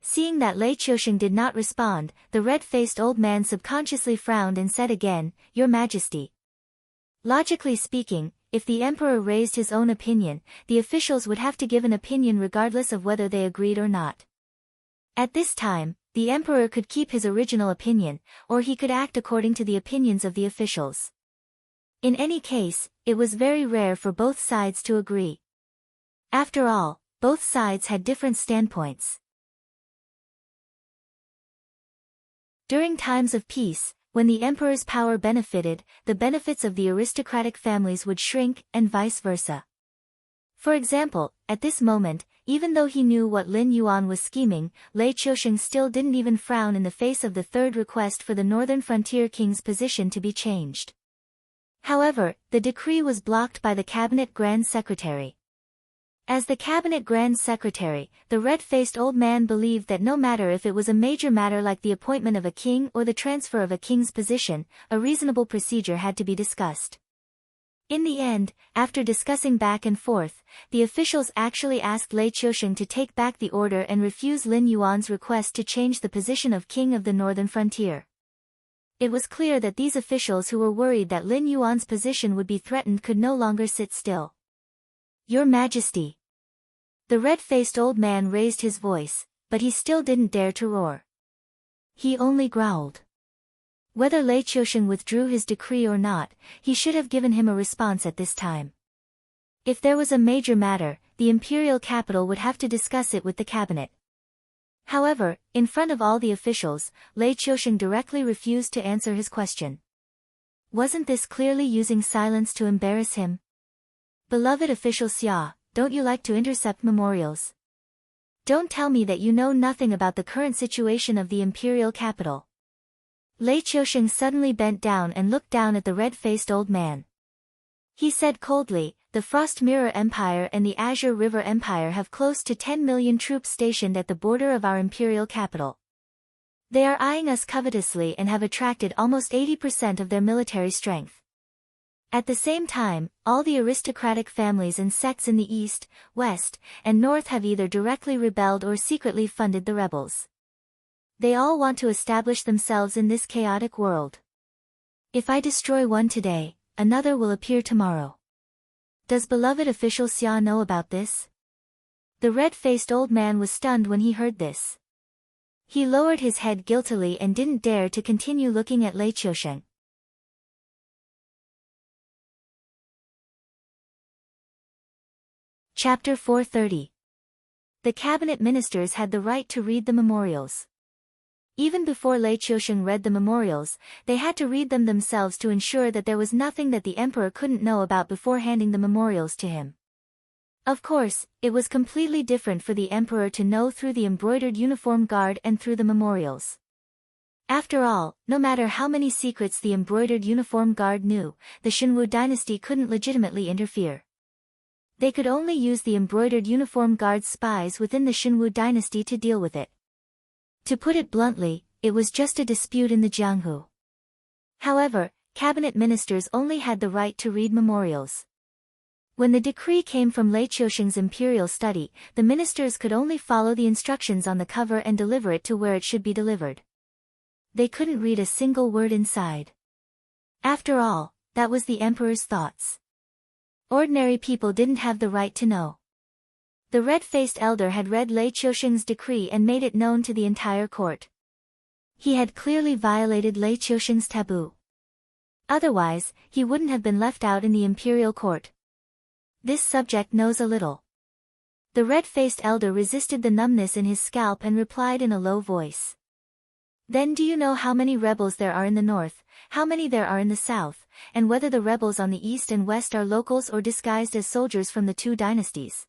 Seeing that Lei Qiusheng did not respond, the red-faced old man subconsciously frowned and said again, "Your Majesty." Logically speaking, if the emperor raised his own opinion, the officials would have to give an opinion regardless of whether they agreed or not. At this time, the emperor could keep his original opinion, or he could act according to the opinions of the officials. In any case, it was very rare for both sides to agree. After all, both sides had different standpoints. During times of peace, when the emperor's power benefited, the benefits of the aristocratic families would shrink, and vice versa. For example, at this moment, even though he knew what Lin Yuan was scheming, Lei Qiusheng still didn't even frown in the face of the third request for the northern frontier king's position to be changed. However, the decree was blocked by the cabinet grand secretary. As the cabinet grand secretary, the red-faced old man believed that no matter if it was a major matter like the appointment of a king or the transfer of a king's position, a reasonable procedure had to be discussed. In the end, after discussing back and forth, the officials actually asked Lei Qiusheng to take back the order and refuse Lin Yuan's request to change the position of king of the northern frontier. It was clear that these officials who were worried that Lin Yuan's position would be threatened could no longer sit still. "Your Majesty." The red-faced old man raised his voice, but he still didn't dare to roar. He only growled. Whether Lei Qiusheng withdrew his decree or not, he should have given him a response at this time. If there was a major matter, the imperial capital would have to discuss it with the cabinet. However, in front of all the officials, Lei Qiusheng directly refused to answer his question. Wasn't this clearly using silence to embarrass him? "Beloved official Xia, don't you like to intercept memorials? Don't tell me that you know nothing about the current situation of the imperial capital." Lei Qiusheng suddenly bent down and looked down at the red-faced old man. He said coldly, "The Frost Mirror Empire and the Azure River Empire have close to 10 million troops stationed at the border of our imperial capital. They are eyeing us covetously and have attracted almost 80% of their military strength. At the same time, all the aristocratic families and sects in the east, west, and north have either directly rebelled or secretly funded the rebels. They all want to establish themselves in this chaotic world. If I destroy one today, another will appear tomorrow. Does beloved official Xia know about this?" The red-faced old man was stunned when he heard this. He lowered his head guiltily and didn't dare to continue looking at Lei Qiusheng. Chapter 430. The cabinet ministers had the right to read the memorials. Even before Lei Qiusheng read the memorials, they had to read them themselves to ensure that there was nothing that the emperor couldn't know about before handing the memorials to him. Of course, it was completely different for the emperor to know through the embroidered uniform guard and through the memorials. After all, no matter how many secrets the embroidered uniform guard knew, the Xinwu dynasty couldn't legitimately interfere. They could only use the embroidered uniform guard's spies within the Xinwu dynasty to deal with it. To put it bluntly, it was just a dispute in the Jianghu. However, cabinet ministers only had the right to read memorials. When the decree came from Lei Qiusheng's imperial study, the ministers could only follow the instructions on the cover and deliver it to where it should be delivered. They couldn't read a single word inside. After all, that was the emperor's thoughts. Ordinary people didn't have the right to know. The red-faced elder had read Lei Qiusheng's decree and made it known to the entire court. He had clearly violated Lei Qiusheng's taboo. Otherwise, he wouldn't have been left out in the imperial court. This subject knows a little. The red-faced elder resisted the numbness in his scalp and replied in a low voice. "Then do you know how many rebels there are in the north, how many there are in the south, and whether the rebels on the east and west are locals or disguised as soldiers from the two dynasties?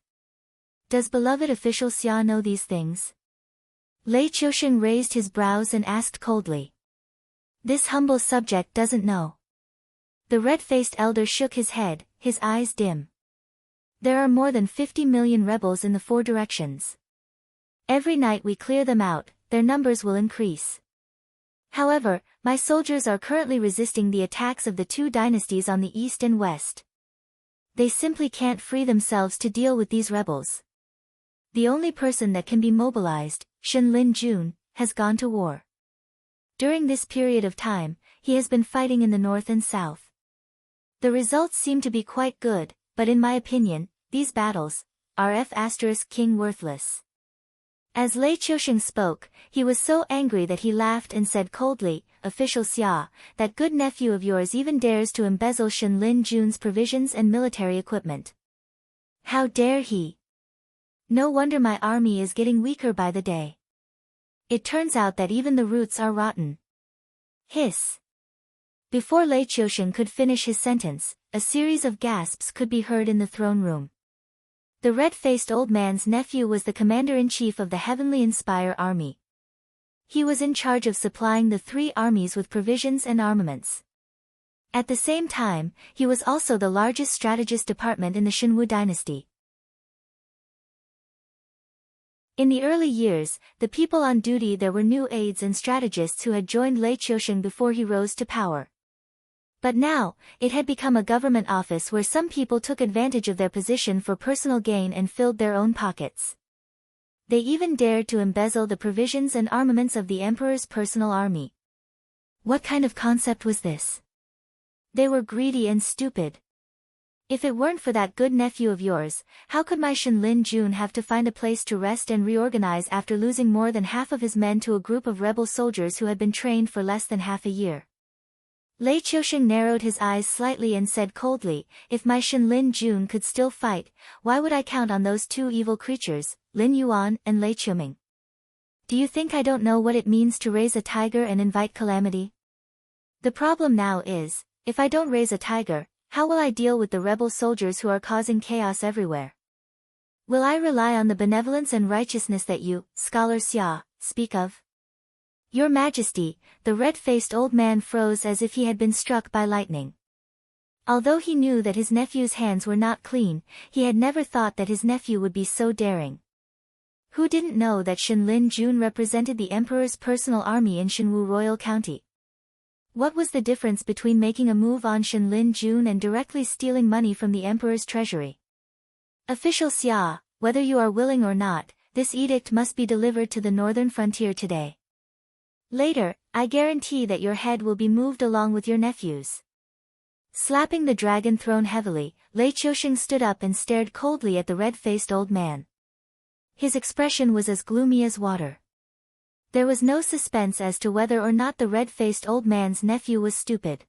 Does beloved official Xia know these things?" Lei Qiusheng raised his brows and asked coldly. "This humble subject doesn't know." The red-faced elder shook his head, his eyes dim. "There are more than 50 million rebels in the four directions. Every night we clear them out, their numbers will increase. However, my soldiers are currently resisting the attacks of the two dynasties on the east and west. They simply can't free themselves to deal with these rebels. The only person that can be mobilized, Shenlin Jun, has gone to war. During this period of time, he has been fighting in the north and south. The results seem to be quite good, but in my opinion, these battles are King worthless. As Lei Qiusheng spoke, he was so angry that he laughed and said coldly, "Official Xia, that good nephew of yours even dares to embezzle Shenlin Jun's provisions and military equipment. How dare he? No wonder my army is getting weaker by the day. It turns out that even the roots are rotten." Hiss. Before Lei Qiusheng could finish his sentence, a series of gasps could be heard in the throne room. The red-faced old man's nephew was the commander-in-chief of the Heavenly Inspire army. He was in charge of supplying the three armies with provisions and armaments. At the same time, he was also the largest strategist department in the Shenwu dynasty. In the early years, the people on duty there were new aides and strategists who had joined Lei Qiusheng before he rose to power. But now, it had become a government office where some people took advantage of their position for personal gain and filled their own pockets. They even dared to embezzle the provisions and armaments of the emperor's personal army. What kind of concept was this? They were greedy and stupid. If it weren't for that good nephew of yours, how could my Shenlin Jun have to find a place to rest and reorganize after losing more than half of his men to a group of rebel soldiers who had been trained for less than half a year? Lei Qiusheng narrowed his eyes slightly and said coldly, "If my Shenlin Jun could still fight, why would I count on those two evil creatures, Lin Yuan and Lei Quming? Do you think I don't know what it means to raise a tiger and invite calamity? The problem now is, if I don't raise a tiger, how will I deal with the rebel soldiers who are causing chaos everywhere? Will I rely on the benevolence and righteousness that you, Scholar Xia, speak of?" "Your Majesty," the red-faced old man froze as if he had been struck by lightning. Although he knew that his nephew's hands were not clean, he had never thought that his nephew would be so daring. Who didn't know that Shenlin Jun represented the emperor's personal army in Shenwu Royal County? What was the difference between making a move on Shenlin Jun and directly stealing money from the emperor's treasury? "Official Xia, whether you are willing or not, this edict must be delivered to the northern frontier today. Later, I guarantee that your head will be moved along with your nephew's." Slapping the dragon throne heavily, Lei Qiusheng stood up and stared coldly at the red-faced old man. His expression was as gloomy as water. There was no suspense as to whether or not the red-faced old man's nephew was stupid.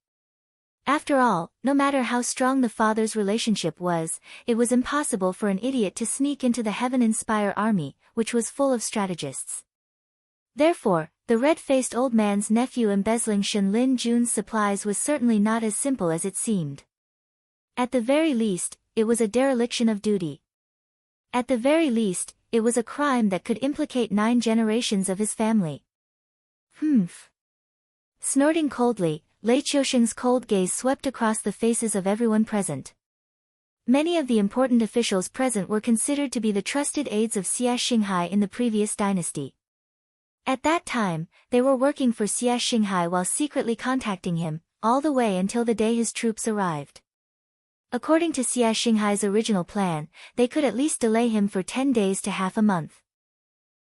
After all, no matter how strong the father's relationship was, it was impossible for an idiot to sneak into the Heaven Inspire army, which was full of strategists. Therefore, the red-faced old man's nephew embezzling Shenlin Jun's supplies was certainly not as simple as it seemed. At the very least, it was a dereliction of duty. At the very least, it was a crime that could implicate 9 generations of his family. Humph. Snorting coldly, Lei Qiusheng's cold gaze swept across the faces of everyone present. Many of the important officials present were considered to be the trusted aides of Xia Xinghai in the previous dynasty. At that time, they were working for Xia Xinghai while secretly contacting him, all the way until the day his troops arrived. According to Xia Xinghai's original plan, they could at least delay him for 10 days to half a month.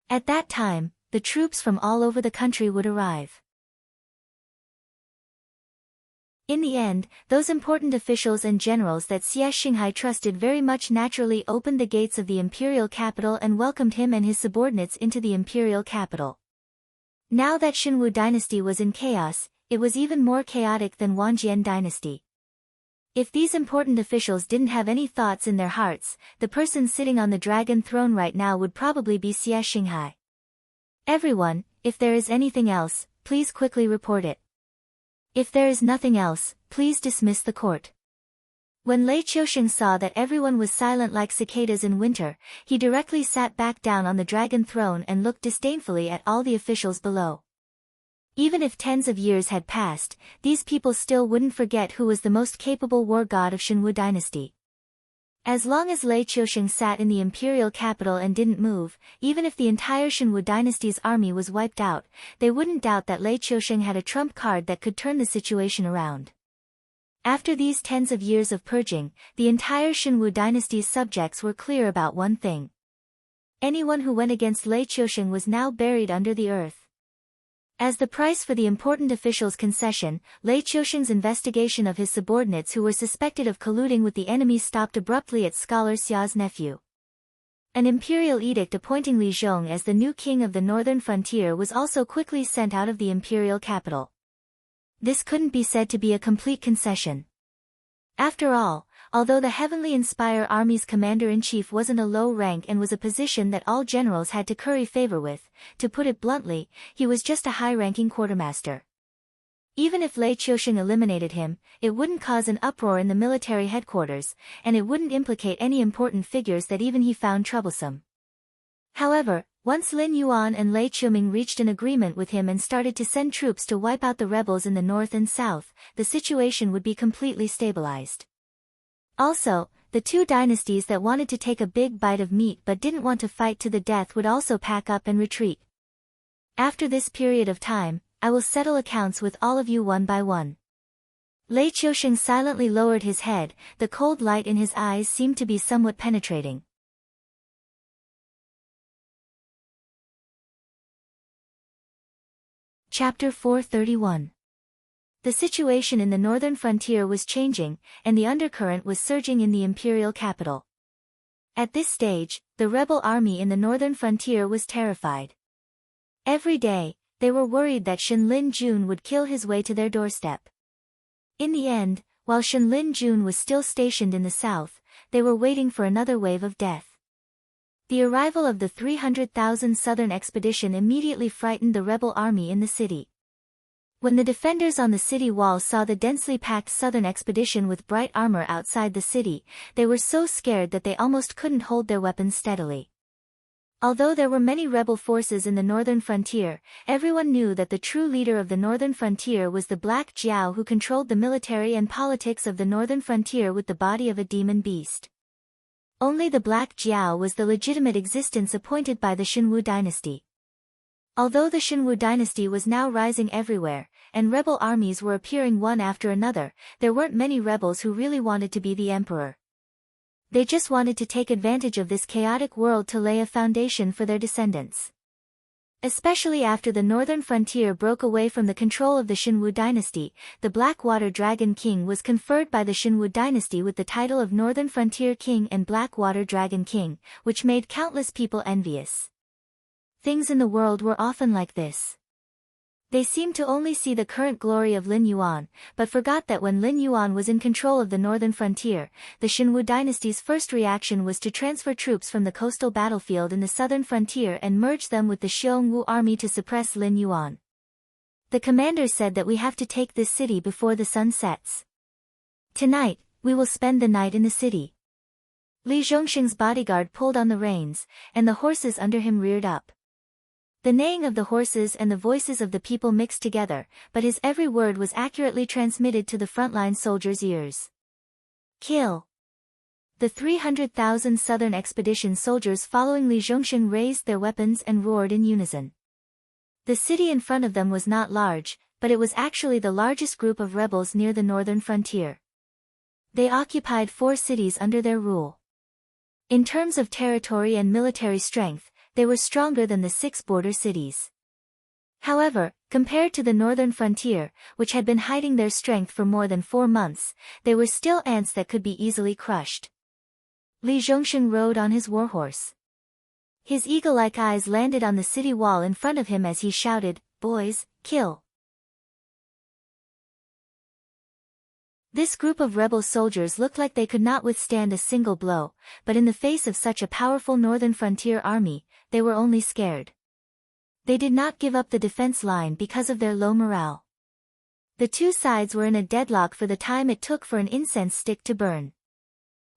At that time, the troops from all over the country would arrive. In the end, those important officials and generals that Xia Xinghai trusted very much naturally opened the gates of the imperial capital and welcomed him and his subordinates into the imperial capital. Now that Shenwu dynasty was in chaos, it was even more chaotic than Wanjian dynasty. If these important officials didn't have any thoughts in their hearts, the person sitting on the dragon throne right now would probably be Xia Xinghai. "Everyone, if there is anything else, please quickly report it. If there is nothing else, please dismiss the court." When Lei Qiusheng saw that everyone was silent like cicadas in winter, he directly sat back down on the dragon throne and looked disdainfully at all the officials below. Even if tens of years had passed, these people still wouldn't forget who was the most capable war god of Shenwu dynasty. As long as Lei Qiusheng sat in the imperial capital and didn't move, even if the entire Shenwu dynasty's army was wiped out, they wouldn't doubt that Lei Qiusheng had a trump card that could turn the situation around. After these tens of years of purging, the entire Shenwu dynasty's subjects were clear about one thing. Anyone who went against Lei Qiusheng was now buried under the earth. As the price for the important official's concession, Lei Qiusheng's investigation of his subordinates who were suspected of colluding with the enemy stopped abruptly at Scholar Xia's nephew. An imperial edict appointing Li Zhong as the new king of the northern frontier was also quickly sent out of the imperial capital. This couldn't be said to be a complete concession. After all, although the Heavenly Inspire Army's commander-in-chief wasn't a low rank and was a position that all generals had to curry favor with, to put it bluntly, he was just a high-ranking quartermaster. Even if Lei Qiusheng eliminated him, it wouldn't cause an uproar in the military headquarters, and it wouldn't implicate any important figures that even he found troublesome. However, once Lin Yuan and Lei Qiuming reached an agreement with him and started to send troops to wipe out the rebels in the north and south, the situation would be completely stabilized. Also, the two dynasties that wanted to take a big bite of meat but didn't want to fight to the death would also pack up and retreat. After this period of time, I will settle accounts with all of you one by one. Lei Qiusheng silently lowered his head, the cold light in his eyes seemed to be somewhat penetrating. Chapter 431. The situation in the northern frontier was changing, and the undercurrent was surging in the imperial capital. At this stage, the rebel army in the northern frontier was terrified. Every day, they were worried that Shen Lin Jun would kill his way to their doorstep. In the end, while Shen Lin Jun was still stationed in the south, they were waiting for another wave of death. The arrival of the 300,000 southern expedition immediately frightened the rebel army in the city. When the defenders on the city wall saw the densely packed southern expedition with bright armor outside the city, they were so scared that they almost couldn't hold their weapons steadily. Although there were many rebel forces in the northern frontier, everyone knew that the true leader of the northern frontier was the Black Jiao who controlled the military and politics of the northern frontier with the body of a demon beast. Only the Black Jiao was the legitimate existence appointed by the Shenwu dynasty. Although the Shenwu dynasty was now rising everywhere, and rebel armies were appearing one after another, there weren't many rebels who really wanted to be the emperor. They just wanted to take advantage of this chaotic world to lay a foundation for their descendants. Especially after the northern frontier broke away from the control of the Shenwu dynasty, the Blackwater Dragon King was conferred by the Shenwu dynasty with the title of Northern Frontier King and Blackwater Dragon King, which made countless people envious. Things in the world were often like this. They seemed to only see the current glory of Lin Yuan, but forgot that when Lin Yuan was in control of the northern frontier, the Shenwu dynasty's first reaction was to transfer troops from the coastal battlefield in the southern frontier and merge them with the Xiongwu army to suppress Lin Yuan. The commander said that we have to take this city before the sun sets. Tonight, we will spend the night in the city. Li Zhongxing's bodyguard pulled on the reins, and the horses under him reared up. The neighing of the horses and the voices of the people mixed together, but his every word was accurately transmitted to the frontline soldiers' ears. Kill! The 300,000 southern expedition soldiers following Li Zhongxing raised their weapons and roared in unison. The city in front of them was not large, but it was actually the largest group of rebels near the northern frontier. They occupied 4 cities under their rule. In terms of territory and military strength, they were stronger than the 6 border cities. However, compared to the northern frontier, which had been hiding their strength for more than 4 months, they were still ants that could be easily crushed. Li Zhongxing rode on his warhorse. His eagle-like eyes landed on the city wall in front of him as he shouted, "Boys, kill!" This group of rebel soldiers looked like they could not withstand a single blow, but in the face of such a powerful northern frontier army, they were only scared. They did not give up the defense line because of their low morale. The two sides were in a deadlock for the time it took for an incense stick to burn.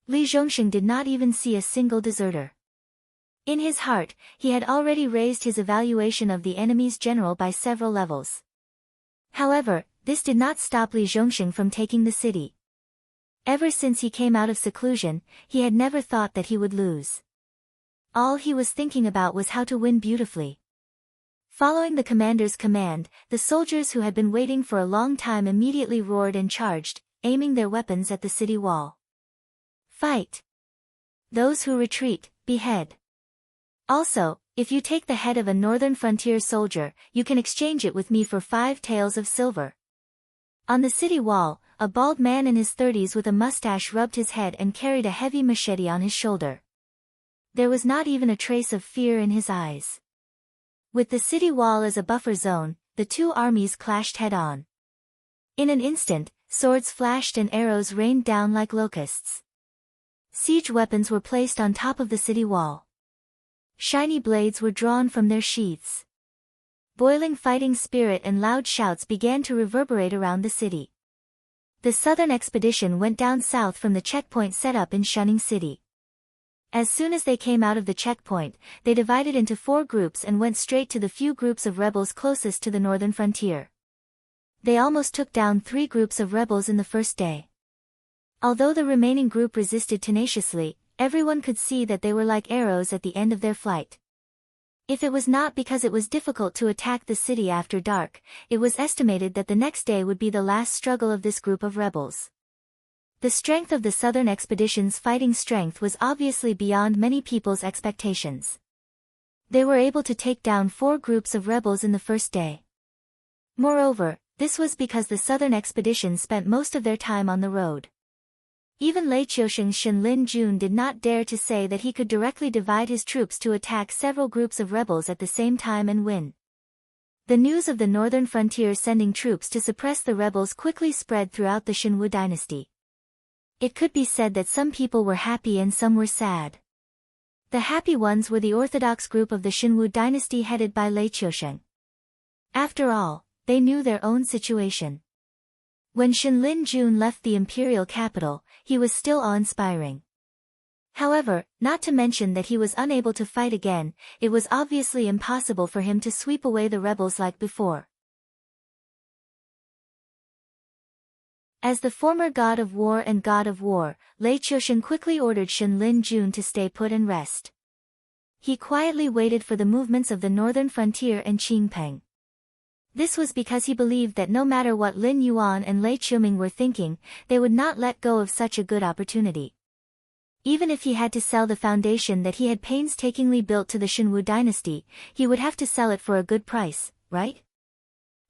Li Zhongxing did not even see a single deserter. In his heart, he had already raised his evaluation of the enemy's general by several levels. However, this did not stop Li Zhongxing from taking the city. Ever since he came out of seclusion, he had never thought that he would lose. All he was thinking about was how to win beautifully. Following the commander's command, the soldiers who had been waiting for a long time immediately roared and charged, aiming their weapons at the city wall. Fight! Those who retreat, behead. Also, if you take the head of a northern frontier soldier, you can exchange it with me for 5 taels of silver. On the city wall, a bald man in his 30s with a mustache rubbed his head and carried a heavy machete on his shoulder. There was not even a trace of fear in his eyes. With the city wall as a buffer zone, the two armies clashed head-on. In an instant, swords flashed and arrows rained down like locusts. Siege weapons were placed on top of the city wall. Shiny blades were drawn from their sheaths. Boiling fighting spirit and loud shouts began to reverberate around the city. The southern expedition went down south from the checkpoint set up in Shunning City. As soon as they came out of the checkpoint, they divided into 4 groups and went straight to the few groups of rebels closest to the northern frontier. They almost took down 3 groups of rebels in the first day. Although the remaining group resisted tenaciously, everyone could see that they were like arrows at the end of their flight. If it was not because it was difficult to attack the city after dark, it was estimated that the next day would be the last struggle of this group of rebels. The strength of the southern expedition's fighting strength was obviously beyond many people's expectations. They were able to take down 4 groups of rebels in the first day. Moreover, this was because the southern expedition spent most of their time on the road. Even Lei Qiusheng's Shenlin Jun did not dare to say that he could directly divide his troops to attack several groups of rebels at the same time and win. The news of the northern frontier sending troops to suppress the rebels quickly spread throughout the Shenwu dynasty. It could be said that some people were happy and some were sad. The happy ones were the orthodox group of the Shenwu dynasty headed by Lei Qiusheng. After all, they knew their own situation. When Shenlin Jun left the imperial capital, he was still awe-inspiring. However, not to mention that he was unable to fight again, it was obviously impossible for him to sweep away the rebels like before. As the former god of war and god of war, Lei Qiusheng quickly ordered Shenlin Jun to stay put and rest. He quietly waited for the movements of the northern frontier and Qingpeng. This was because he believed that no matter what Lin Yuan and Lei Qiuming were thinking, they would not let go of such a good opportunity. Even if he had to sell the foundation that he had painstakingly built to the Shenwu dynasty, he would have to sell it for a good price, right?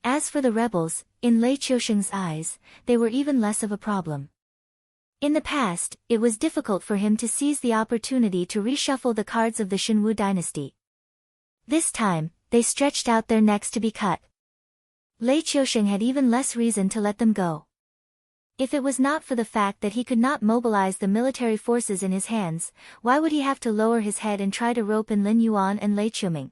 As for the rebels, in Lei Qiusheng's eyes, they were even less of a problem. In the past, it was difficult for him to seize the opportunity to reshuffle the cards of the Shenwu dynasty. This time, they stretched out their necks to be cut. Lei Qiusheng had even less reason to let them go. If it was not for the fact that he could not mobilize the military forces in his hands, why would he have to lower his head and try to rope in Lin Yuan and Lei Qiuming?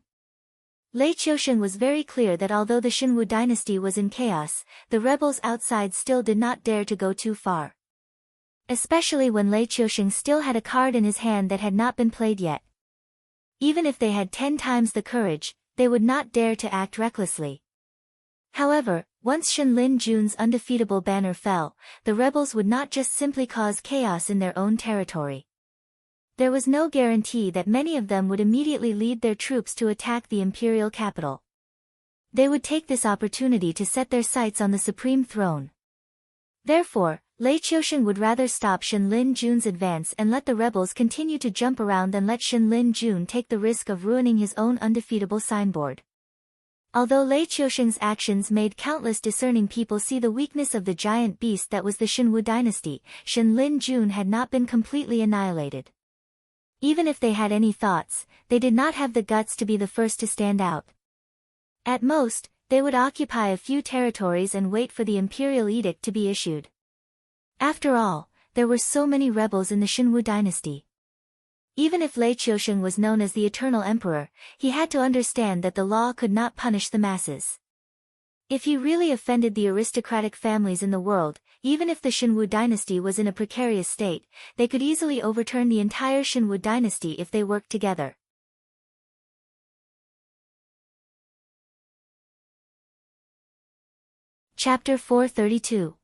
Lei Qiusheng was very clear that although the Shenwu dynasty was in chaos, the rebels outside still did not dare to go too far. Especially when Lei Qiusheng still had a card in his hand that had not been played yet. Even if they had 10 times the courage, they would not dare to act recklessly. However, once Shenlin Jun's undefeatable banner fell, the rebels would not just simply cause chaos in their own territory. There was no guarantee that many of them would immediately lead their troops to attack the imperial capital. They would take this opportunity to set their sights on the supreme throne. Therefore, Lei Qiusheng would rather stop Shenlin Jun's advance and let the rebels continue to jump around than let Shenlin Jun take the risk of ruining his own undefeatable signboard. Although Lei Qiusheng's actions made countless discerning people see the weakness of the giant beast that was the Shenwu dynasty, Shenlin Jun had not been completely annihilated. Even if they had any thoughts, they did not have the guts to be the first to stand out. At most, they would occupy a few territories and wait for the imperial edict to be issued. After all, there were so many rebels in the Shenwu dynasty. Even if Lei Qiusheng was known as the Eternal Emperor, he had to understand that the law could not punish the masses. If he really offended the aristocratic families in the world, even if the Shenwu dynasty was in a precarious state, they could easily overturn the entire Shenwu dynasty if they worked together. Chapter 432.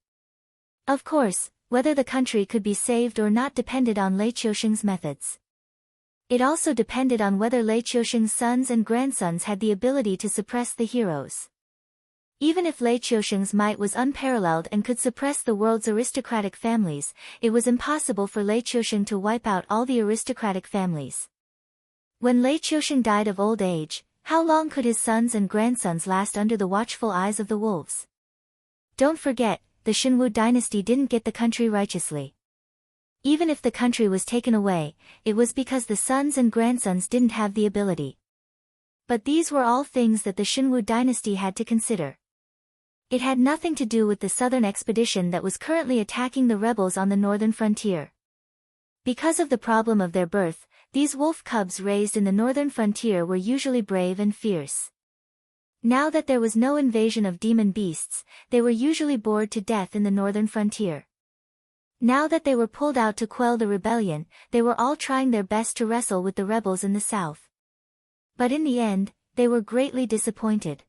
Of course, whether the country could be saved or not depended on Lei Qiusheng's methods. It also depended on whether Lei Qiusheng's sons and grandsons had the ability to suppress the heroes. Even if Lei Qiusheng's might was unparalleled and could suppress the world's aristocratic families, it was impossible for Lei Qiusheng to wipe out all the aristocratic families. When Lei Qiusheng died of old age, how long could his sons and grandsons last under the watchful eyes of the wolves? Don't forget, the Xinwu dynasty didn't get the country righteously. Even if the country was taken away, it was because the sons and grandsons didn't have the ability. But these were all things that the Xinwu dynasty had to consider. It had nothing to do with the southern expedition that was currently attacking the rebels on the northern frontier. Because of the problem of their birth, these wolf cubs raised in the northern frontier were usually brave and fierce. Now that there was no invasion of demon beasts, they were usually bored to death in the northern frontier. Now that they were pulled out to quell the rebellion, they were all trying their best to wrestle with the rebels in the south. But in the end, they were greatly disappointed.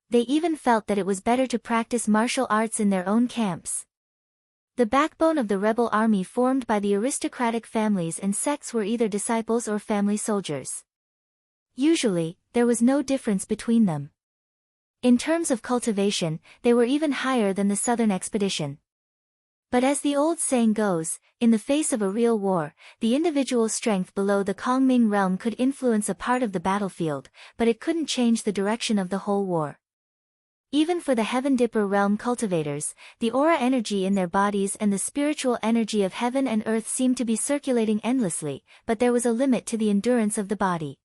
They even felt that it was better to practice martial arts in their own camps. The backbone of the rebel army formed by the aristocratic families and sects were either disciples or family soldiers. Usually, there was no difference between them. In terms of cultivation, they were even higher than the southern expedition. But as the old saying goes, in the face of a real war, the individual strength below the Kongming realm could influence a part of the battlefield, but it couldn't change the direction of the whole war. Even for the Heaven Dipper realm cultivators, the aura energy in their bodies and the spiritual energy of heaven and earth seemed to be circulating endlessly, but there was a limit to the endurance of the body.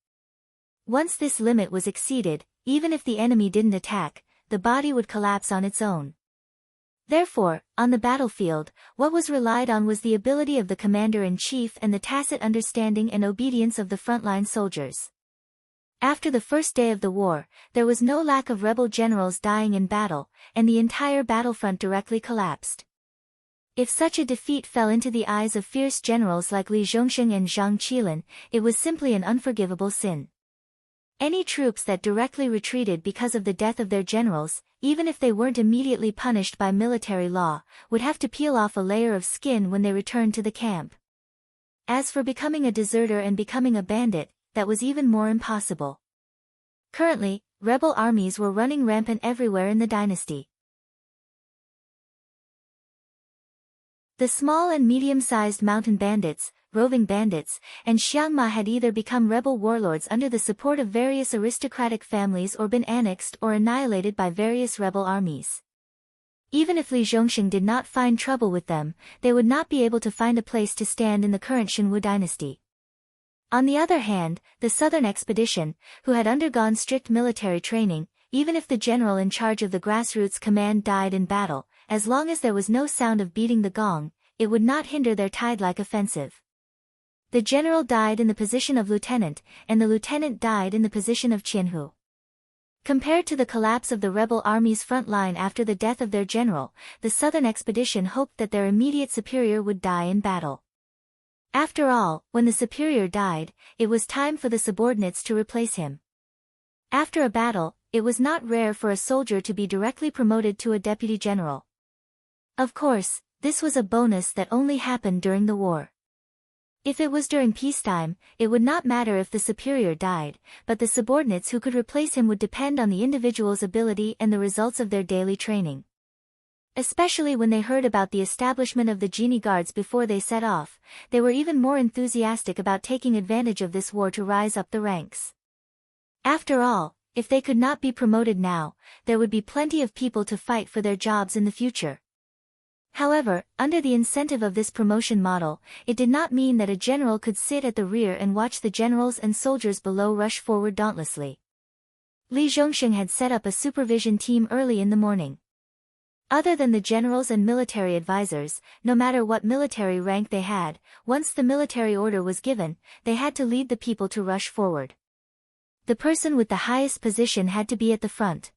Once this limit was exceeded, even if the enemy didn't attack, the body would collapse on its own. Therefore, on the battlefield, what was relied on was the ability of the commander-in-chief and the tacit understanding and obedience of the frontline soldiers. After the first day of the war, there was no lack of rebel generals dying in battle, and the entire battlefront directly collapsed. If such a defeat fell into the eyes of fierce generals like Li Zhongsheng and Zhang Qilin, it was simply an unforgivable sin. Any troops that directly retreated because of the death of their generals, even if they weren't immediately punished by military law, would have to peel off a layer of skin when they returned to the camp. As for becoming a deserter and becoming a bandit, that was even more impossible. Currently, rebel armies were running rampant everywhere in the dynasty. The small and medium-sized mountain bandits, roving bandits, and Xiangma had either become rebel warlords under the support of various aristocratic families or been annexed or annihilated by various rebel armies. Even if Li Zhongsheng did not find trouble with them, they would not be able to find a place to stand in the current Xinwu dynasty. On the other hand, the southern expedition, who had undergone strict military training, even if the general in charge of the grassroots command died in battle, as long as there was no sound of beating the gong, it would not hinder their tide-like offensive. The general died in the position of lieutenant, and the lieutenant died in the position of Qianhu. Compared to the collapse of the rebel army's front line after the death of their general, the southern expedition hoped that their immediate superior would die in battle. After all, when the superior died, it was time for the subordinates to replace him. After a battle, it was not rare for a soldier to be directly promoted to a deputy general. Of course, this was a bonus that only happened during the war. If it was during peacetime, it would not matter if the superior died, but the subordinates who could replace him would depend on the individual's ability and the results of their daily training. Especially when they heard about the establishment of the genie guards before they set off, they were even more enthusiastic about taking advantage of this war to rise up the ranks. After all, if they could not be promoted now, there would be plenty of people to fight for their jobs in the future. However, under the incentive of this promotion model, it did not mean that a general could sit at the rear and watch the generals and soldiers below rush forward dauntlessly. Li Zhongsheng had set up a supervision team early in the morning. Other than the generals and military advisors, no matter what military rank they had, once the military order was given, they had to lead the people to rush forward. The person with the highest position had to be at the front.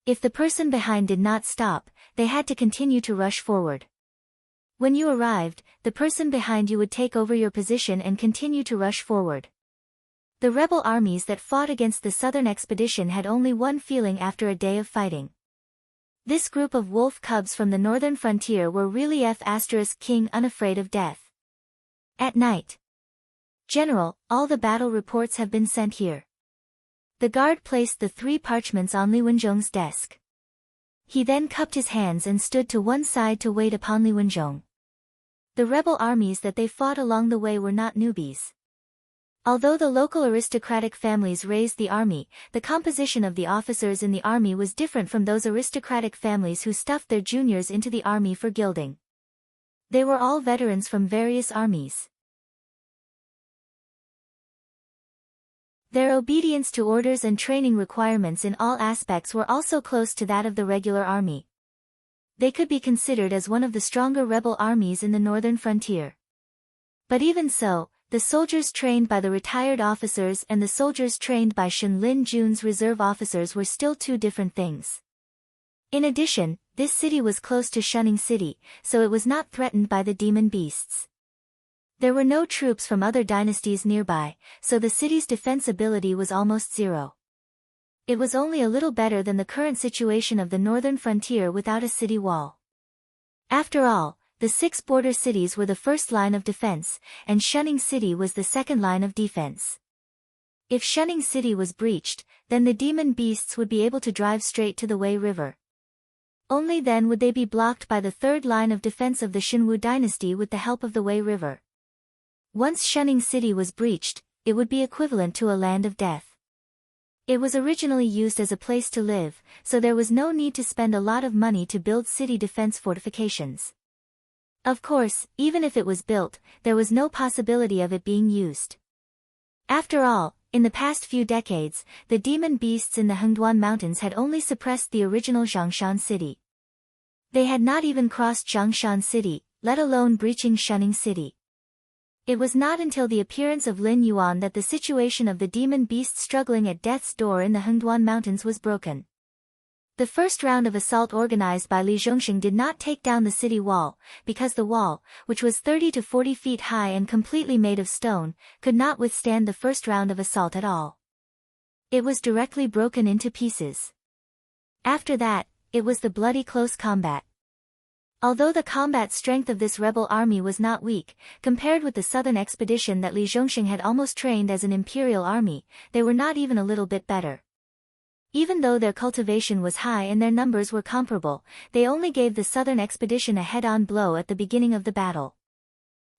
If the person behind did not stop, they had to continue to rush forward. When you arrived, the person behind you would take over your position and continue to rush forward. The rebel armies that fought against the southern expedition had only one feeling after a day of fighting. This group of wolf cubs from the northern frontier were really King unafraid of death. At night. General, all the battle reports have been sent here. The guard placed the 3 parchments on Li Wenzhong's desk. He then cupped his hands and stood to one side to wait upon Li Wenzhong. The rebel armies that they fought along the way were not newbies. Although the local aristocratic families raised the army, the composition of the officers in the army was different from those aristocratic families who stuffed their juniors into the army for gilding. They were all veterans from various armies. Their obedience to orders and training requirements in all aspects were also close to that of the regular army. They could be considered as one of the stronger rebel armies in the northern frontier. But even so, the soldiers trained by the retired officers and the soldiers trained by Shen Lin Jun's reserve officers were still 2 different things. In addition, this city was close to Shunning City, so it was not threatened by the demon beasts. There were no troops from other dynasties nearby, so the city's defense ability was almost 0. It was only a little better than the current situation of the northern frontier without a city wall. After all, the 6 border cities were the first line of defense, and Shunning City was the second line of defense. If Shunning City was breached, then the demon beasts would be able to drive straight to the Wei River. Only then would they be blocked by the 3rd line of defense of the Xinwu dynasty with the help of the Wei River. Once Shunning City was breached, it would be equivalent to a land of death. It was originally used as a place to live, so there was no need to spend a lot of money to build city defense fortifications. Of course, even if it was built, there was no possibility of it being used. After all, in the past few decades, the demon beasts in the Hengduan Mountains had only suppressed the original Zhongshan city. They had not even crossed Zhongshan City, let alone breaching Shunning City. It was not until the appearance of Lin Yuan that the situation of the demon beasts struggling at death's door in the Hengduan Mountains was broken. The first round of assault organized by Li Zhongxing did not take down the city wall, because the wall, which was 30 to 40 feet high and completely made of stone, could not withstand the first round of assault at all. It was directly broken into pieces. After that, it was the bloody close combat. Although the combat strength of this rebel army was not weak, compared with the southern expedition that Li Zhongxing had almost trained as an imperial army, they were not even a little bit better. Even though their cultivation was high and their numbers were comparable, they only gave the southern expedition a head-on blow at the beginning of the battle.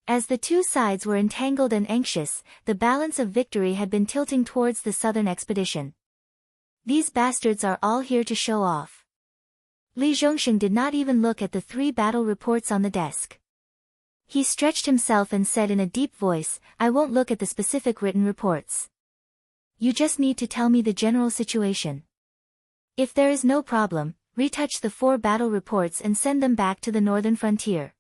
As the 2 sides were entangled and anxious, the balance of victory had been tilting towards the southern expedition. These bastards are all here to show off. Li Zhongxing did not even look at the 3 battle reports on the desk. He stretched himself and said in a deep voice, "I won't look at the specific written reports. You just need to tell me the general situation. If there is no problem, retouch the 4 battle reports and send them back to the northern frontier."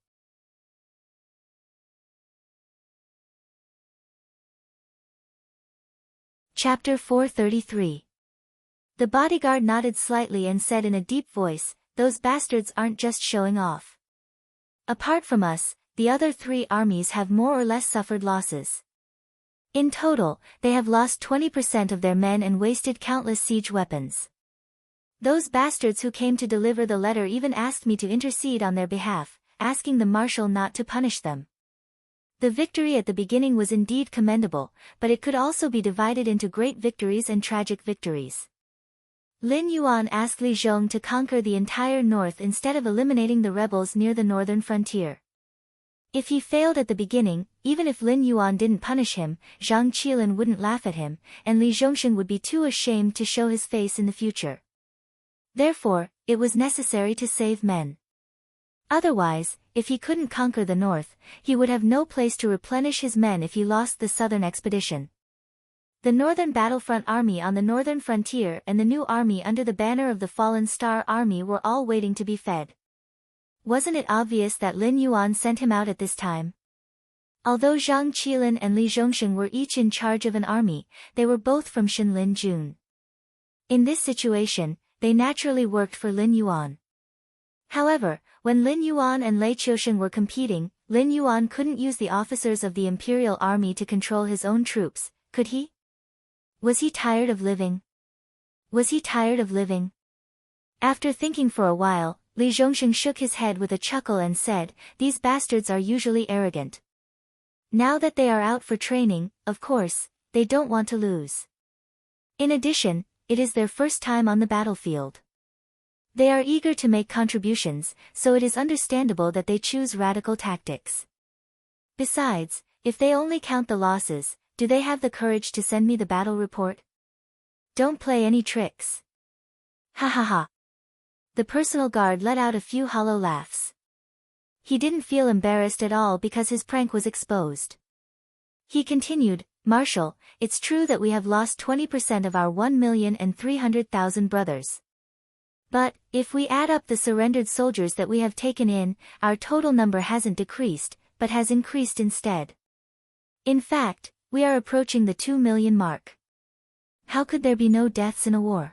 Chapter 433. The bodyguard nodded slightly and said in a deep voice, "Those bastards aren't just showing off. Apart from us, the other 3 armies have more or less suffered losses. In total, they have lost 20% of their men and wasted countless siege weapons. Those bastards who came to deliver the letter even asked me to intercede on their behalf, asking the marshal not to punish them. The victory at the beginning was indeed commendable, but it could also be divided into great victories and tragic victories." Lin Yuan asked Li Zhong to conquer the entire north instead of eliminating the rebels near the northern frontier. If he failed at the beginning, even if Lin Yuan didn't punish him, Zhang Qilin wouldn't laugh at him, and Li Zhongxing would be too ashamed to show his face in the future. Therefore, it was necessary to save men. Otherwise, if he couldn't conquer the north, he would have no place to replenish his men if he lost the southern expedition. The Northern Battlefront Army on the northern frontier and the new army under the banner of the Fallen Star Army were all waiting to be fed. Wasn't it obvious that Lin Yuan sent him out at this time? Although Zhang Qilin and Li Zhongxing were each in charge of an army, they were both from Shen Lin Jun. In this situation, they naturally worked for Lin Yuan. However, when Lin Yuan and Lei Qiusheng were competing, Lin Yuan couldn't use the officers of the imperial army to control his own troops, could he? Was he tired of living? Was he tired of living? After thinking for a while, Li Zhongsheng shook his head with a chuckle and said, "These bastards are usually arrogant. Now that they are out for training, of course, they don't want to lose. In addition, it is their first time on the battlefield. They are eager to make contributions, so it is understandable that they choose radical tactics. Besides, if they only count the losses, do they have the courage to send me the battle report? Don't play any tricks." Ha ha ha. The personal guard let out a few hollow laughs. He didn't feel embarrassed at all because his prank was exposed. He continued, "Marshal, it's true that we have lost 20% of our 1,300,000 brothers. But, if we add up the surrendered soldiers that we have taken in, our total number hasn't decreased, but has increased instead. In fact, we are approaching the 2 million mark. How could there be no deaths in a war?"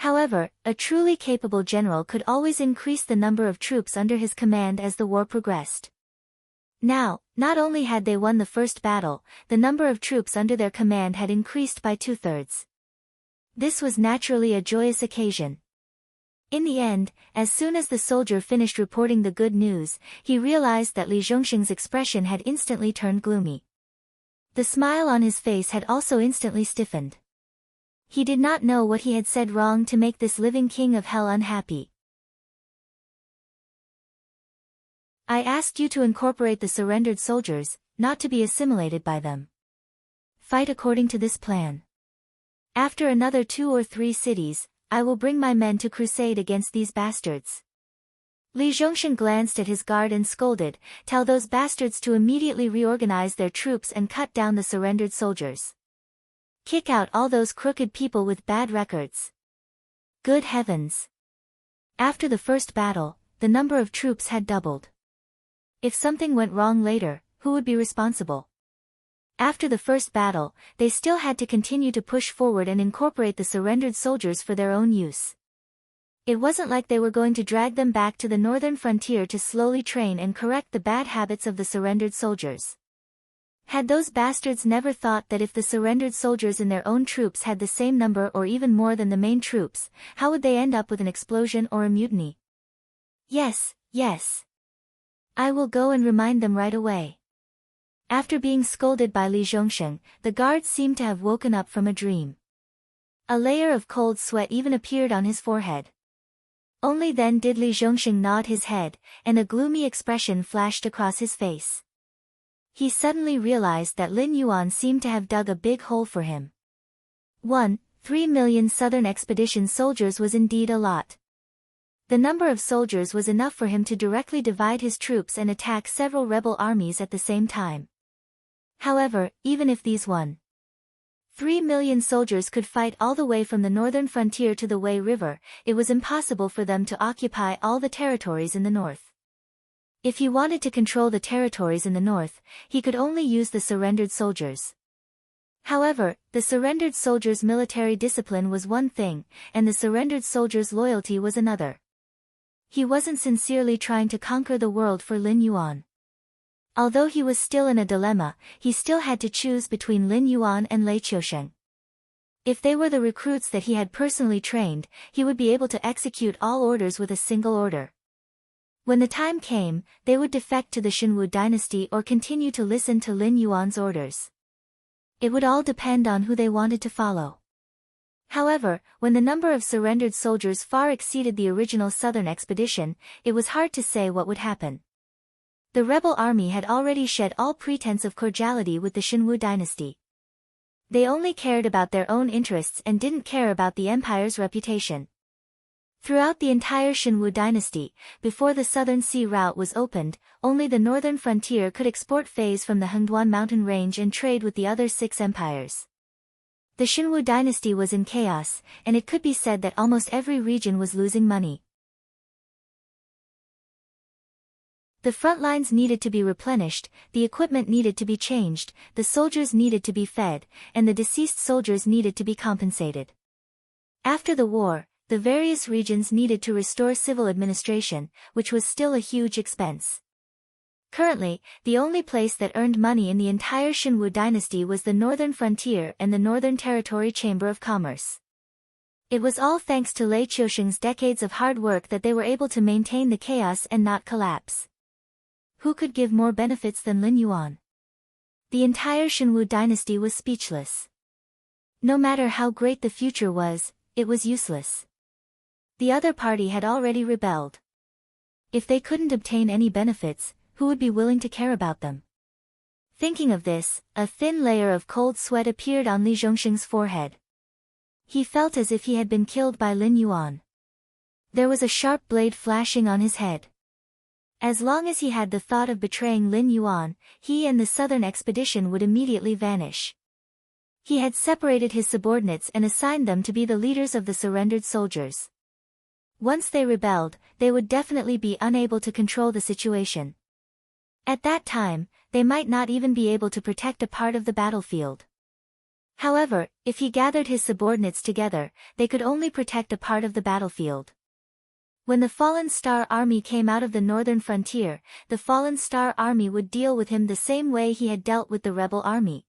However, a truly capable general could always increase the number of troops under his command as the war progressed. Now, not only had they won the first battle, the number of troops under their command had increased by 2/3. This was naturally a joyous occasion. In the end, as soon as the soldier finished reporting the good news, he realized that Li Zhongsheng's expression had instantly turned gloomy. The smile on his face had also instantly stiffened. He did not know what he had said wrong to make this living king of hell unhappy. "I asked you to incorporate the surrendered soldiers, not to be assimilated by them. Fight according to this plan. After another 2 or 3 cities, I will bring my men to crusade against these bastards." Li Zhongsheng glanced at his guard and scolded, "Tell those bastards to immediately reorganize their troops and cut down the surrendered soldiers. Kick out all those crooked people with bad records." Good heavens! After the first battle, the number of troops had doubled. If something went wrong later, who would be responsible? After the first battle, they still had to continue to push forward and incorporate the surrendered soldiers for their own use. It wasn't like they were going to drag them back to the northern frontier to slowly train and correct the bad habits of the surrendered soldiers. Had those bastards never thought that if the surrendered soldiers in their own troops had the same number or even more than the main troops, how would they end up with an explosion or a mutiny? Yes, yes. I will go and remind them right away." After being scolded by Li Zhongsheng, the guards seemed to have woken up from a dream. A layer of cold sweat even appeared on his forehead. Only then did Li Zhongsheng nod his head, and a gloomy expression flashed across his face. He suddenly realized that Lin Yuan seemed to have dug a big hole for him. 3 million Southern Expedition soldiers was indeed a lot. The number of soldiers was enough for him to directly divide his troops and attack several rebel armies at the same time. However, even if these 3 million soldiers could fight all the way from the northern frontier to the Wei River, it was impossible for them to occupy all the territories in the north. If he wanted to control the territories in the north, he could only use the surrendered soldiers. However, the surrendered soldiers' military discipline was one thing, and the surrendered soldiers' loyalty was another. He wasn't sincerely trying to conquer the world for Lin Yuan. Although he was still in a dilemma, he still had to choose between Lin Yuan and Lei Qiusheng. If they were the recruits that he had personally trained, he would be able to execute all orders with a single order. When the time came, they would defect to the Xinwu dynasty or continue to listen to Lin Yuan's orders. It would all depend on who they wanted to follow. However, when the number of surrendered soldiers far exceeded the original southern expedition, it was hard to say what would happen. The rebel army had already shed all pretense of cordiality with the Xinwu dynasty. They only cared about their own interests and didn't care about the empire's reputation. Throughout the entire Xinwu dynasty, before the southern sea route was opened, only the northern frontier could export feies from the Hengduan mountain range and trade with the other 6 empires. The Xinwu dynasty was in chaos, and it could be said that almost every region was losing money. The front lines needed to be replenished, the equipment needed to be changed, the soldiers needed to be fed, and the deceased soldiers needed to be compensated. After the war, the various regions needed to restore civil administration, which was still a huge expense. Currently, the only place that earned money in the entire Xinwu dynasty was the northern frontier and the Northern Territory Chamber of Commerce. It was all thanks to Lei Qiusheng's decades of hard work that they were able to maintain the chaos and not collapse. Who could give more benefits than Lin Yuan? The entire Shenwu dynasty was speechless. No matter how great the future was, it was useless. The other party had already rebelled. If they couldn't obtain any benefits, who would be willing to care about them? Thinking of this, a thin layer of cold sweat appeared on Li Zhongsheng's forehead. He felt as if he had been killed by Lin Yuan. There was a sharp blade flashing on his head. As long as he had the thought of betraying Lin Yuan, he and the southern expedition would immediately vanish. He had separated his subordinates and assigned them to be the leaders of the surrendered soldiers. Once they rebelled, they would definitely be unable to control the situation. At that time, they might not even be able to protect a part of the battlefield. However, if he gathered his subordinates together, they could only protect a part of the battlefield. When the Fallen Star Army came out of the northern frontier, the Fallen Star Army would deal with him the same way he had dealt with the rebel army.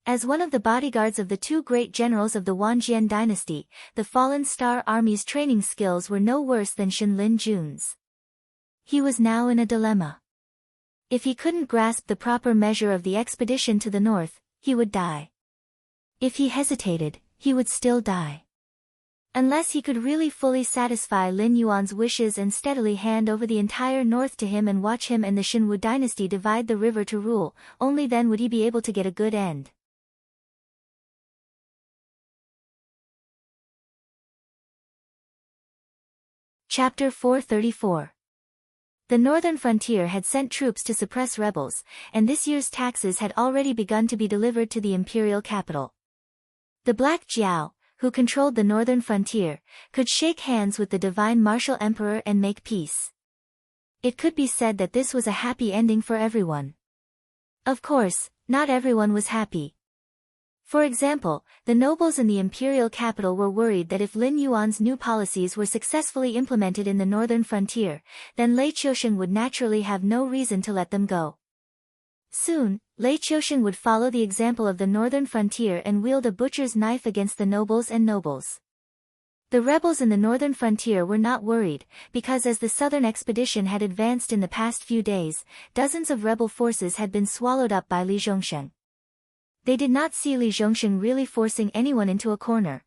As one of the bodyguards of the two great generals of the Wanjian dynasty, the Fallen Star Army's training skills were no worse than Shenlin Jun's. He was now in a dilemma. If he couldn't grasp the proper measure of the expedition to the north, he would die. If he hesitated, he would still die. Unless he could really fully satisfy Lin Yuan's wishes and steadily hand over the entire north to him and watch him and the Shenwu dynasty divide the river to rule, only then would he be able to get a good end. Chapter 434. The northern frontier had sent troops to suppress rebels, and this year's taxes had already begun to be delivered to the imperial capital. The Black Jiao, who controlled the northern frontier, could shake hands with the divine martial emperor and make peace. It could be said that this was a happy ending for everyone. Of course, not everyone was happy. For example, the nobles in the imperial capital were worried that if Lin Yuan's new policies were successfully implemented in the northern frontier, then Lei Qiusheng would naturally have no reason to let them go. Soon, Lei Qiusheng would follow the example of the northern frontier and wield a butcher's knife against the nobles and nobles. The rebels in the northern frontier were not worried, because as the southern expedition had advanced in the past few days, dozens of rebel forces had been swallowed up by Li Zhongsheng. They did not see Li Zhongsheng really forcing anyone into a corner.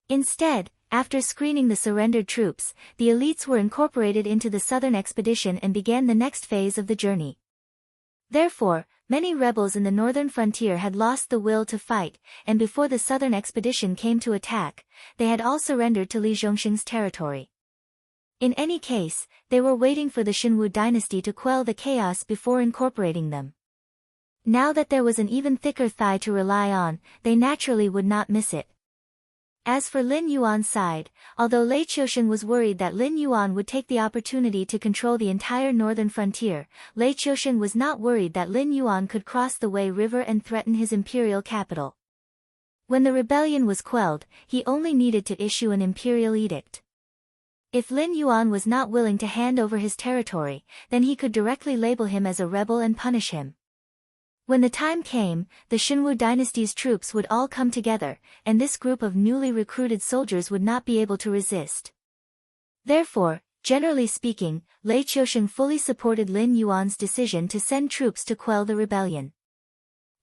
Instead, after screening the surrendered troops, the elites were incorporated into the southern expedition and began the next phase of the journey. Therefore, many rebels in the northern frontier had lost the will to fight, and before the southern expedition came to attack, they had all surrendered to Li Zhongsheng's territory. In any case, they were waiting for the Shenwu dynasty to quell the chaos before incorporating them. Now that there was an even thicker thigh to rely on, they naturally would not miss it. As for Lin Yuan's side, although Lei Qiusheng was worried that Lin Yuan would take the opportunity to control the entire northern frontier, Lei Qiusheng was not worried that Lin Yuan could cross the Wei River and threaten his imperial capital. When the rebellion was quelled, he only needed to issue an imperial edict. If Lin Yuan was not willing to hand over his territory, then he could directly label him as a rebel and punish him. When the time came, the Shenwu dynasty's troops would all come together, and this group of newly recruited soldiers would not be able to resist. Therefore, generally speaking, Lei Qiusheng fully supported Lin Yuan's decision to send troops to quell the rebellion.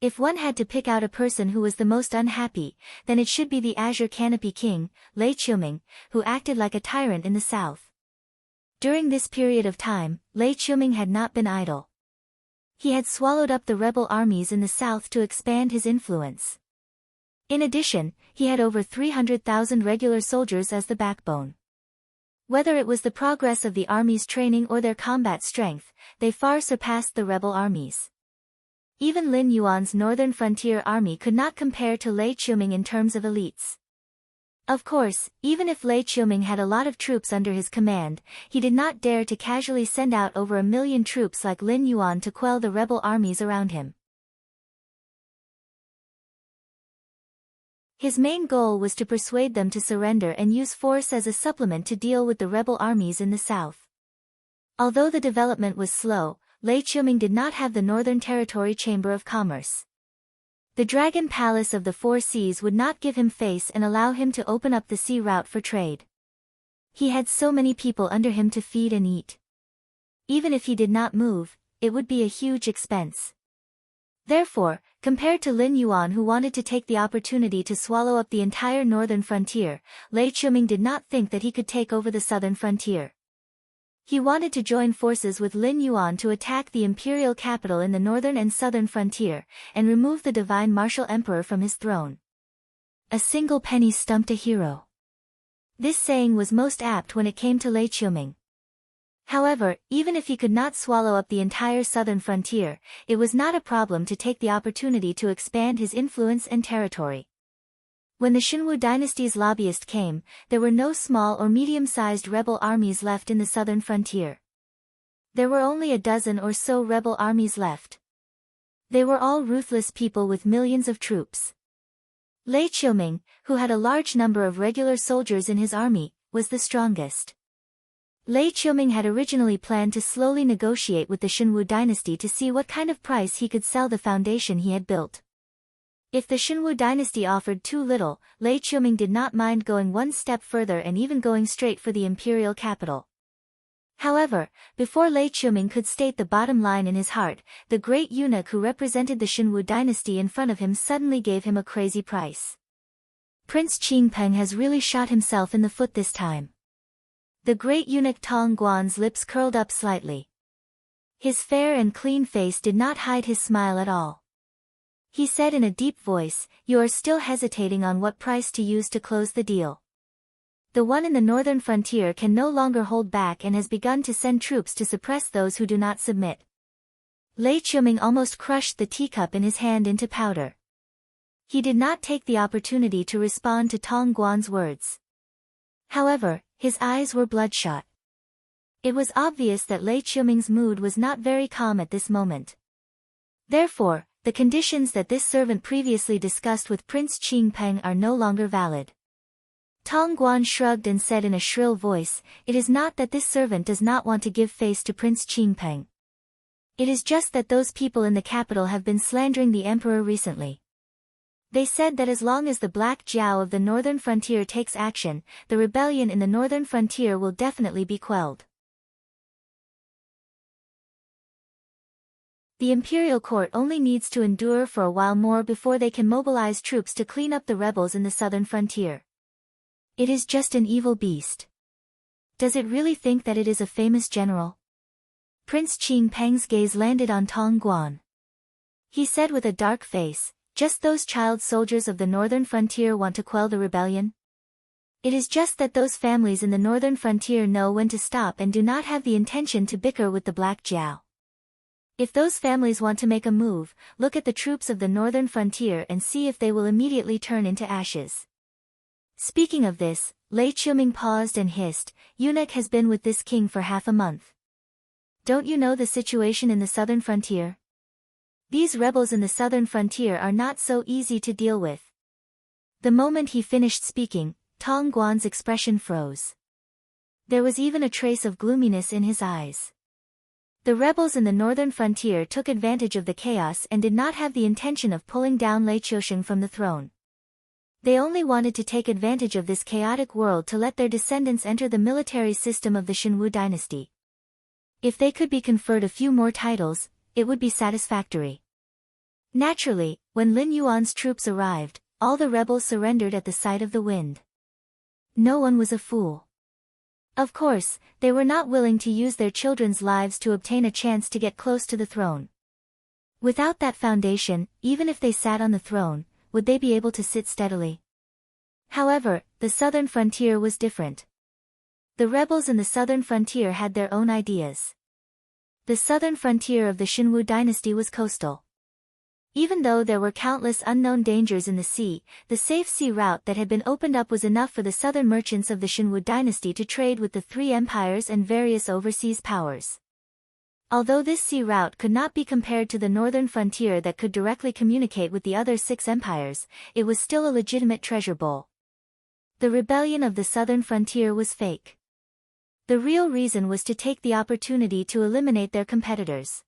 If one had to pick out a person who was the most unhappy, then it should be the Azure Canopy King, Lei Qiuming, who acted like a tyrant in the south. During this period of time, Lei Qiuming had not been idle. He had swallowed up the rebel armies in the south to expand his influence. In addition, he had over 300,000 regular soldiers as the backbone. Whether it was the progress of the army's training or their combat strength, they far surpassed the rebel armies. Even Lin Yuan's northern frontier army could not compare to Lei Qiuming in terms of elites. Of course, even if Lei Qiuming had a lot of troops under his command, he did not dare to casually send out over 1 million troops like Lin Yuan to quell the rebel armies around him. His main goal was to persuade them to surrender and use force as a supplement to deal with the rebel armies in the south. Although the development was slow, Lei Qiuming did not have the Northern Territory Chamber of Commerce. The Dragon Palace of the Four Seas would not give him face and allow him to open up the sea route for trade. He had so many people under him to feed and eat. Even if he did not move, it would be a huge expense. Therefore, compared to Lin Yuan, who wanted to take the opportunity to swallow up the entire northern frontier, Lei Qiuming did not think that he could take over the southern frontier. He wanted to join forces with Lin Yuan to attack the imperial capital in the northern and southern frontier, and remove the divine martial emperor from his throne. A single penny stumped a hero. This saying was most apt when it came to Lei Qiuming. However, even if he could not swallow up the entire southern frontier, it was not a problem to take the opportunity to expand his influence and territory. When the Xinwu dynasty's lobbyist came, there were no small or medium-sized rebel armies left in the southern frontier. There were only a dozen or so rebel armies left. They were all ruthless people with millions of troops. Lei Qiuming, who had a large number of regular soldiers in his army, was the strongest. Lei Qiuming had originally planned to slowly negotiate with the Xinwu dynasty to see what kind of price he could sell the foundation he had built. If the Xinwu dynasty offered too little, Lei Qiuming did not mind going one step further and even going straight for the imperial capital. However, before Lei Qiuming could state the bottom line in his heart, the great eunuch who represented the Xinwu dynasty in front of him suddenly gave him a crazy price. Prince Qingpeng has really shot himself in the foot this time. The great eunuch Tong Guan's lips curled up slightly. His fair and clean face did not hide his smile at all. He said in a deep voice, "You are still hesitating on what price to use to close the deal. The one in the northern frontier can no longer hold back and has begun to send troops to suppress those who do not submit." Lei Qiuming almost crushed the teacup in his hand into powder. He did not take the opportunity to respond to Tong Guan's words. However, his eyes were bloodshot. It was obvious that Lei Qiuming's mood was not very calm at this moment. Therefore, the conditions that this servant previously discussed with Prince Qingpeng are no longer valid. Tong Guan shrugged and said in a shrill voice, "It is not that this servant does not want to give face to Prince Qingpeng. It is just that those people in the capital have been slandering the emperor recently. They said that as long as the Black Jiao of the northern frontier takes action, the rebellion in the northern frontier will definitely be quelled. The imperial court only needs to endure for a while more before they can mobilize troops to clean up the rebels in the southern frontier. It is just an evil beast. Does it really think that it is a famous general?" Prince Qingpeng's gaze landed on Tong Guan. He said with a dark face, "Just those child soldiers of the northern frontier want to quell the rebellion? It is just that those families in the northern frontier know when to stop and do not have the intention to bicker with the Black Jiao. If those families want to make a move, look at the troops of the northern frontier and see if they will immediately turn into ashes." Speaking of this, Lei Qiuming paused and hissed, "Eunuch has been with this king for half a month. Don't you know the situation in the southern frontier? These rebels in the southern frontier are not so easy to deal with." The moment he finished speaking, Tong Guan's expression froze. There was even a trace of gloominess in his eyes. The rebels in the northern frontier took advantage of the chaos and did not have the intention of pulling down Lei Qiuming from the throne. They only wanted to take advantage of this chaotic world to let their descendants enter the military system of the Xinwu dynasty. If they could be conferred a few more titles, it would be satisfactory. Naturally, when Lin Yuan's troops arrived, all the rebels surrendered at the sight of the wind. No one was a fool. Of course, they were not willing to use their children's lives to obtain a chance to get close to the throne. Without that foundation, even if they sat on the throne, would they be able to sit steadily? However, the southern frontier was different. The rebels in the southern frontier had their own ideas. The southern frontier of the Xinwu dynasty was coastal. Even though there were countless unknown dangers in the sea, the safe sea route that had been opened up was enough for the southern merchants of the Xinwu dynasty to trade with the three empires and various overseas powers. Although this sea route could not be compared to the northern frontier that could directly communicate with the other 6 empires, it was still a legitimate treasure bowl. The rebellion of the southern frontier was fake. The real reason was to take the opportunity to eliminate their competitors.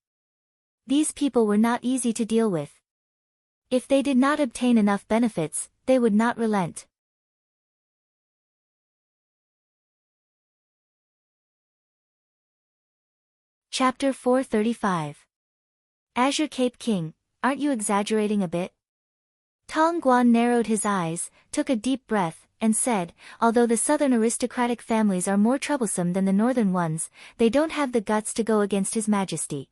These people were not easy to deal with. If they did not obtain enough benefits, they would not relent. Chapter 435. Azure Cape King, aren't you exaggerating a bit? Tong Guan narrowed his eyes, took a deep breath, and said, although the southern aristocratic families are more troublesome than the northern ones, they don't have the guts to go against His Majesty.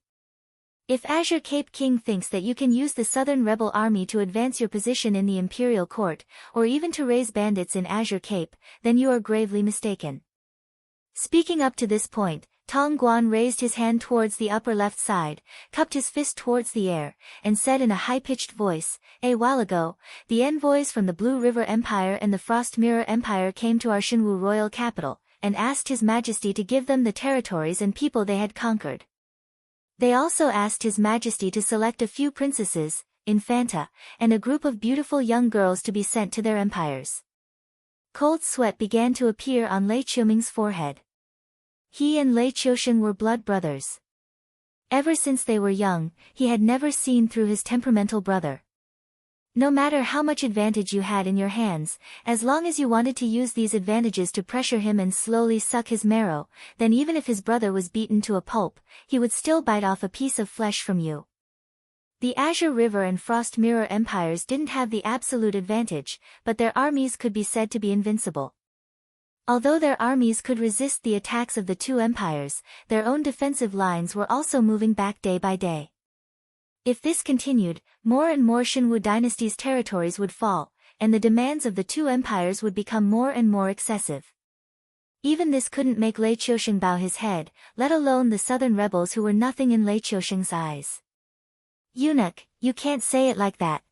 If Azure Cape King thinks that you can use the southern rebel army to advance your position in the imperial court, or even to raise bandits in Azure Cape, then you are gravely mistaken. Speaking up to this point, Tong Guan raised his hand towards the upper left side, cupped his fist towards the air, and said in a high-pitched voice, "A while ago, the envoys from the Blue River Empire and the Frost Mirror Empire came to our Shinwu royal capital, and asked His Majesty to give them the territories and people they had conquered. They also asked His Majesty to select a few princesses, Infanta, and a group of beautiful young girls to be sent to their empires." Cold sweat began to appear on Lei Qiuming's forehead. He and Lei Qiusheng were blood brothers. Ever since they were young, he had never seen through his temperamental brother. No matter how much advantage you had in your hands, as long as you wanted to use these advantages to pressure him and slowly suck his marrow, then even if his brother was beaten to a pulp, he would still bite off a piece of flesh from you. The Azure River and Frost Mirror empires didn't have the absolute advantage, but their armies could be said to be invincible. Although their armies could resist the attacks of the two empires, their own defensive lines were also moving back day by day. If this continued, more and more Shinwu dynasty's territories would fall, and the demands of the two empires would become more and more excessive. Even this couldn't make Lei Qiusheng bow his head, let alone the southern rebels who were nothing in Lei Qiusheng's eyes. "Eunuch, you can't say it like that."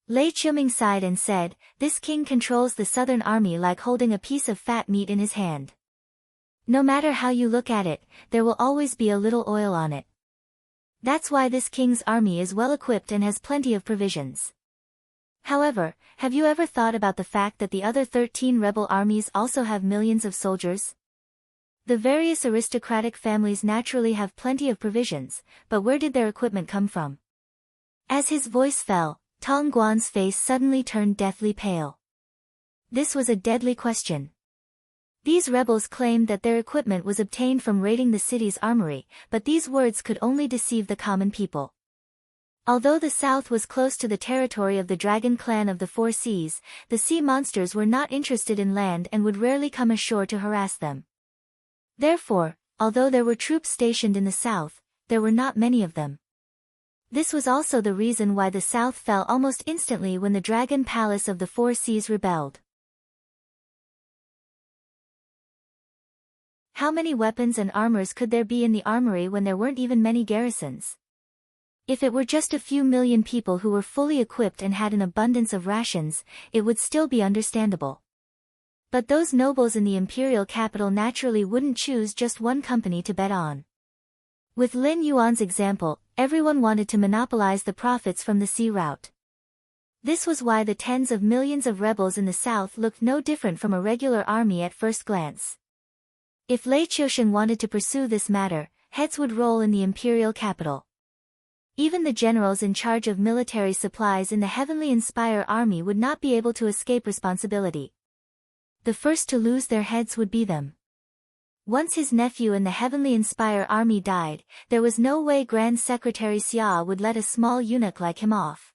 Lei Qiuming sighed and said, "This king controls the southern army like holding a piece of fat meat in his hand. No matter how you look at it, there will always be a little oil on it. That's why this king's army is well equipped and has plenty of provisions. However, have you ever thought about the fact that the other 13 rebel armies also have millions of soldiers? The various aristocratic families naturally have plenty of provisions, but where did their equipment come from?" As his voice fell, Tong Guan's face suddenly turned deathly pale. This was a deadly question. These rebels claimed that their equipment was obtained from raiding the city's armory, but these words could only deceive the common people. Although the south was close to the territory of the dragon clan of the Four Seas, the sea monsters were not interested in land and would rarely come ashore to harass them. Therefore, although there were troops stationed in the south, there were not many of them. This was also the reason why the south fell almost instantly when the Dragon Palace of the Four Seas rebelled. How many weapons and armors could there be in the armory when there weren't even many garrisons? If it were just a few million people who were fully equipped and had an abundance of rations, it would still be understandable. But those nobles in the imperial capital naturally wouldn't choose just one company to bet on. With Lin Yuan's example, everyone wanted to monopolize the profits from the sea route. This was why the tens of millions of rebels in the south looked no different from a regular army at first glance. If Lei Qiusheng wanted to pursue this matter, heads would roll in the imperial capital. Even the generals in charge of military supplies in the Heavenly Inspire army would not be able to escape responsibility. The first to lose their heads would be them. Once his nephew in the Heavenly Inspire army died, there was no way Grand Secretary Xia would let a small eunuch like him off.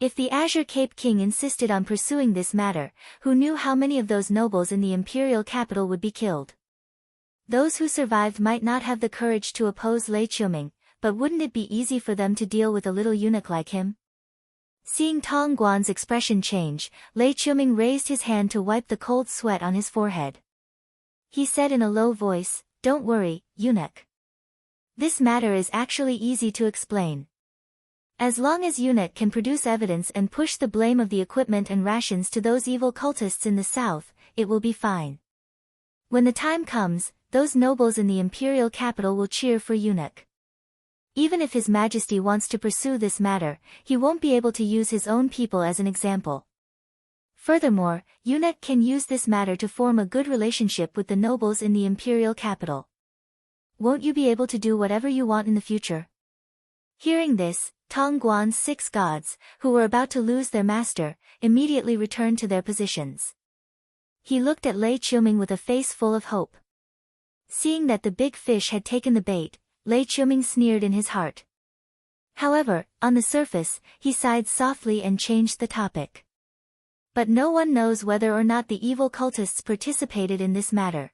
If the Azure Cape King insisted on pursuing this matter, who knew how many of those nobles in the imperial capital would be killed? Those who survived might not have the courage to oppose Lei Qiuming, but wouldn't it be easy for them to deal with a little eunuch like him? Seeing Tong Guan's expression change, Lei Qiuming raised his hand to wipe the cold sweat on his forehead. He said in a low voice, "Don't worry, eunuch. This matter is actually easy to explain. As long as eunuch can produce evidence and push the blame of the equipment and rations to those evil cultists in the south, it will be fine. When the time comes, those nobles in the imperial capital will cheer for eunuch. Even if His Majesty wants to pursue this matter, he won't be able to use his own people as an example. Furthermore, eunuch can use this matter to form a good relationship with the nobles in the imperial capital. Won't you be able to do whatever you want in the future?" Hearing this, Tongguan's 6 gods, who were about to lose their master, immediately returned to their positions. He looked at Lei Qiuming with a face full of hope. Seeing that the big fish had taken the bait, Lei Qiuming sneered in his heart. However, on the surface, he sighed softly and changed the topic. But no one knows whether or not the evil cultists participated in this matter.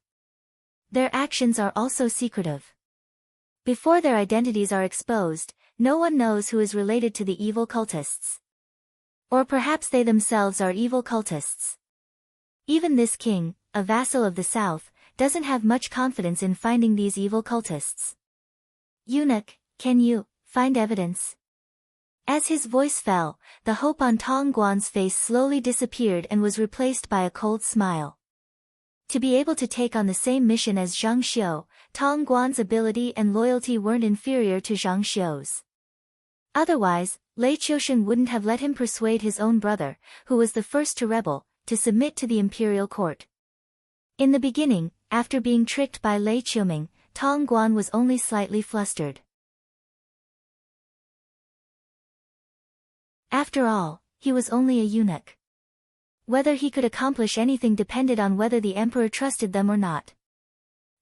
Their actions are also secretive. Before their identities are exposed, no one knows who is related to the evil cultists. Or perhaps they themselves are evil cultists. Even this king, a vassal of the south, doesn't have much confidence in finding these evil cultists. Eunuch, can you find evidence? As his voice fell, the hope on Tongguan's face slowly disappeared and was replaced by a cold smile. To be able to take on the same mission as Zhang Xiu, Tongguan's ability and loyalty weren't inferior to Zhang Xiu's. Otherwise, Lei Qiushen wouldn't have let him persuade his own brother, who was the first to rebel, to submit to the imperial court. In the beginning, after being tricked by Lei Qiuming, Tongguan was only slightly flustered. After all, he was only a eunuch. Whether he could accomplish anything depended on whether the emperor trusted them or not.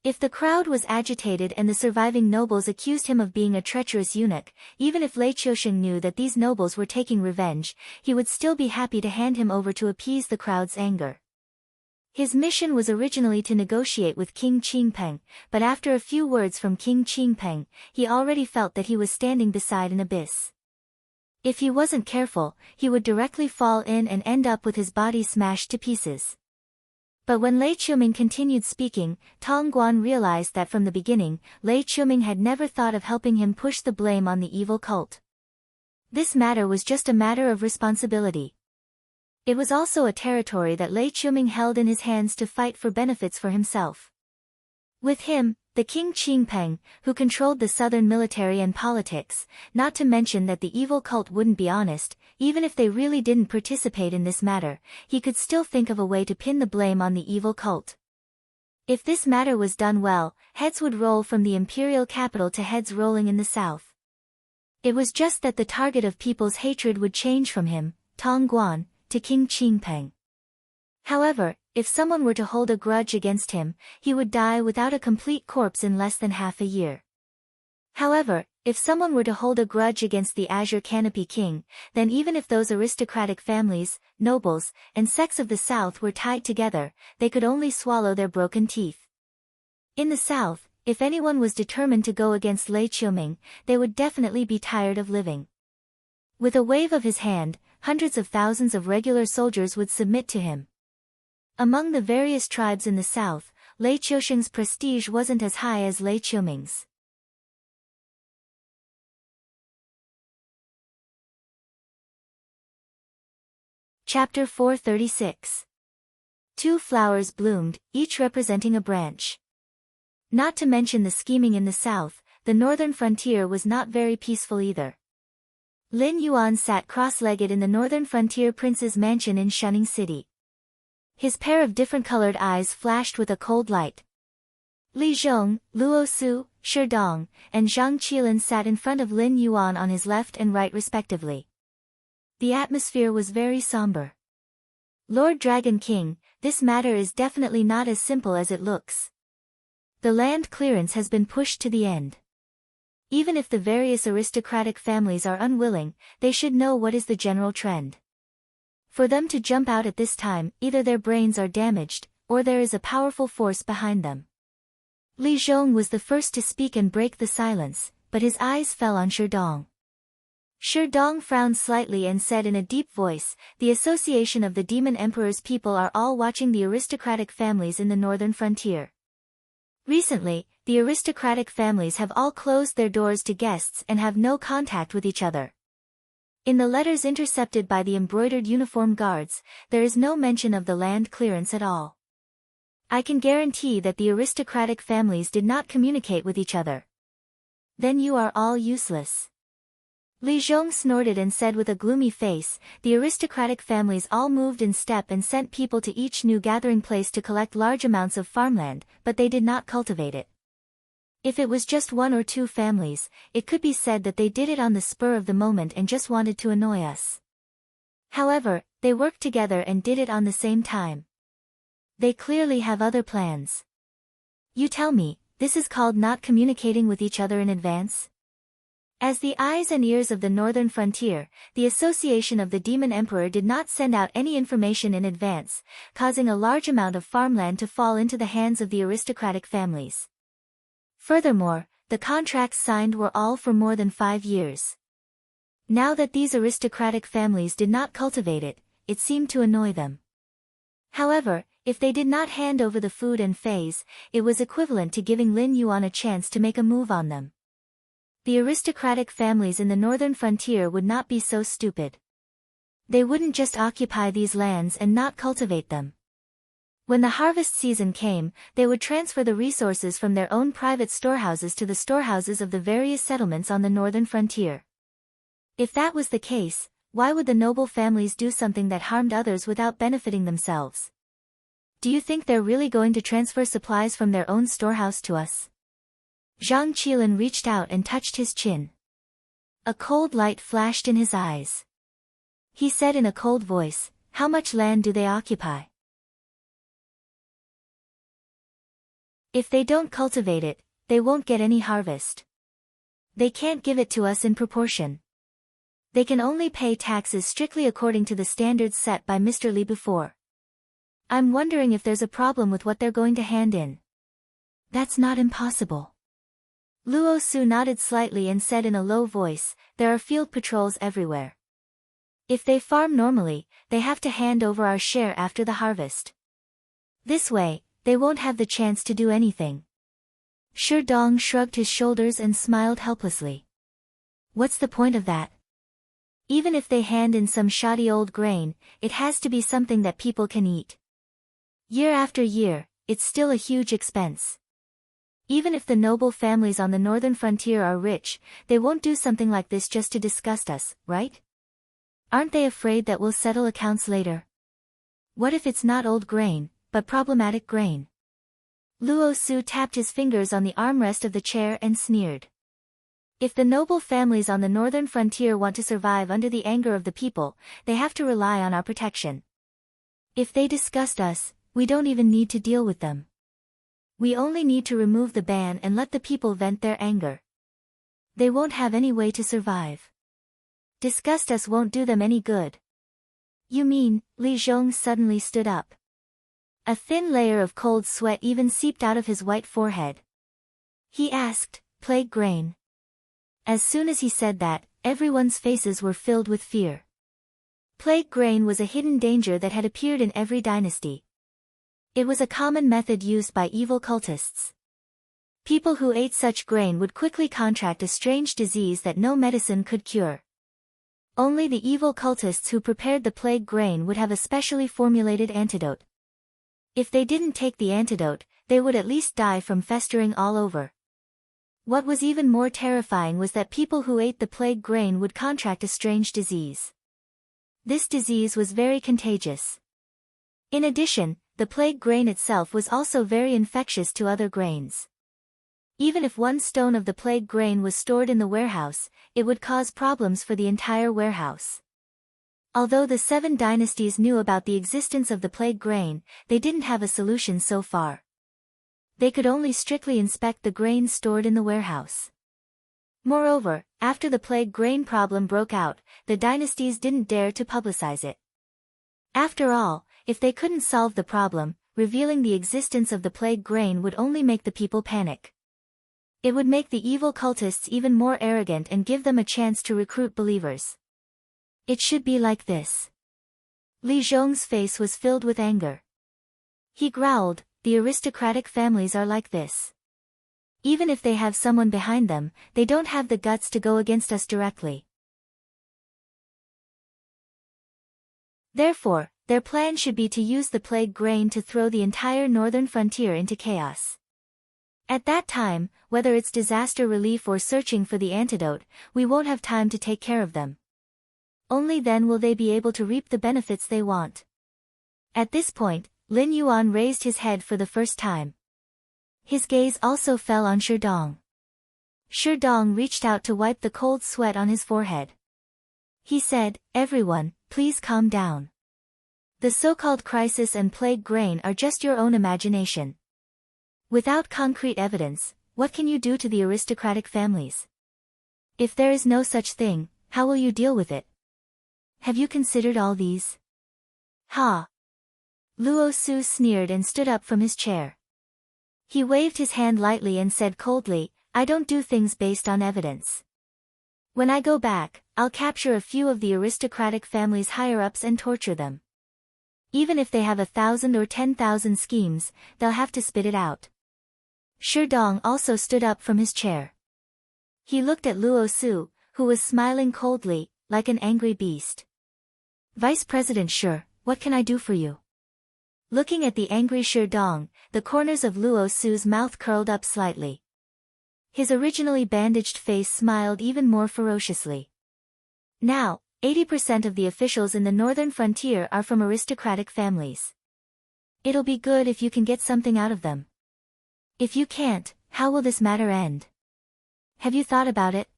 If the crowd was agitated and the surviving nobles accused him of being a treacherous eunuch, even if Lei Qiushen knew that these nobles were taking revenge, he would still be happy to hand him over to appease the crowd's anger. His mission was originally to negotiate with King Qingpeng, but after a few words from King Qingpeng, he already felt that he was standing beside an abyss. If he wasn't careful, he would directly fall in and end up with his body smashed to pieces. But when Lei Qiuming continued speaking, Tongguan realized that from the beginning, Lei Qiuming had never thought of helping him push the blame on the evil cult. This matter was just a matter of responsibility. It was also a territory that Lei Qiuming held in his hands to fight for benefits for himself. With him, the King Qingpeng, who controlled the southern military and politics, not to mention that the evil cult wouldn't be honest, even if they really didn't participate in this matter, he could still think of a way to pin the blame on the evil cult. If this matter was done well, heads would roll from the imperial capital to heads rolling in the south. It was just that the target of people's hatred would change from him, Tongguan, to King Qingpeng. However, if someone were to hold a grudge against him, he would die without a complete corpse in less than half a year. However, if someone were to hold a grudge against the Azure Canopy King, then even if those aristocratic families, nobles, and sects of the south were tied together, they could only swallow their broken teeth. In the south, if anyone was determined to go against Lei Qiuming, they would definitely be tired of living. With a wave of his hand, hundreds of thousands of regular soldiers would submit to him. Among the various tribes in the south, Lei Qiusheng's prestige wasn't as high as Lei Qiuming's. Chapter 436. 2 flowers bloomed, each representing a branch. Not to mention the scheming in the south, the northern frontier was not very peaceful either. Lin Yuan sat cross-legged in the northern frontier prince's mansion in Shunning City. His pair of different-colored eyes flashed with a cold light. Li Zhong, Luo Su, Shi Dong, and Zhang Qilin sat in front of Lin Yuan on his left and right respectively. The atmosphere was very somber. Lord Dragon King, this matter is definitely not as simple as it looks. The land clearance has been pushed to the end. Even if the various aristocratic families are unwilling, they should know what is the general trend. For them to jump out at this time, either their brains are damaged, or there is a powerful force behind them. Li Zhong was the first to speak and break the silence, but his eyes fell on Shi Dong. Shi Dong frowned slightly and said in a deep voice, "The Association of the Demon Emperor's people are all watching the aristocratic families in the northern frontier. Recently, the aristocratic families have all closed their doors to guests and have no contact with each other. In the letters intercepted by the embroidered uniform guards, there is no mention of the land clearance at all. I can guarantee that the aristocratic families did not communicate with each other. Then you are all useless." Li Zhong snorted and said with a gloomy face, "The aristocratic families all moved in step and sent people to each new gathering place to collect large amounts of farmland, but they did not cultivate it. If it was just one or two families, it could be said that they did it on the spur of the moment and just wanted to annoy us. However, they worked together and did it on the same time. They clearly have other plans. You tell me, this is called not communicating with each other in advance? As the eyes and ears of the northern frontier, the Association of the Demon Emperor did not send out any information in advance, causing a large amount of farmland to fall into the hands of the aristocratic families. Furthermore, the contracts signed were all for more than 5 years. Now that these aristocratic families did not cultivate it, it seemed to annoy them. However, if they did not hand over the food and phase, it was equivalent to giving Lin Yuan a chance to make a move on them. The aristocratic families in the northern frontier would not be so stupid. They wouldn't just occupy these lands and not cultivate them. When the harvest season came, they would transfer the resources from their own private storehouses to the storehouses of the various settlements on the northern frontier. If that was the case, why would the noble families do something that harmed others without benefiting themselves? Do you think they're really going to transfer supplies from their own storehouse to us? Zhang Qilin reached out and touched his chin. A cold light flashed in his eyes. He said in a cold voice, "How much land do they occupy? If they don't cultivate it, they won't get any harvest. They can't give it to us in proportion. They can only pay taxes strictly according to the standards set by Mr. Li before. I'm wondering if there's a problem with what they're going to hand in." "That's not impossible." Luo Su nodded slightly and said in a low voice, "There are field patrols everywhere. If they farm normally, they have to hand over our share after the harvest. This way, they won't have the chance to do anything." Shi Dong shrugged his shoulders and smiled helplessly. "What's the point of that? Even if they hand in some shoddy old grain, it has to be something that people can eat. Year after year, it's still a huge expense. Even if the noble families on the northern frontier are rich, they won't do something like this just to disgust us, right? Aren't they afraid that we'll settle accounts later? What if it's not old grain, but problematic grain?" Luo Su tapped his fingers on the armrest of the chair and sneered. "If the noble families on the northern frontier want to survive under the anger of the people, they have to rely on our protection. If they disgust us, we don't even need to deal with them. We only need to remove the ban and let the people vent their anger. They won't have any way to survive. Disgust us won't do them any good." "You mean?" Li Zhong suddenly stood up. A thin layer of cold sweat even seeped out of his white forehead. He asked, "Plague grain?" As soon as he said that, everyone's faces were filled with fear. Plague grain was a hidden danger that had appeared in every dynasty. It was a common method used by evil cultists. People who ate such grain would quickly contract a strange disease that no medicine could cure. Only the evil cultists who prepared the plague grain would have a specially formulated antidote. If they didn't take the antidote, they would at least die from festering all over. What was even more terrifying was that people who ate the plague grain would contract a strange disease. This disease was very contagious. In addition, the plague grain itself was also very infectious to other grains. Even if 1 stone of the plague grain was stored in the warehouse, it would cause problems for the entire warehouse. Although the 7 dynasties knew about the existence of the plague grain, they didn't have a solution so far. They could only strictly inspect the grain stored in the warehouse. Moreover, after the plague grain problem broke out, the dynasties didn't dare to publicize it. After all, if they couldn't solve the problem, revealing the existence of the plague grain would only make the people panic. It would make the evil cultists even more arrogant and give them a chance to recruit believers. It should be like this. Li Zhong's face was filled with anger. He growled, "The aristocratic families are like this. Even if they have someone behind them, they don't have the guts to go against us directly. Therefore, their plan should be to use the plague grain to throw the entire northern frontier into chaos. At that time, whether it's disaster relief or searching for the antidote, we won't have time to take care of them. Only then will they be able to reap the benefits they want." At this point, Lin Yuan raised his head for the first time. His gaze also fell on Sherdong. Sherdong reached out to wipe the cold sweat on his forehead. He said, "Everyone, please calm down. The so-called crisis and plague grain are just your own imagination. Without concrete evidence, what can you do to the aristocratic families? If there is no such thing, how will you deal with it? Have you considered all these?" "Ha!" Luo Su sneered and stood up from his chair. He waved his hand lightly and said coldly, "I don't do things based on evidence. When I go back, I'll capture a few of the aristocratic family's higher-ups and torture them. Even if they have 1,000 or 10,000 schemes, they'll have to spit it out." Sherdong also stood up from his chair. He looked at Luo Su, who was smiling coldly, like an angry beast. "Vice President Shi, what can I do for you?" Looking at the angry Sherdong, the corners of Luo Su's mouth curled up slightly. His originally bandaged face smiled even more ferociously. "Now, 80% of the officials in the northern frontier are from aristocratic families. It'll be good if you can get something out of them. If you can't, how will this matter end? Have you thought about it?"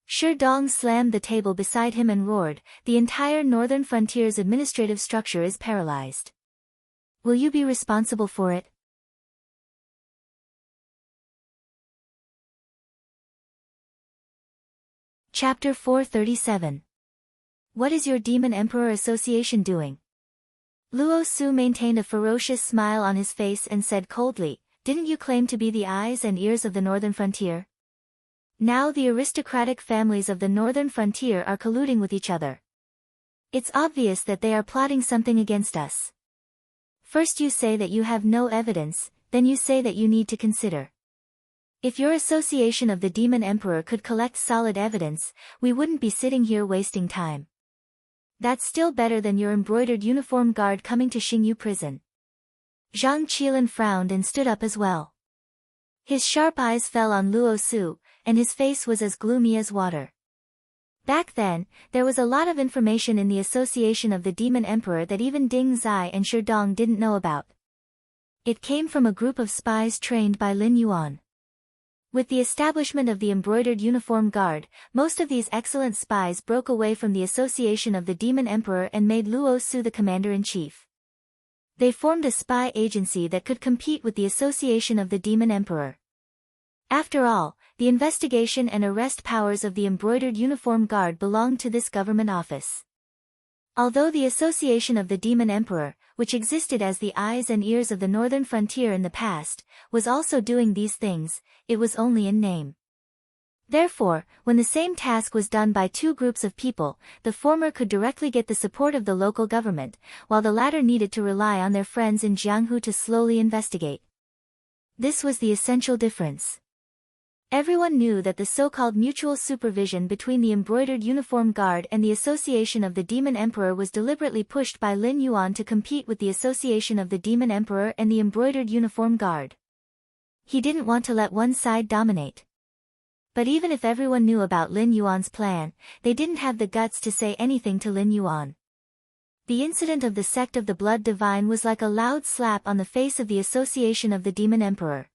Sherdong slammed the table beside him and roared, "The entire northern frontier's administrative structure is paralyzed. Will you be responsible for it?" Chapter 437. What is your Demon Emperor Association doing? Luo Su maintained a ferocious smile on his face and said coldly, "Didn't you claim to be the eyes and ears of the northern frontier? Now the aristocratic families of the northern frontier are colluding with each other. It's obvious that they are plotting something against us. First you say that you have no evidence, then you say that you need to consider. If your association of the Demon Emperor could collect solid evidence, we wouldn't be sitting here wasting time. That's still better than your embroidered uniform guard coming to Xingyu prison." Zhang Qilin frowned and stood up as well. His sharp eyes fell on Luo Su, and his face was as gloomy as water. Back then, there was a lot of information in the association of the Demon Emperor that even Ding Zai and Sherdong didn't know about. It came from a group of spies trained by Lin Yuan. With the establishment of the embroidered uniform guard, most of these excellent spies broke away from the association of the Demon Emperor and made Luo Su the commander-in-chief. They formed a spy agency that could compete with the association of the Demon Emperor. After all, the investigation and arrest powers of the embroidered uniform guard belonged to this government office. Although the association of the Demon Emperor, which existed as the eyes and ears of the northern frontier in the past, was also doing these things, it was only in name. Therefore, when the same task was done by two groups of people, the former could directly get the support of the local government, while the latter needed to rely on their friends in Jianghu to slowly investigate. This was the essential difference. Everyone knew that the so-called mutual supervision between the embroidered uniform guard and the association of the Demon Emperor was deliberately pushed by Lin Yuan to compete with the association of the Demon Emperor and the embroidered uniform guard. He didn't want to let one side dominate. But even if everyone knew about Lin Yuan's plan, they didn't have the guts to say anything to Lin Yuan. The incident of the sect of the Blood Divine was like a loud slap on the face of the association of the Demon Emperor.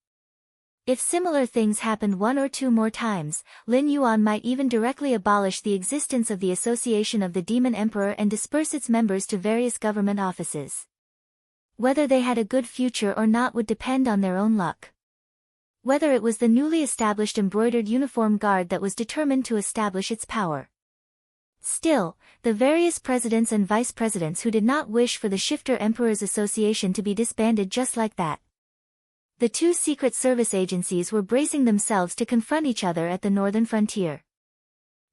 If similar things happened one or two more times, Lin Yuan might even directly abolish the existence of the association of the Demon Emperor and disperse its members to various government offices. Whether they had a good future or not would depend on their own luck. Whether it was the newly established embroidered uniform guard that was determined to establish its power. Still, the various presidents and vice presidents who did not wish for the Shifter Emperors Association to be disbanded just like that. The two secret service agencies were bracing themselves to confront each other at the northern frontier.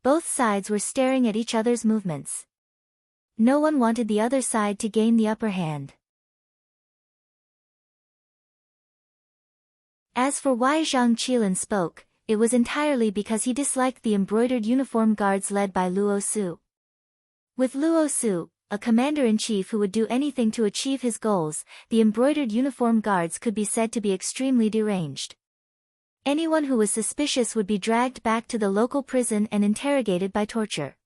Both sides were staring at each other's movements. No one wanted the other side to gain the upper hand. As for why Zhang Qilin spoke, it was entirely because he disliked the embroidered uniform guards led by Luo Su. With Luo Su, a commander-in-chief who would do anything to achieve his goals, the embroidered uniform guards could be said to be extremely deranged. Anyone who was suspicious would be dragged back to the local prison and interrogated by torture.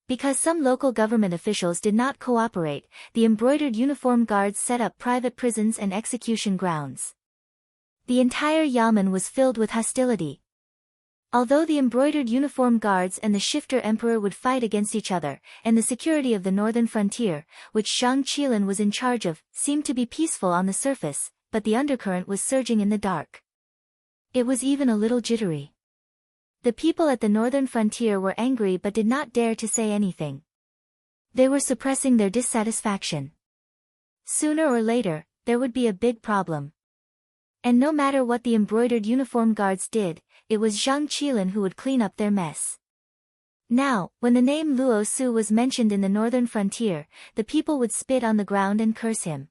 Because some local government officials did not cooperate, the embroidered uniform guards set up private prisons and execution grounds. The entire Yamen was filled with hostility. Although the embroidered uniform guards and the shifter emperor would fight against each other, and the security of the northern frontier, which Zhang Qilin was in charge of, seemed to be peaceful on the surface, but the undercurrent was surging in the dark. It was even a little jittery. The people at the northern frontier were angry but did not dare to say anything. They were suppressing their dissatisfaction. Sooner or later, there would be a big problem. And no matter what the embroidered uniform guards did, it was Zhang Qilin who would clean up their mess. Now, when the name Luo Su was mentioned in the northern frontier, the people would spit on the ground and curse him.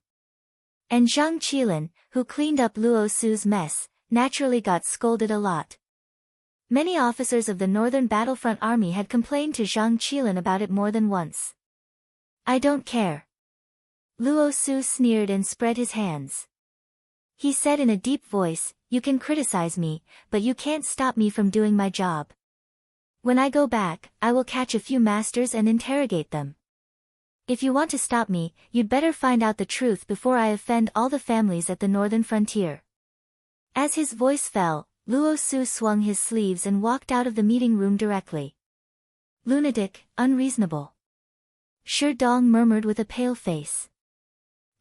And Zhang Qilin, who cleaned up Luo Su's mess, naturally got scolded a lot. Many officers of the northern battlefront army had complained to Zhang Qilin about it more than once. "I don't care." Luo Su sneered and spread his hands. He said in a deep voice, "You can criticize me, but you can't stop me from doing my job. When I go back, I will catch a few masters and interrogate them. If you want to stop me, you'd better find out the truth before I offend all the families at the northern frontier." As his voice fell, Luo Su swung his sleeves and walked out of the meeting room directly. "Lunatic, unreasonable," Shi Dong murmured with a pale face.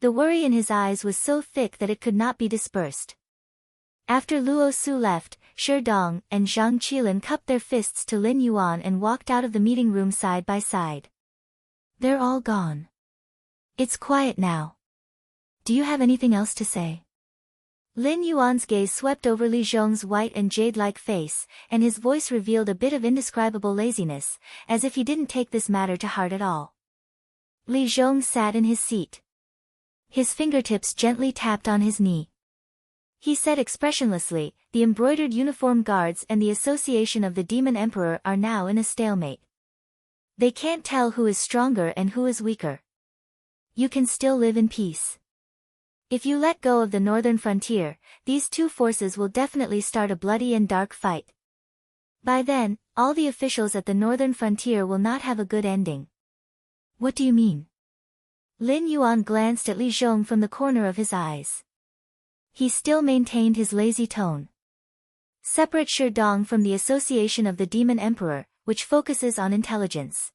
The worry in his eyes was so thick that it could not be dispersed. After Luo Su left, Shi Dong and Zhang Qilin cupped their fists to Lin Yuan and walked out of the meeting room side by side. "They're all gone. It's quiet now. Do you have anything else to say?" Lin Yuan's gaze swept over Li Zhong's white and jade-like face, and his voice revealed a bit of indescribable laziness, as if he didn't take this matter to heart at all. Li Zhong sat in his seat. His fingertips gently tapped on his knee. He said expressionlessly, "The embroidered uniform guards and the association of the Demon Emperor are now in a stalemate. They can't tell who is stronger and who is weaker. You can still live in peace. If you let go of the northern frontier, these two forces will definitely start a bloody and dark fight. By then, all the officials at the northern frontier will not have a good ending." "What do you mean?" Lin Yuan glanced at Li Zhong from the corner of his eyes. He still maintained his lazy tone. "Separate Shi Dong from the association of the Demon Emperor, which focuses on intelligence.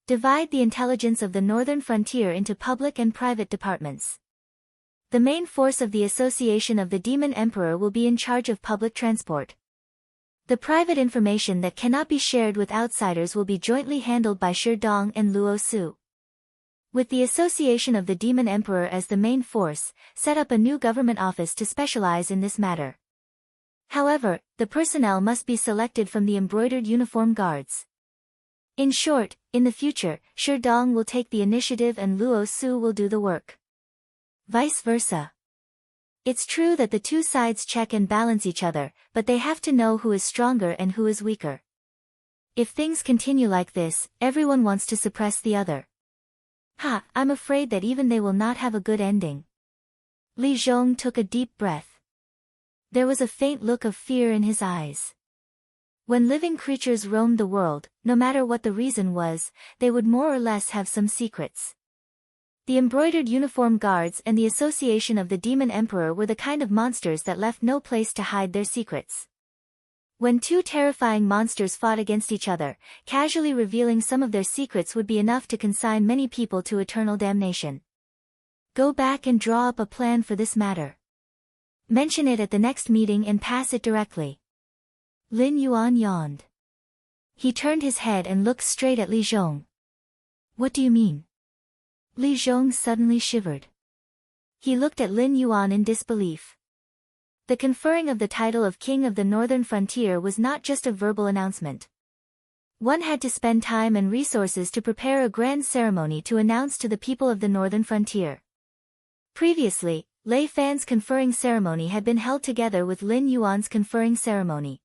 Divide the intelligence of the northern frontier into public and private departments. The main force of the association of the Demon Emperor will be in charge of public transport. The private information that cannot be shared with outsiders will be jointly handled by Shi Dong and Luo Su. With the association of the Demon Emperor as the main force, set up a new government office to specialize in this matter. However, the personnel must be selected from the embroidered uniform guards. In short, in the future, Shi Dong will take the initiative and Luo Su will do the work. Vice versa. It's true that the two sides check and balance each other, but they have to know who is stronger and who is weaker. If things continue like this, everyone wants to suppress the other. I'm afraid that even they will not have a good ending. Li Zhong took a deep breath. There was a faint look of fear in his eyes. When living creatures roamed the world, no matter what the reason was, they would more or less have some secrets. The embroidered uniform guards and the association of the Demon Emperor were the kind of monsters that left no place to hide their secrets. When two terrifying monsters fought against each other, casually revealing some of their secrets would be enough to consign many people to eternal damnation. Go back and draw up a plan for this matter. Mention it at the next meeting and pass it directly." Lin Yuan yawned. He turned his head and looked straight at Li Zhong. "What do you mean?" Li Zhong suddenly shivered. He looked at Lin Yuan in disbelief. The conferring of the title of King of the Northern Frontier was not just a verbal announcement. One had to spend time and resources to prepare a grand ceremony to announce to the people of the Northern Frontier. Previously, Lei Fan's conferring ceremony had been held together with Lin Yuan's conferring ceremony.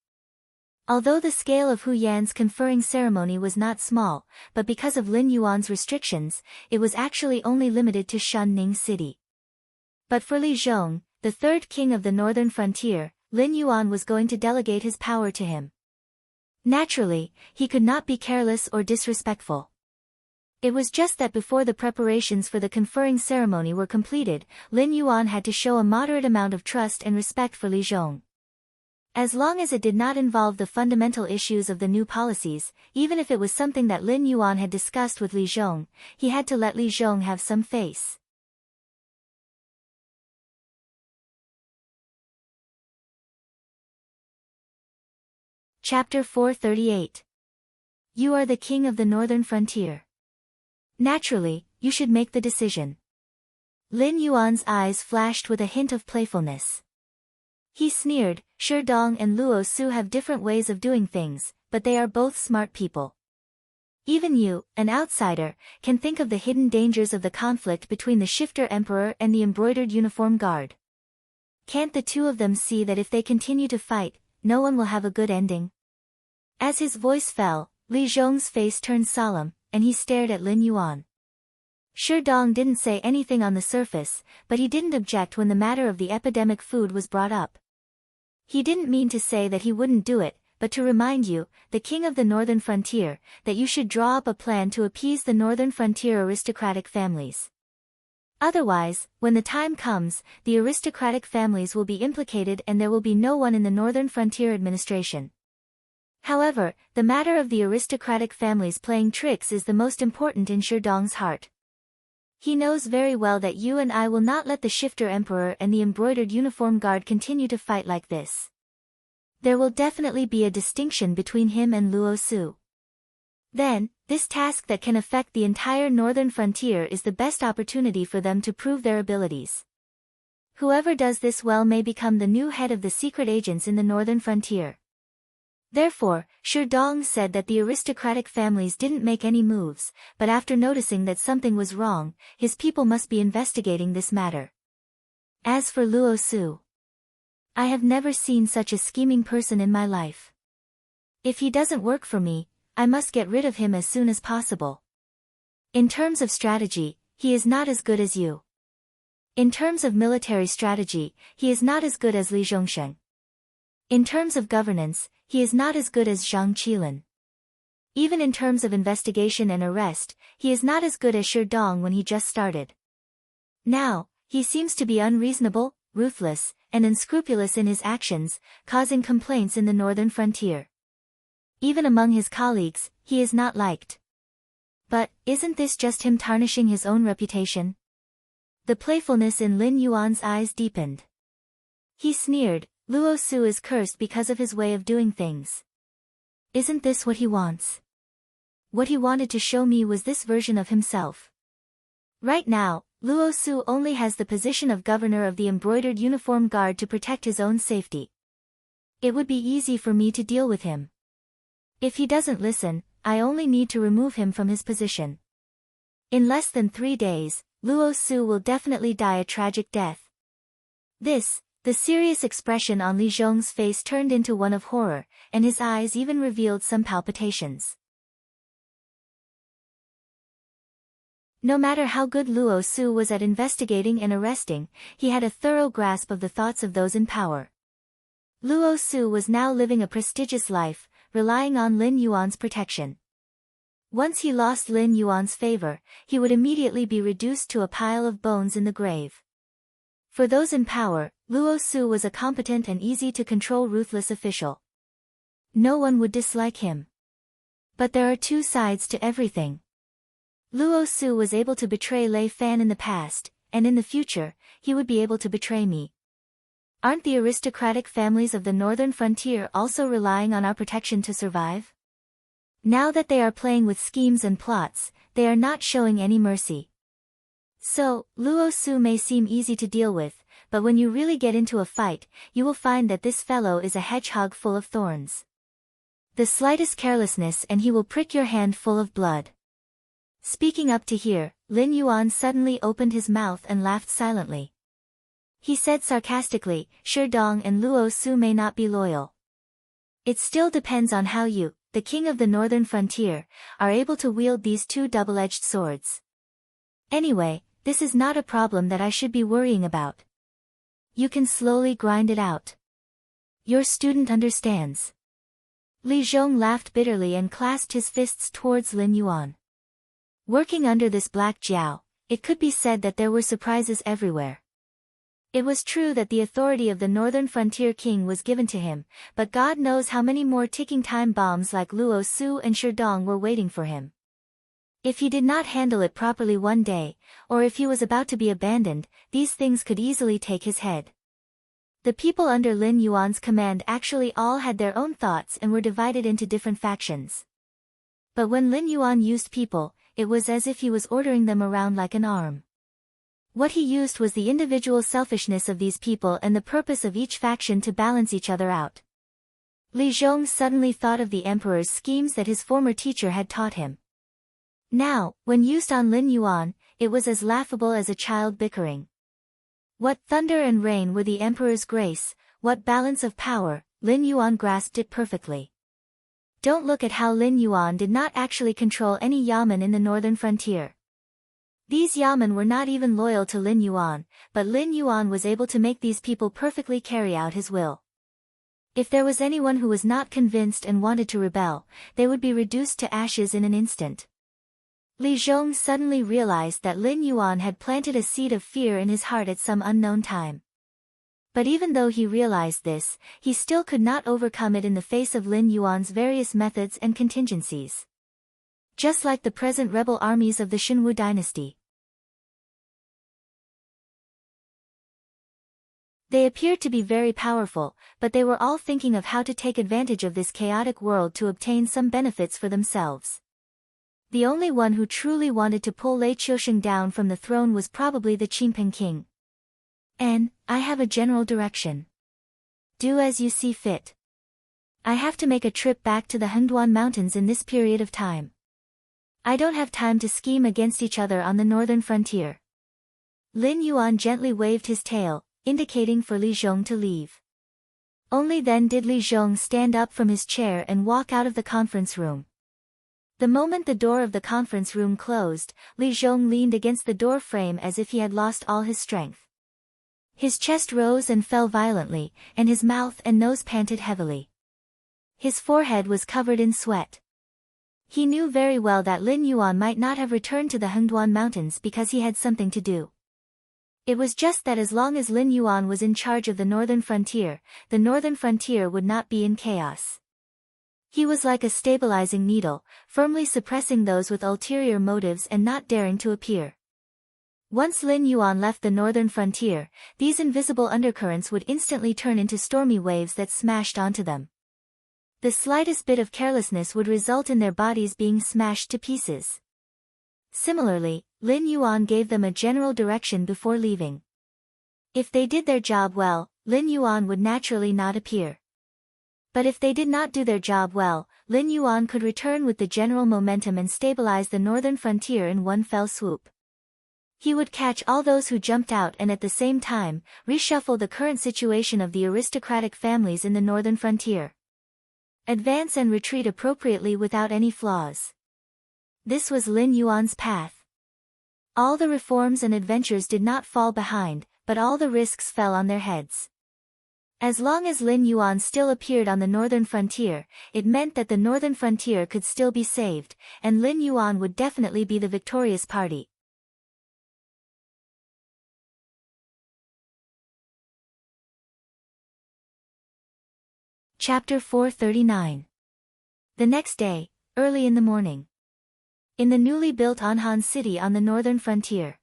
Although the scale of Hu Yan's conferring ceremony was not small, but because of Lin Yuan's restrictions, it was actually only limited to Shunning City. But for Li Zhong, the third king of the northern frontier, Lin Yuan was going to delegate his power to him. Naturally, he could not be careless or disrespectful. It was just that before the preparations for the conferring ceremony were completed, Lin Yuan had to show a moderate amount of trust and respect for Li Zhong. As long as it did not involve the fundamental issues of the new policies, even if it was something that Lin Yuan had discussed with Li Zhong, he had to let Li Zhong have some face. Chapter 438. You are the king of the northern frontier. Naturally, you should make the decision. Lin Yuan's eyes flashed with a hint of playfulness. He sneered, Dong and Luo Su have different ways of doing things, but they are both smart people. Even you, an outsider, can think of the hidden dangers of the conflict between the shifter emperor and the embroidered uniform guard. Can't the two of them see that if they continue to fight, no one will have a good ending? As his voice fell, Li Zhong's face turned solemn, and he stared at Lin Yuan. Dong didn't say anything on the surface, but he didn't object when the matter of the epidemic food was brought up. He didn't mean to say that he wouldn't do it, but to remind you, the king of the northern frontier, that you should draw up a plan to appease the northern frontier aristocratic families. Otherwise, when the time comes, the aristocratic families will be implicated and there will be no one in the northern frontier administration. However, the matter of the aristocratic families playing tricks is the most important in Dong's heart. He knows very well that you and I will not let the shifter emperor and the embroidered uniform guard continue to fight like this. There will definitely be a distinction between him and Luo Su. Then, this task that can affect the entire northern frontier is the best opportunity for them to prove their abilities. Whoever does this well may become the new head of the secret agents in the northern frontier. Therefore, Dong said that the aristocratic families didn't make any moves, but after noticing that something was wrong, his people must be investigating this matter. As for Luo Su, I have never seen such a scheming person in my life. If he doesn't work for me, I must get rid of him as soon as possible. In terms of strategy, he is not as good as you. In terms of military strategy, he is not as good as Li Zhongsheng. In terms of governance, he is not as good as Zhang Qilin. Even in terms of investigation and arrest, he is not as good as Dong when he just started. Now, he seems to be unreasonable, ruthless, and unscrupulous in his actions, causing complaints in the northern frontier. Even among his colleagues, he is not liked. But, isn't this just him tarnishing his own reputation? The playfulness in Lin Yuan's eyes deepened. He sneered, Luo Su is cursed because of his way of doing things. Isn't this what he wants? What he wanted to show me was this version of himself. Right now, Luo Su only has the position of governor of the embroidered uniform guard to protect his own safety. It would be easy for me to deal with him. If he doesn't listen, I only need to remove him from his position. In less than 3 days, Luo Su will definitely die a tragic death. The serious expression on Li Zhong's face turned into one of horror, and his eyes even revealed some palpitations. No matter how good Luo Su was at investigating and arresting, he had a thorough grasp of the thoughts of those in power. Luo Su was now living a prestigious life, relying on Lin Yuan's protection. Once he lost Lin Yuan's favor, he would immediately be reduced to a pile of bones in the grave. For those in power, Luo Su was a competent and easy-to-control ruthless official. No one would dislike him. But there are two sides to everything. Luo Su was able to betray Lei Fan in the past, and in the future, he would be able to betray me. Aren't the aristocratic families of the northern frontier also relying on our protection to survive? Now that they are playing with schemes and plots, they are not showing any mercy. So, Luo Su may seem easy to deal with, but when you really get into a fight, you will find that this fellow is a hedgehog full of thorns. The slightest carelessness and he will prick your hand full of blood. Speaking up to here, Lin Yuan suddenly opened his mouth and laughed silently. He said sarcastically, Dong and Luo Su may not be loyal. It still depends on how you, the king of the northern frontier, are able to wield these two double-edged swords. Anyway, this is not a problem that I should be worrying about. You can slowly grind it out. Your student understands. Li Zhong laughed bitterly and clasped his fists towards Lin Yuan. Working under this black jiao, it could be said that there were surprises everywhere. It was true that the authority of the northern frontier king was given to him, but God knows how many more ticking time bombs like Luo Su and Sherdong were waiting for him. If he did not handle it properly one day, or if he was about to be abandoned, these things could easily take his head. The people under Lin Yuan's command actually all had their own thoughts and were divided into different factions. But when Lin Yuan used people, it was as if he was ordering them around like an arm. What he used was the individual selfishness of these people and the purpose of each faction to balance each other out. Li Zhong suddenly thought of the emperor's schemes that his former teacher had taught him. Now, when used on Lin Yuan, it was as laughable as a child bickering. What thunder and rain were the emperor's grace, what balance of power, Lin Yuan grasped it perfectly. Don't look at how Lin Yuan did not actually control any yamen in the northern frontier. These yamen were not even loyal to Lin Yuan, but Lin Yuan was able to make these people perfectly carry out his will. If there was anyone who was not convinced and wanted to rebel, they would be reduced to ashes in an instant. Li Zhong suddenly realized that Lin Yuan had planted a seed of fear in his heart at some unknown time. But even though he realized this, he still could not overcome it in the face of Lin Yuan's various methods and contingencies. Just like the present rebel armies of the Shenwu dynasty. They appeared to be very powerful, but they were all thinking of how to take advantage of this chaotic world to obtain some benefits for themselves. The only one who truly wanted to pull Lei Qiusheng down from the throne was probably the Qingping king. I have a general direction. Do as you see fit. I have to make a trip back to the Henduan Mountains in this period of time. I don't have time to scheme against each other on the northern frontier. Lin Yuan gently waved his tail, indicating for Li Zhong to leave. Only then did Li Zhong stand up from his chair and walk out of the conference room. The moment the door of the conference room closed, Li Zhong leaned against the door frame as if he had lost all his strength. His chest rose and fell violently, and his mouth and nose panted heavily. His forehead was covered in sweat. He knew very well that Lin Yuan might not have returned to the Henduan Mountains because he had something to do. It was just that as long as Lin Yuan was in charge of the northern frontier would not be in chaos. He was like a stabilizing needle, firmly suppressing those with ulterior motives and not daring to appear. Once Lin Yuan left the northern frontier, these invisible undercurrents would instantly turn into stormy waves that smashed onto them. The slightest bit of carelessness would result in their bodies being smashed to pieces. Similarly, Lin Yuan gave them a general direction before leaving. If they did their job well, Lin Yuan would naturally not appear. But if they did not do their job well, Lin Yuan could return with the general momentum and stabilize the northern frontier in one fell swoop. He would catch all those who jumped out and at the same time, reshuffle the current situation of the aristocratic families in the northern frontier. Advance and retreat appropriately without any flaws. This was Lin Yuan's path. All the reforms and adventures did not fall behind, but all the risks fell on their heads. As long as Lin Yuan still appeared on the northern frontier, it meant that the northern frontier could still be saved, and Lin Yuan would definitely be the victorious party. Chapter 439. The next day, early in the morning. In the newly built Anhan city on the northern frontier.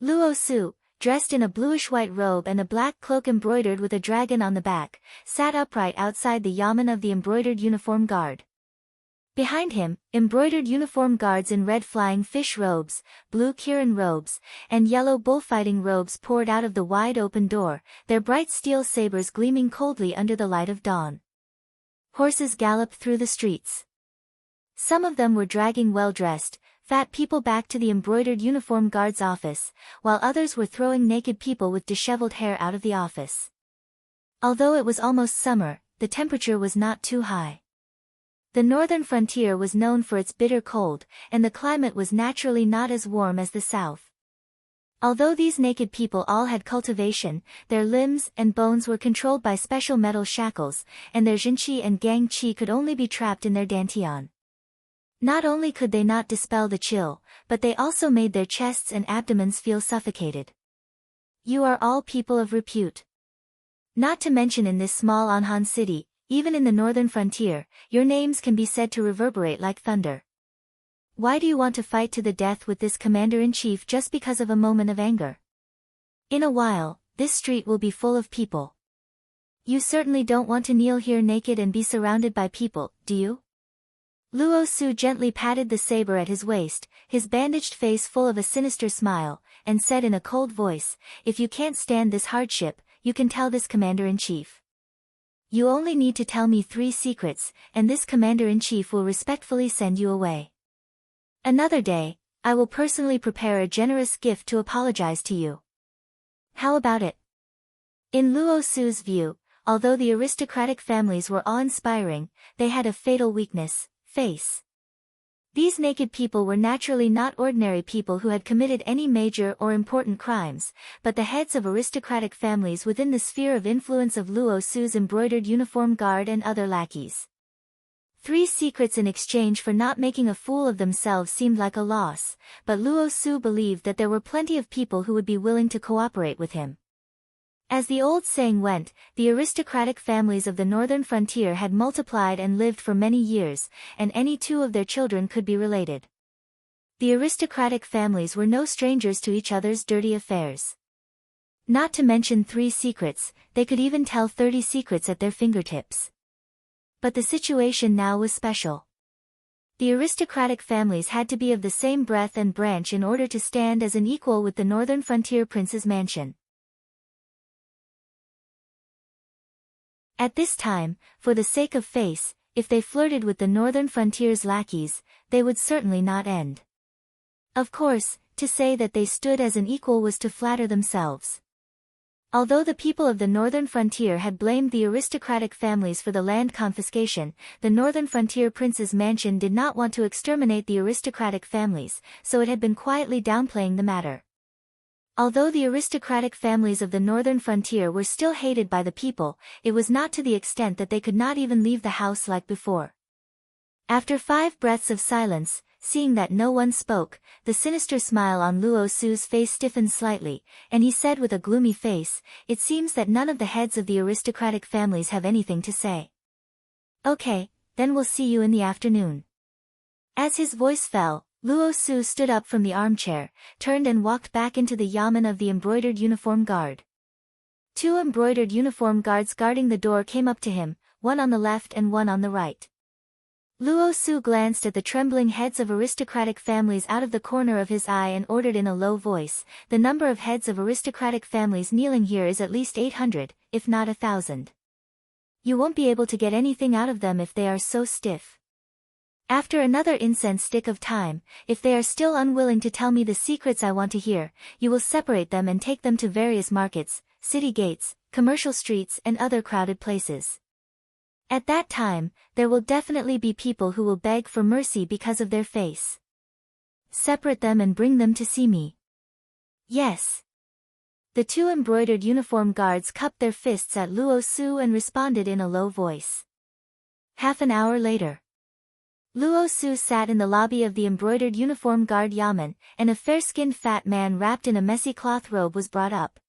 Luo Su, dressed in a bluish-white robe and a black cloak embroidered with a dragon on the back, sat upright outside the yamen of the embroidered uniform guard. Behind him, embroidered uniform guards in red flying fish robes, blue Kirin robes, and yellow bullfighting robes poured out of the wide-open door, their bright steel sabers gleaming coldly under the light of dawn. Horses galloped through the streets. Some of them were dragging well-dressed, fat people back to the embroidered uniform guard's office, while others were throwing naked people with disheveled hair out of the office. Although it was almost summer, the temperature was not too high. The northern frontier was known for its bitter cold, and the climate was naturally not as warm as the south. Although these naked people all had cultivation, their limbs and bones were controlled by special metal shackles, and their Jinqi and Gang Qi could only be trapped in their dantian. Not only could they not dispel the chill, but they also made their chests and abdomens feel suffocated. You are all people of repute. Not to mention in this small Anhan city, even in the northern frontier, your names can be said to reverberate like thunder. Why do you want to fight to the death with this commander-in-chief just because of a moment of anger? In a while, this street will be full of people. You certainly don't want to kneel here naked and be surrounded by people, do you? Luo Su gently patted the saber at his waist, his bandaged face full of a sinister smile, and said in a cold voice, "If you can't stand this hardship, you can tell this commander-in-chief. You only need to tell me 3 secrets, and this commander-in-chief will respectfully send you away. Another day, I will personally prepare a generous gift to apologize to you. How about it?" In Luo Su's view, although the aristocratic families were awe-inspiring, they had a fatal weakness: face. These naked people were naturally not ordinary people who had committed any major or important crimes, but the heads of aristocratic families within the sphere of influence of Luo Su's embroidered uniform guard and other lackeys. 3 secrets in exchange for not making a fool of themselves seemed like a loss, but Luo Su believed that there were plenty of people who would be willing to cooperate with him. As the old saying went, the aristocratic families of the northern frontier had multiplied and lived for many years, and any 2 of their children could be related. The aristocratic families were no strangers to each other's dirty affairs. Not to mention 3 secrets, they could even tell 30 secrets at their fingertips. But the situation now was special. The aristocratic families had to be of the same breadth and branch in order to stand as an equal with the northern frontier prince's mansion. At this time, for the sake of face, if they flirted with the northern frontier's lackeys, they would certainly not end. Of course, to say that they stood as an equal was to flatter themselves. Although the people of the northern frontier had blamed the aristocratic families for the land confiscation, the northern frontier prince's mansion did not want to exterminate the aristocratic families, so it had been quietly downplaying the matter. Although the aristocratic families of the northern frontier were still hated by the people, it was not to the extent that they could not even leave the house like before. After 5 breaths of silence, seeing that no one spoke, the sinister smile on Luo Su's face stiffened slightly, and he said with a gloomy face, "It seems that none of the heads of the aristocratic families have anything to say. Okay, then we'll see you in the afternoon." As his voice fell, Luo Su stood up from the armchair, turned and walked back into the yamen of the embroidered uniform guard. 2 embroidered uniform guards guarding the door came up to him, one on the left and one on the right. Luo Su glanced at the trembling heads of aristocratic families out of the corner of his eye and ordered in a low voice, "The number of heads of aristocratic families kneeling here is at least 800, if not 1,000. You won't be able to get anything out of them if they are so stiff. After another incense stick of time, if they are still unwilling to tell me the secrets I want to hear, you will separate them and take them to various markets, city gates, commercial streets and other crowded places. At that time, there will definitely be people who will beg for mercy because of their face. Separate them and bring them to see me." "Yes." The 2 embroidered uniform guards cupped their fists at Luo Su and responded in a low voice. Half an hour later, Luo Su sat in the lobby of the embroidered uniform guard yamen, and a fair-skinned fat man wrapped in a messy cloth robe was brought up.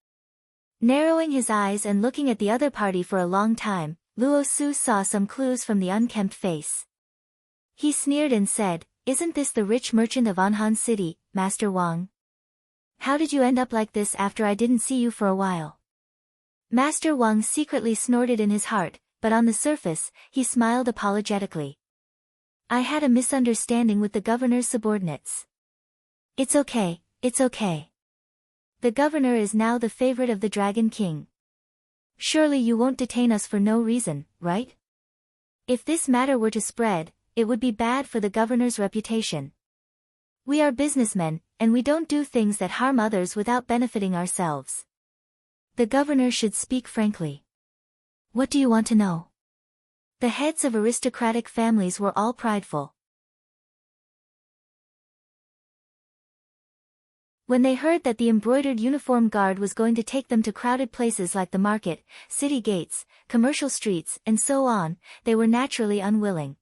Narrowing his eyes and looking at the other party for a long time, Luo Su saw some clues from the unkempt face. He sneered and said, "Isn't this the rich merchant of Anhan City, Master Wang? How did you end up like this after I didn't see you for a while?" Master Wang secretly snorted in his heart, but on the surface, he smiled apologetically. "I had a misunderstanding with the governor's subordinates. It's okay, it's okay. The governor is now the favorite of the Dragon King. Surely you won't detain us for no reason, right? If this matter were to spread, it would be bad for the governor's reputation. We are businessmen, and we don't do things that harm others without benefiting ourselves. The governor should speak frankly. What do you want to know?" The heads of aristocratic families were all prideful. When they heard that the embroidered uniform guard was going to take them to crowded places like the market, city gates, commercial streets, and so on, they were naturally unwilling.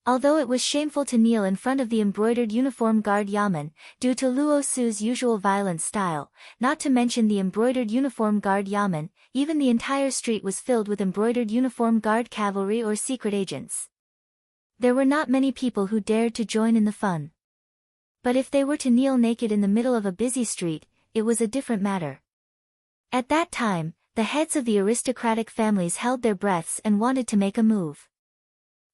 Although it was shameful to kneel in front of the embroidered uniform guard yamen, due to Luo Su's usual violent style, not to mention the embroidered uniform guard yamen, even the entire street was filled with embroidered uniform guard cavalry or secret agents. There were not many people who dared to join in the fun. But if they were to kneel naked in the middle of a busy street, it was a different matter. At that time, the heads of the aristocratic families held their breaths and wanted to make a move.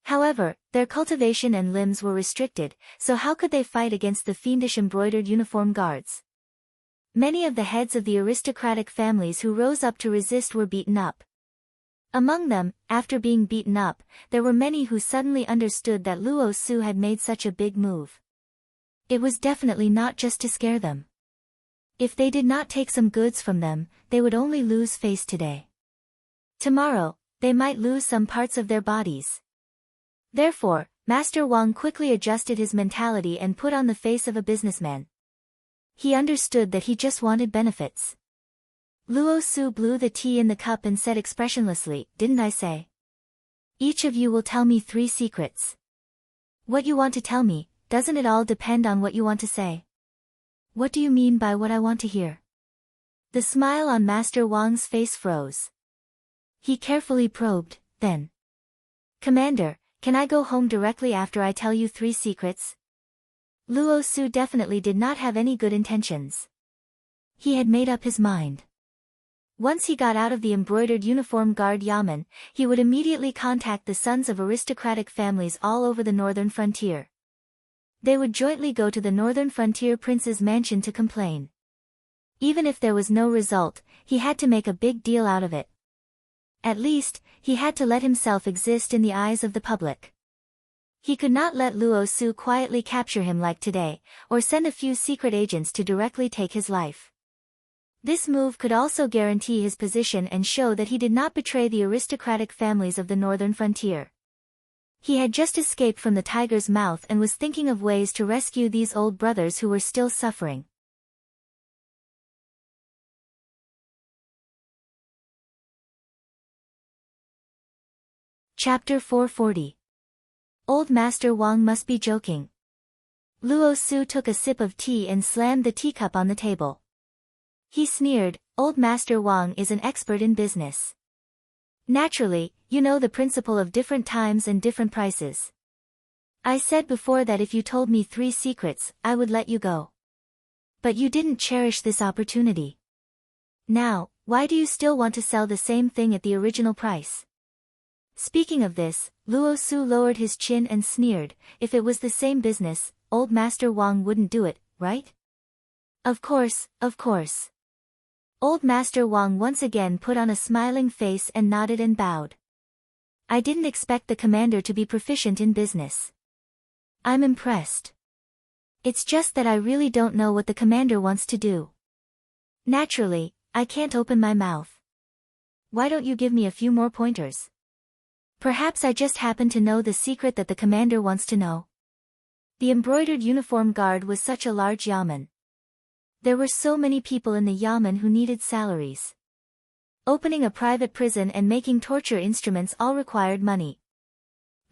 However, their cultivation and limbs were restricted, so how could they fight against the fiendish embroidered uniform guards? Many of the heads of the aristocratic families who rose up to resist were beaten up. Among them, after being beaten up, there were many who suddenly understood that Luo Su had made such a big move. It was definitely not just to scare them. If they did not take some goods from them, they would only lose face today. Tomorrow, they might lose some parts of their bodies. Therefore, Master Wang quickly adjusted his mentality and put on the face of a businessman. He understood that he just wanted benefits. Luo Su blew the tea in the cup and said expressionlessly, "Didn't I say? Each of you will tell me 3 secrets. What you want to tell me, doesn't it all depend on what you want to say? What do you mean by what I want to hear?" The smile on Master Wang's face froze. He carefully probed, then. "Commander, can I go home directly after I tell you 3 secrets?" Luo Su definitely did not have any good intentions. He had made up his mind. Once he got out of the embroidered uniform guard yamen, he would immediately contact the sons of aristocratic families all over the northern frontier. They would jointly go to the northern frontier prince's mansion to complain. Even if there was no result, he had to make a big deal out of it. At least, he had to let himself exist in the eyes of the public. He could not let Luo Su quietly capture him like today, or send a few secret agents to directly take his life. This move could also guarantee his position and show that he did not betray the aristocratic families of the northern frontier. He had just escaped from the tiger's mouth and was thinking of ways to rescue these old brothers who were still suffering. Chapter 440. Old Master Wang must be joking. Luo Su took a sip of tea and slammed the teacup on the table. He sneered, "Old Master Wang is an expert in business. Naturally, you know the principle of different times and different prices. I said before that if you told me 3 secrets, I would let you go. But you didn't cherish this opportunity. Now, why do you still want to sell the same thing at the original price?" Speaking of this, Luo Su lowered his chin and sneered, "If it was the same business, old Master Wang wouldn't do it, right?" Of course, of course." Old Master Wang once again put on a smiling face and nodded and bowed. "I didn't expect the commander to be proficient in business. I'm impressed. It's just that I really don't know what the commander wants to do. Naturally, I can't open my mouth. Why don't you give me a few more pointers? Perhaps I just happen to know the secret that the commander wants to know." The embroidered uniform guard was such a large yamen. There were so many people in the yamen who needed salaries. Opening a private prison and making torture instruments all required money.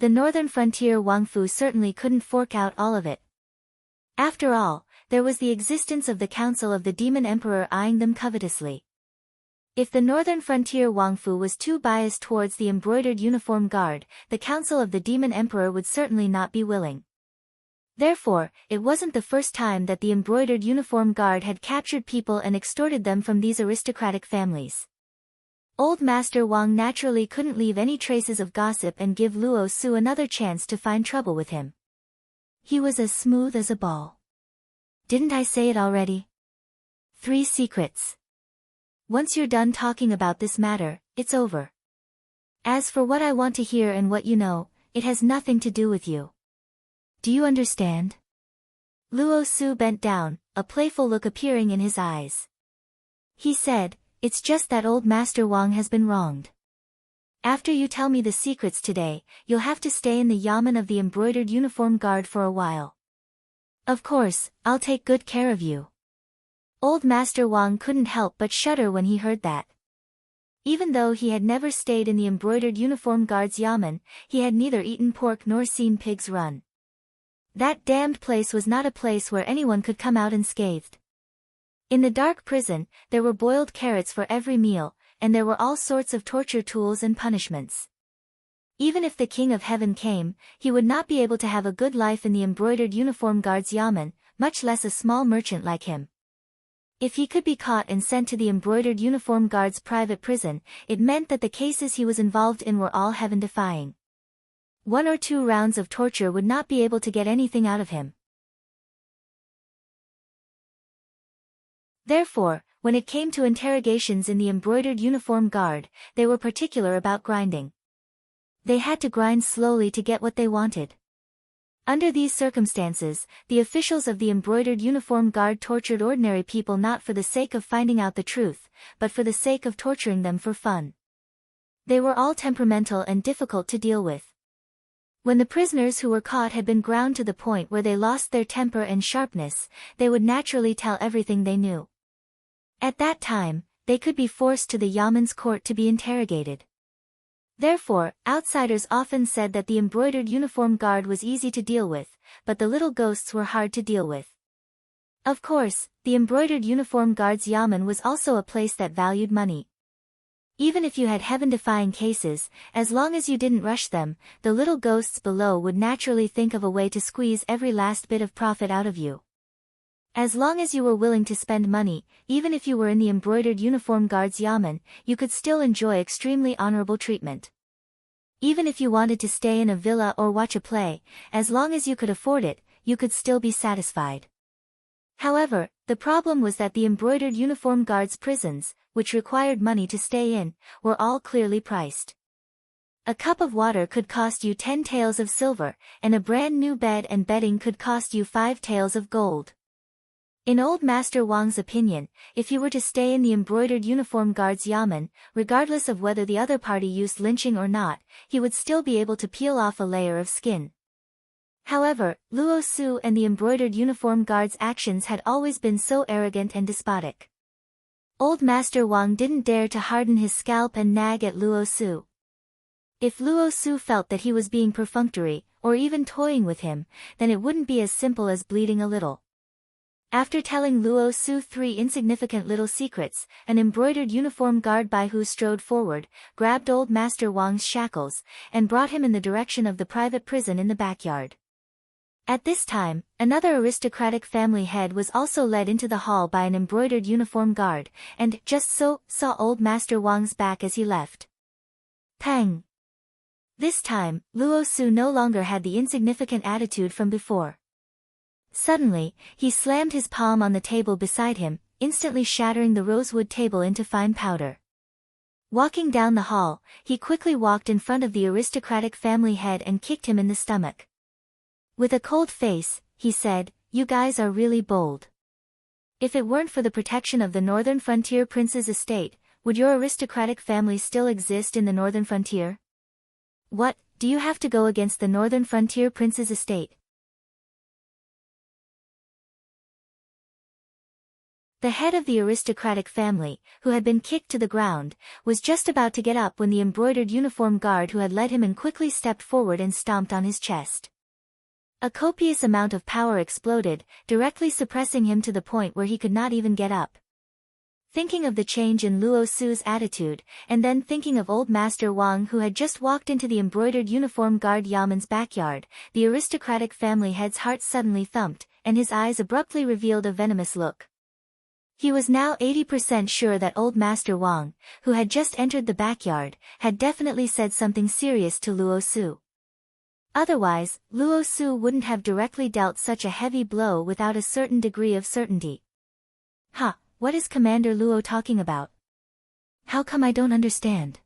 The northern frontier Wangfu certainly couldn't fork out all of it. After all, there was the existence of the Council of the Demon Emperor eyeing them covetously. If the northern frontier Wangfu was too biased towards the embroidered uniform guard, the Council of the Demon Emperor would certainly not be willing. Therefore, it wasn't the first time that the embroidered uniform guard had captured people and extorted them from these aristocratic families. Old Master Wang naturally couldn't leave any traces of gossip and give Luo Su another chance to find trouble with him. He was as smooth as a ball. "Didn't I say it already? 3 secrets. Once you're done talking about this matter, it's over. As for what I want to hear and what you know, it has nothing to do with you. Do you understand?" Luo Su bent down, a playful look appearing in his eyes. He said, "It's just that old Master Wang has been wronged. After you tell me the secrets today, you'll have to stay in the yamen of the embroidered uniform guard for a while. Of course, I'll take good care of you." Old Master Wang couldn't help but shudder when he heard that. Even though he had never stayed in the embroidered uniform guard's yamen, he had neither eaten pork nor seen pigs run. That damned place was not a place where anyone could come out unscathed. In the dark prison, there were boiled carrots for every meal, and there were all sorts of torture tools and punishments. Even if the King of Heaven came, he would not be able to have a good life in the embroidered uniform guard's yamen, much less a small merchant like him. If he could be caught and sent to the embroidered uniform guard's private prison, it meant that the cases he was involved in were all heaven-defying. 1 or 2 rounds of torture would not be able to get anything out of him. Therefore, when it came to interrogations in the embroidered uniform guard, they were particular about grinding. They had to grind slowly to get what they wanted. Under these circumstances, the officials of the embroidered uniform guard tortured ordinary people not for the sake of finding out the truth, but for the sake of torturing them for fun. They were all temperamental and difficult to deal with. When the prisoners who were caught had been ground to the point where they lost their temper and sharpness, they would naturally tell everything they knew. At that time, they could be forced to the Yamen's court to be interrogated. Therefore, outsiders often said that the embroidered uniform guard was easy to deal with, but the little ghosts were hard to deal with. Of course, the embroidered uniform guard's yamen was also a place that valued money. Even if you had heaven-defying cases, as long as you didn't rush them, the little ghosts below would naturally think of a way to squeeze every last bit of profit out of you. As long as you were willing to spend money, even if you were in the embroidered uniform guard's yamen, you could still enjoy extremely honorable treatment. Even if you wanted to stay in a villa or watch a play, as long as you could afford it, you could still be satisfied. However, the problem was that the embroidered uniform guard's prisons, which required money to stay in, were all clearly priced. A cup of water could cost you 10 taels of silver, and a brand new bed and bedding could cost you 5 taels of gold. In Old Master Wang's opinion, if you were to stay in the embroidered uniform guard's yamen, regardless of whether the other party used lynching or not, he would still be able to peel off a layer of skin. However, Luo Su and the embroidered uniform guard's actions had always been so arrogant and despotic. Old Master Wang didn't dare to harden his scalp and nag at Luo Su. If Luo Su felt that he was being perfunctory, or even toying with him, then it wouldn't be as simple as bleeding a little. After telling Luo Su 3 insignificant little secrets, an embroidered uniform guard Baihu strode forward, grabbed Old Master Wang's shackles, and brought him in the direction of the private prison in the backyard. At this time, another aristocratic family head was also led into the hall by an embroidered uniform guard, and just so saw Old Master Wang's back as he left. Pang! This time, Luo Su no longer had the insignificant attitude from before. Suddenly, he slammed his palm on the table beside him, instantly shattering the rosewood table into fine powder. Walking down the hall, he quickly walked in front of the aristocratic family head and kicked him in the stomach. With a cold face, he said, "You guys are really bold. If it weren't for the protection of the Northern Frontier Prince's estate, would your aristocratic family still exist in the Northern Frontier? What, do you have to go against the Northern Frontier Prince's estate?" The head of the aristocratic family, who had been kicked to the ground, was just about to get up when the embroidered uniform guard who had led him in quickly stepped forward and stomped on his chest. A copious amount of power exploded, directly suppressing him to the point where he could not even get up. Thinking of the change in Luo Su's attitude, and then thinking of Old Master Wang who had just walked into the embroidered uniform guard Yamen's backyard, the aristocratic family head's heart suddenly thumped, and his eyes abruptly revealed a venomous look. He was now 80% sure that Old Master Wang, who had just entered the backyard, had definitely said something serious to Luo Su. Otherwise, Luo Su wouldn't have directly dealt such a heavy blow without a certain degree of certainty. "Ha, what is Commander Luo talking about? How come I don't understand?"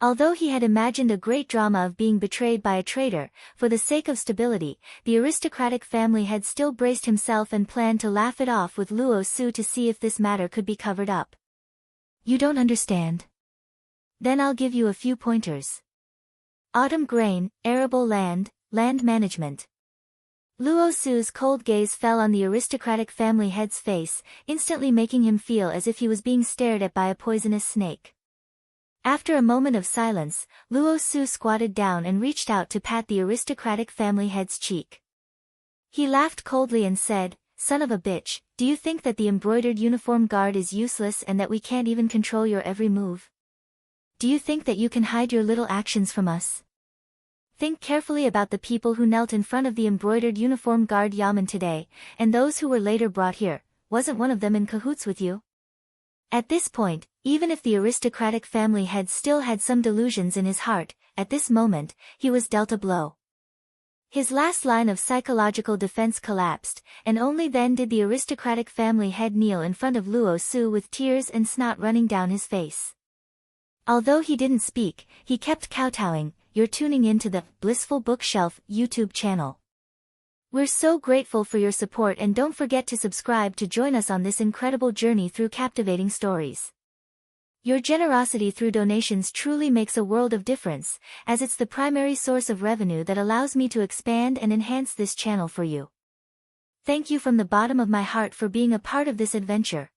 Although he had imagined a great drama of being betrayed by a traitor, for the sake of stability, the aristocratic family had still braced himself and planned to laugh it off with Luo Su to see if this matter could be covered up. "You don't understand? Then I'll give you a few pointers. Autumn grain, arable land, land management." Luo Su's cold gaze fell on the aristocratic family head's face, instantly making him feel as if he was being stared at by a poisonous snake. After a moment of silence, Luo Su squatted down and reached out to pat the aristocratic family head's cheek. He laughed coldly and said, "Son of a bitch, do you think that the embroidered uniform guard is useless and that we can't even control your every move? Do you think that you can hide your little actions from us? Think carefully about the people who knelt in front of the embroidered uniform guard Yamen today, and those who were later brought here. Wasn't one of them in cahoots with you?" At this point, even if the aristocratic family head still had some delusions in his heart, at this moment, he was dealt a blow. His last line of psychological defense collapsed, and only then did the aristocratic family head kneel in front of Luo Su with tears and snot running down his face. Although he didn't speak, he kept kowtowing. "You're tuning into the Blissful Bookshelf YouTube channel. We're so grateful for your support, and don't forget to subscribe to join us on this incredible journey through captivating stories. Your generosity through donations truly makes a world of difference, as it's the primary source of revenue that allows me to expand and enhance this channel for you. Thank you from the bottom of my heart for being a part of this adventure.